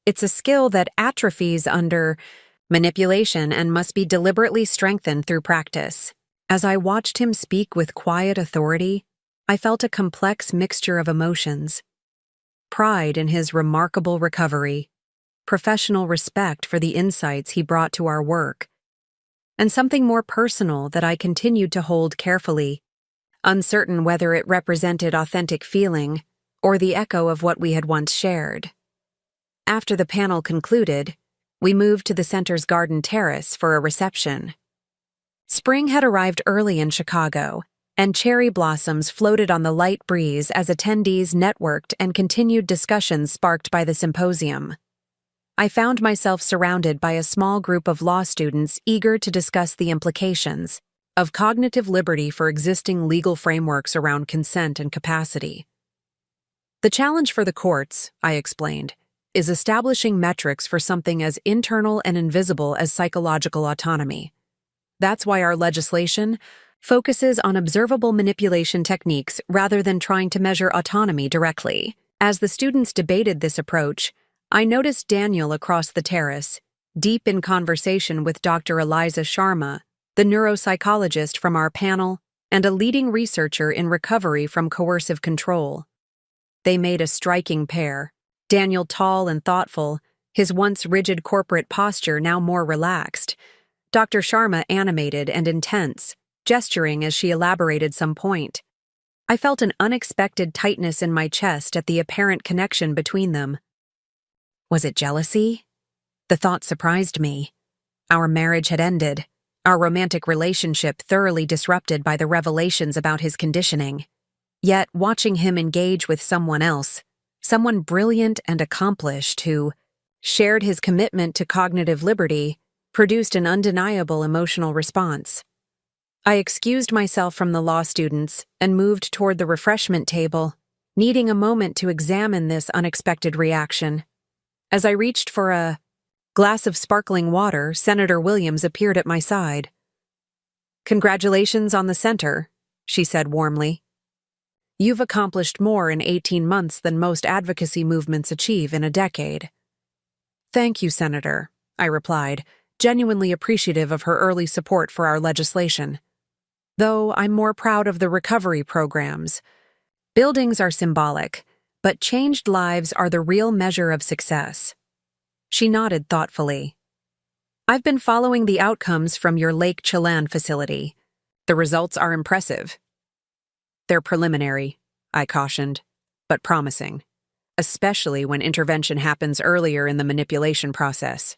It's a skill that atrophies under manipulation and must be deliberately strengthened through practice. As I watched him speak with quiet authority, I felt a complex mixture of emotions. Pride in his remarkable recovery, professional respect for the insights he brought to our work, and something more personal that I continued to hold carefully, uncertain whether it represented authentic feeling or the echo of what we had once shared. After the panel concluded, we moved to the center's garden terrace for a reception. Spring had arrived early in Chicago, and cherry blossoms floated on the light breeze as attendees networked and continued discussions sparked by the symposium. I found myself surrounded by a small group of law students eager to discuss the implications of cognitive liberty for existing legal frameworks around consent and capacity. The challenge for the courts, I explained, is establishing metrics for something as internal and invisible as psychological autonomy. That's why our legislation focuses on observable manipulation techniques rather than trying to measure autonomy directly. As the students debated this approach, I noticed Daniel across the terrace, deep in conversation with Dr. Eliza Sharma, the neuropsychologist from our panel and a leading researcher in recovery from coercive control. They made a striking pair, Daniel tall and thoughtful, his once rigid corporate posture now more relaxed, Dr. Sharma animated and intense, gesturing as she elaborated some point. I felt an unexpected tightness in my chest at the apparent connection between them. Was it jealousy? The thought surprised me. Our marriage had ended, our romantic relationship thoroughly disrupted by the revelations about his conditioning. Yet, watching him engage with someone else, someone brilliant and accomplished who shared his commitment to cognitive liberty, produced an undeniable emotional response. I excused myself from the law students and moved toward the refreshment table, needing a moment to examine this unexpected reaction. As I reached for a glass of sparkling water, Senator Williams appeared at my side. "Congratulations on the center," she said warmly. "You've accomplished more in 18 months than most advocacy movements achieve in a decade." "Thank you, Senator," I replied, genuinely appreciative of her early support for our legislation. "Though I'm more proud of the recovery programs. Buildings are symbolic, but changed lives are the real measure of success." She nodded thoughtfully. "I've been following the outcomes from your Lake Chelan facility. The results are impressive." "They're preliminary," I cautioned, "but promising, especially when intervention happens earlier in the manipulation process."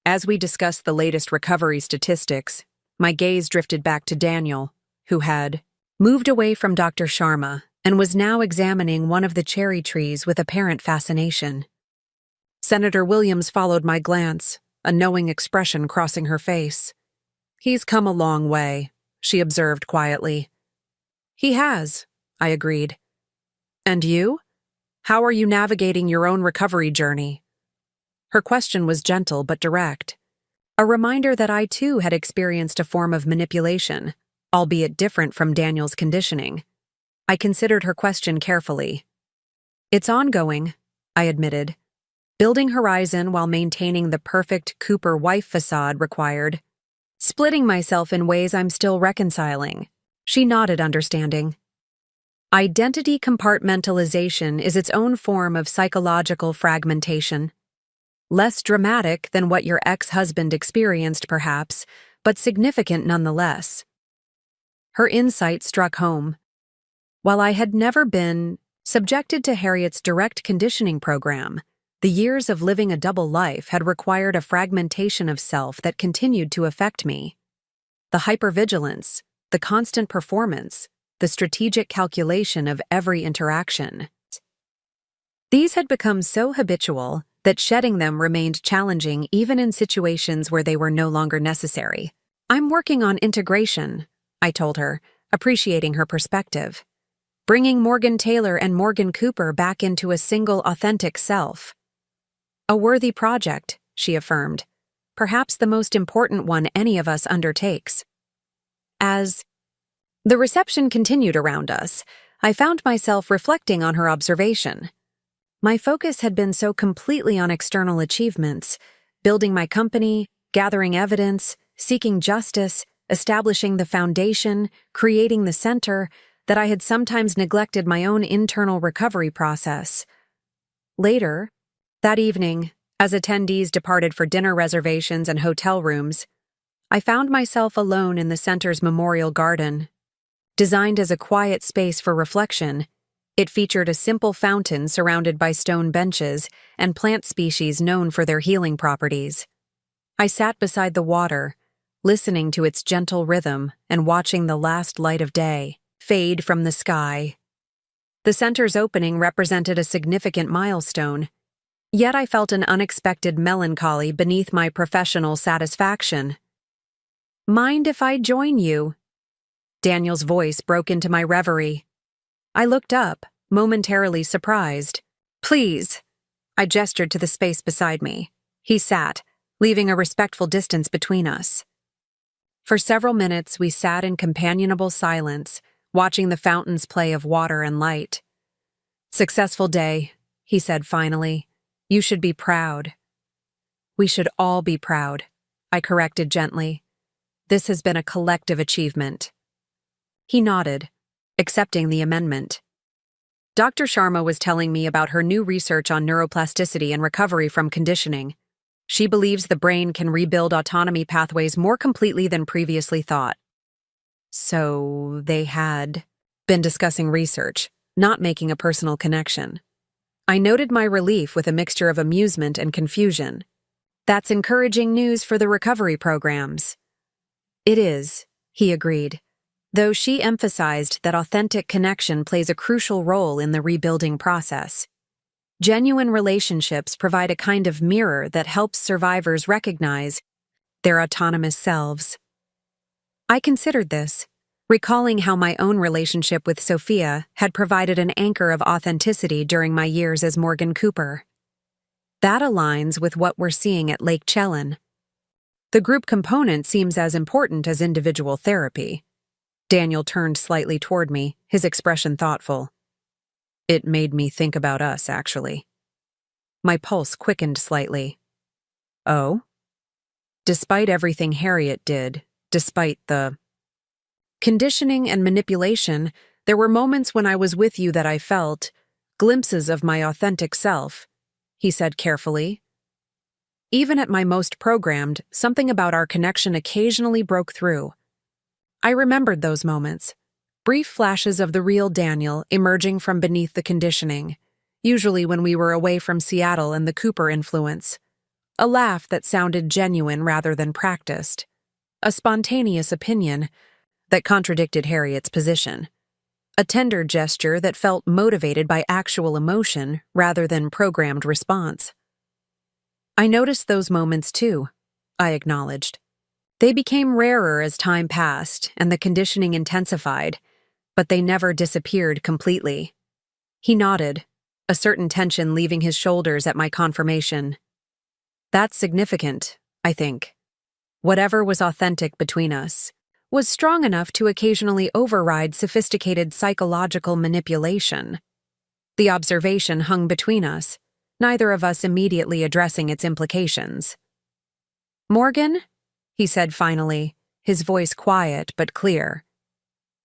As we discussed the latest recovery statistics, my gaze drifted back to Daniel, who had moved away from Dr. Sharma and was now examining one of the cherry trees with apparent fascination. Senator Williams followed my glance, a knowing expression crossing her face. "He's come a long way," she observed quietly. "He has," I agreed. "And you?" How are you navigating your own recovery journey? Her question was gentle but direct, a reminder that I too had experienced a form of manipulation, albeit different from Daniel's conditioning. I considered her question carefully. It's ongoing, I admitted. Building horizon while maintaining the perfect Cooper wife facade required. Splitting myself in ways I'm still reconciling. She nodded understanding. Identity compartmentalization is its own form of psychological fragmentation. Less dramatic than what your ex-husband experienced, perhaps, but significant nonetheless. Her insight struck home. While I had never been subjected to Harriet's direct conditioning program, the years of living a double life had required a fragmentation of self that continued to affect me. The hypervigilance, the constant performance, the strategic calculation of every interaction. These had become so habitual that shedding them remained challenging even in situations where they were no longer necessary. I'm working on integration, I told her, appreciating her perspective. Bringing Morgan Taylor and Morgan Cooper back into a single authentic self. A worthy project, she affirmed, perhaps the most important one any of us undertakes. As the reception continued around us, I found myself reflecting on her observation. My focus had been so completely on external achievements, building my company, gathering evidence, seeking justice, establishing the foundation, creating the center, that I had sometimes neglected my own internal recovery process. Later, that evening, as attendees departed for dinner reservations and hotel rooms, I found myself alone in the center's memorial garden. Designed as a quiet space for reflection, it featured a simple fountain surrounded by stone benches and plant species known for their healing properties. I sat beside the water, listening to its gentle rhythm and watching the last light of day fade from the sky. The center's opening represented a significant milestone, yet I felt an unexpected melancholy beneath my professional satisfaction. Mind if I join you? Daniel's voice broke into my reverie. I looked up, momentarily surprised. Please. I gestured to the space beside me. He sat, leaving a respectful distance between us. For several minutes we sat in companionable silence, watching the fountain's play of water and light. Successful day, he said finally. You should be proud. We should all be proud, I corrected gently. This has been a collective achievement. He nodded, accepting the amendment. Dr. Sharma was telling me about her new research on neuroplasticity and recovery from conditioning. She believes the brain can rebuild autonomy pathways more completely than previously thought. So they had been discussing research, not making a personal connection. I noted my relief with a mixture of amusement and confusion. That's encouraging news for the recovery programs. It is, he agreed, though she emphasized that authentic connection plays a crucial role in the rebuilding process. Genuine relationships provide a kind of mirror that helps survivors recognize their autonomous selves. I considered this, recalling how my own relationship with Sophia had provided an anchor of authenticity during my years as Morgan Cooper. That aligns with what we're seeing at Lake Chelan. The group component seems as important as individual therapy. Daniel turned slightly toward me, his expression thoughtful. It made me think about us, actually. My pulse quickened slightly. Oh? Despite everything Harriet did, despite the conditioning and manipulation, there were moments when I was with you that I felt glimpses of my authentic self, he said carefully. Even at my most programmed, something about our connection occasionally broke through. I remembered those moments, brief flashes of the real Daniel emerging from beneath the conditioning, usually when we were away from Seattle and the Cooper influence. A laugh that sounded genuine rather than practiced. A spontaneous opinion that contradicted Harriet's position. A tender gesture that felt motivated by actual emotion rather than programmed response. I noticed those moments too, I acknowledged. They became rarer as time passed and the conditioning intensified, but they never disappeared completely. He nodded, a certain tension leaving his shoulders at my confirmation. That's significant, I think. Whatever was authentic between us was strong enough to occasionally override sophisticated psychological manipulation. The observation hung between us, neither of us immediately addressing its implications. "Morgan," he said finally, his voice quiet but clear.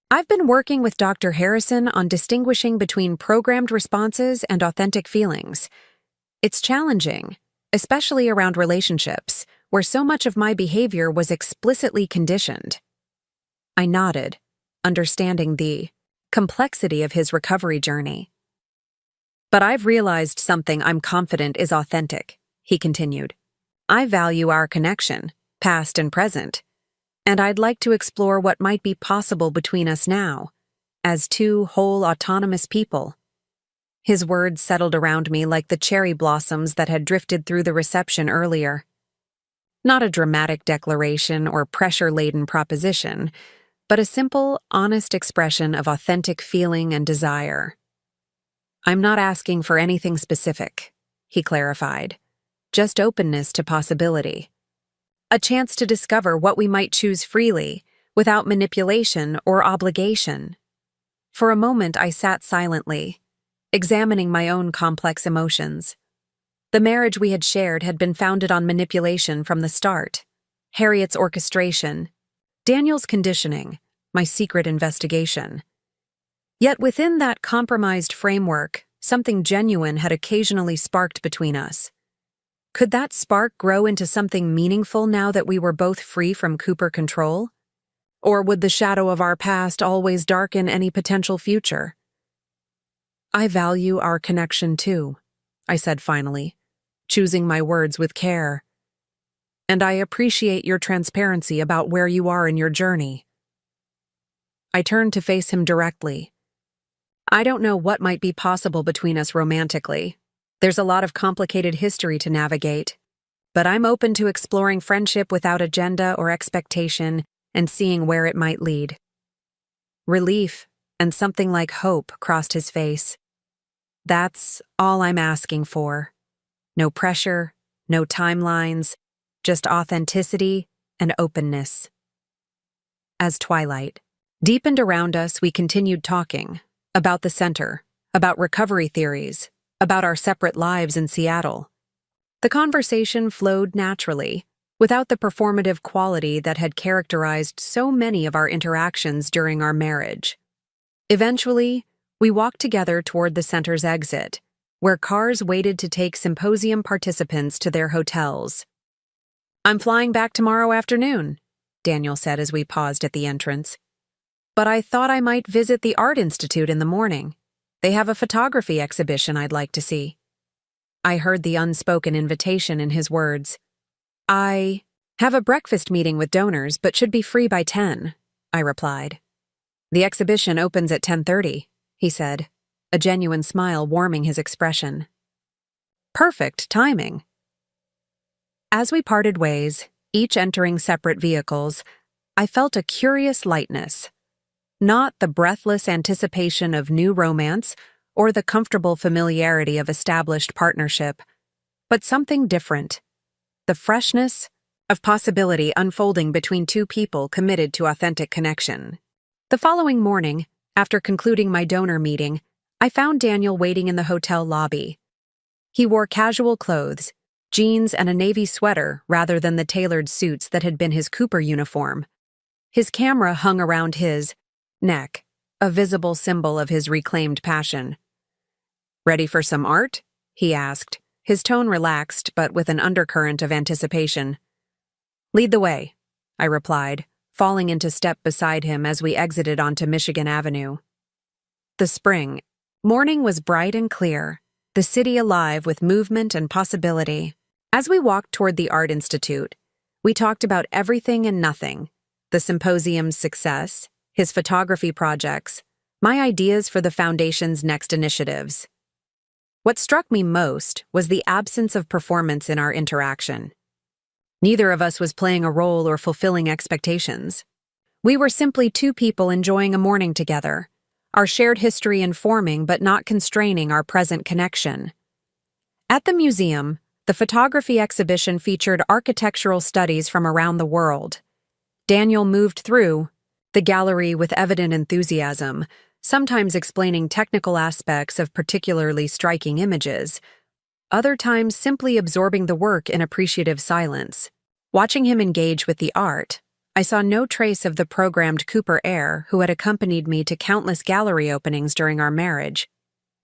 "I've been working with Dr. Harrison on distinguishing between programmed responses and authentic feelings. It's challenging, especially around relationships, where so much of my behavior was explicitly conditioned." I nodded, understanding the complexity of his recovery journey. "But I've realized something I'm confident is authentic," he continued. "I value our connection, past and present, and I'd like to explore what might be possible between us now, as two whole autonomous people." His words settled around me like the cherry blossoms that had drifted through the reception earlier. Not a dramatic declaration or pressure-laden proposition, but a simple, honest expression of authentic feeling and desire. "I'm not asking for anything specific," he clarified, "just openness to possibility. A chance to discover what we might choose freely, without manipulation or obligation." For a moment I sat silently, examining my own complex emotions. The marriage we had shared had been founded on manipulation from the start. Harriet's orchestration, Daniel's conditioning, my secret investigation. Yet within that compromised framework, something genuine had occasionally sparked between us. Could that spark grow into something meaningful now that we were both free from Cooper control? Or would the shadow of our past always darken any potential future? "I value our connection too," I said finally, choosing my words with care. "And I appreciate your transparency about where you are in your journey." I turned to face him directly. "I don't know what might be possible between us romantically. There's a lot of complicated history to navigate. But I'm open to exploring friendship without agenda or expectation and seeing where it might lead." Relief and something like hope crossed his face. "That's all I'm asking for. No pressure, no timelines, just authenticity and openness." As twilight deepened around us, we continued talking about the center, about recovery theories, about our separate lives in Seattle. The conversation flowed naturally, without the performative quality that had characterized so many of our interactions during our marriage. Eventually, we walked together toward the center's exit, where cars waited to take symposium participants to their hotels. "I'm flying back tomorrow afternoon," Daniel said as we paused at the entrance. "But I thought I might visit the Art Institute in the morning. They have a photography exhibition I'd like to see." I heard the unspoken invitation in his words. "I have a breakfast meeting with donors but should be free by 10, I replied. "The exhibition opens at 10:30, he said, a genuine smile warming his expression. "Perfect timing." As we parted ways, each entering separate vehicles, I felt a curious lightness. Not the breathless anticipation of new romance or the comfortable familiarity of established partnership, but something different. The freshness of possibility unfolding between two people committed to authentic connection. The following morning, after concluding my donor meeting, I found Daniel waiting in the hotel lobby. He wore casual clothes, jeans and a navy sweater rather than the tailored suits that had been his Cooper uniform. His camera hung around his neck, a visible symbol of his reclaimed passion. "Ready for some art?" he asked, his tone relaxed but with an undercurrent of anticipation. "Lead the way," I replied, falling into step beside him as we exited onto Michigan Avenue. The spring morning was bright and clear, the city alive with movement and possibility. As we walked toward the Art Institute, we talked about everything and nothing: the symposium's success, his photography projects, my ideas for the Foundation's next initiatives. What struck me most was the absence of performance in our interaction. Neither of us was playing a role or fulfilling expectations. We were simply two people enjoying a morning together, our shared history informing but not constraining our present connection. At the museum, the photography exhibition featured architectural studies from around the world. Daniel moved through the gallery with evident enthusiasm, sometimes explaining technical aspects of particularly striking images, other times simply absorbing the work in appreciative silence. Watching him engage with the art, I saw no trace of the programmed Cooper heir who had accompanied me to countless gallery openings during our marriage,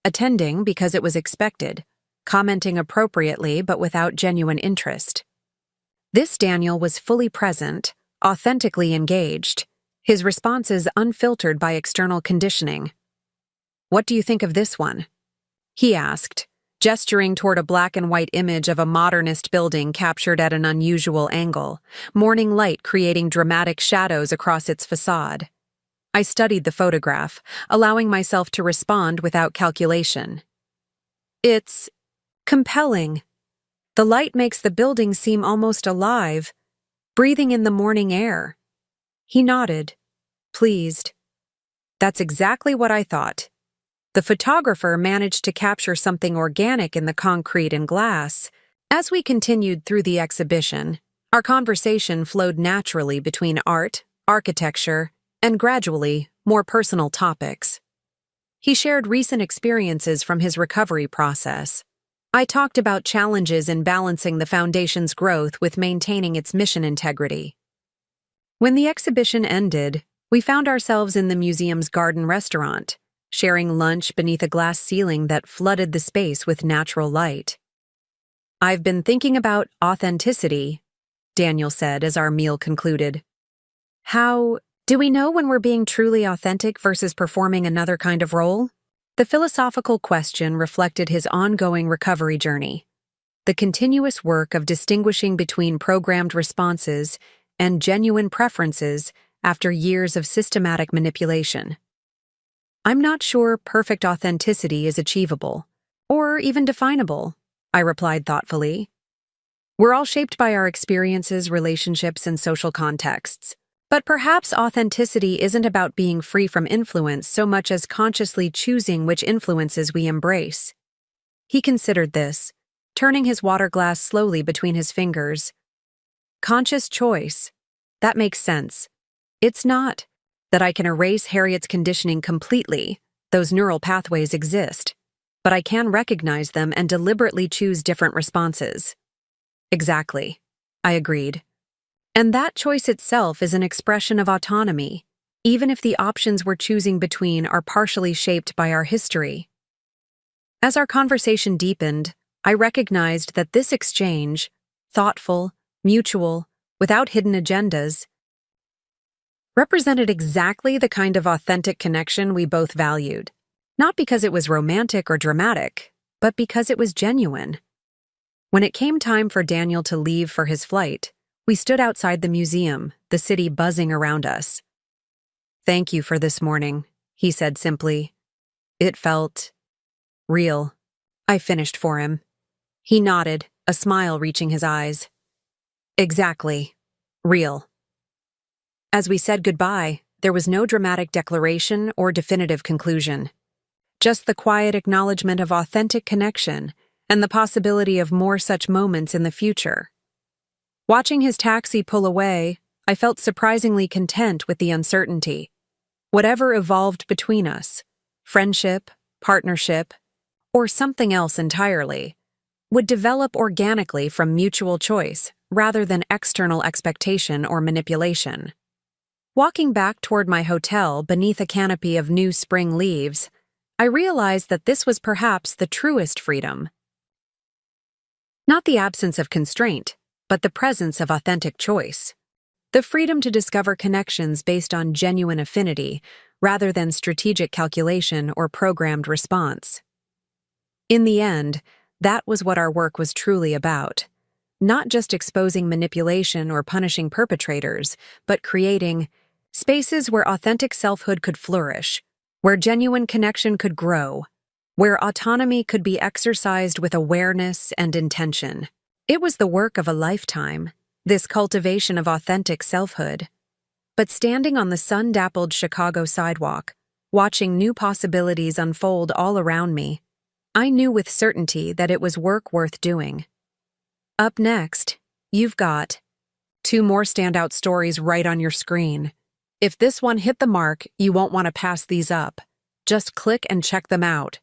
attending because it was expected, commenting appropriately but without genuine interest. This Daniel was fully present, authentically engaged, his responses unfiltered by external conditioning. "What do you think of this one?" he asked, gesturing toward a black and white image of a modernist building captured at an unusual angle, morning light creating dramatic shadows across its facade. I studied the photograph, allowing myself to respond without calculation. "It's compelling. The light makes the building seem almost alive, breathing in the morning air." He nodded, pleased. "That's exactly what I thought." The photographer managed to capture something organic in the concrete and glass. As we continued through the exhibition, our conversation flowed naturally between art, architecture, and gradually, more personal topics. He shared recent experiences from his recovery process. I talked about challenges in balancing the foundation's growth with maintaining its mission integrity. When the exhibition ended, we found ourselves in the museum's garden restaurant, sharing lunch beneath a glass ceiling that flooded the space with natural light. "I've been thinking about authenticity," Daniel said as our meal concluded. "How do we know when we're being truly authentic versus performing another kind of role?" The philosophical question reflected his ongoing recovery journey, the continuous work of distinguishing between programmed responses and genuine preferences after years of systematic manipulation. "I'm not sure perfect authenticity is achievable, or even definable," I replied thoughtfully. "We're all shaped by our experiences, relationships, and social contexts. But perhaps authenticity isn't about being free from influence so much as consciously choosing which influences we embrace." He considered this, turning his water glass slowly between his fingers. "Conscious choice. That makes sense. It's not that I can erase Harriet's conditioning completely, those neural pathways exist, but I can recognize them and deliberately choose different responses." "Exactly," I agreed. "And that choice itself is an expression of autonomy, even if the options we're choosing between are partially shaped by our history." As our conversation deepened, I recognized that this exchange, thoughtful, mutual, without hidden agendas, represented exactly the kind of authentic connection we both valued, not because it was romantic or dramatic, but because it was genuine. When it came time for Daniel to leave for his flight, we stood outside the museum, the city buzzing around us. "Thank you for this morning," he said simply. "It felt real." I finished for him. He nodded, a smile reaching his eyes. "Exactly. Real." As we said goodbye, there was no dramatic declaration or definitive conclusion. Just the quiet acknowledgement of authentic connection and the possibility of more such moments in the future. Watching his taxi pull away, I felt surprisingly content with the uncertainty. Whatever evolved between us, friendship, partnership, or something else entirely, would develop organically from mutual choice rather than external expectation or manipulation. Walking back toward my hotel beneath a canopy of new spring leaves, I realized that this was perhaps the truest freedom. Not the absence of constraint, but the presence of authentic choice. The freedom to discover connections based on genuine affinity rather than strategic calculation or programmed response. In the end, that was what our work was truly about. Not just exposing manipulation or punishing perpetrators, but creating spaces where authentic selfhood could flourish, where genuine connection could grow, where autonomy could be exercised with awareness and intention. It was the work of a lifetime, this cultivation of authentic selfhood. But standing on the sun-dappled Chicago sidewalk, watching new possibilities unfold all around me. I knew with certainty that it was work worth doing. Up next, you've got 2 more standout stories right on your screen. If this one hit the mark, you won't want to pass these up. Just click and check them out.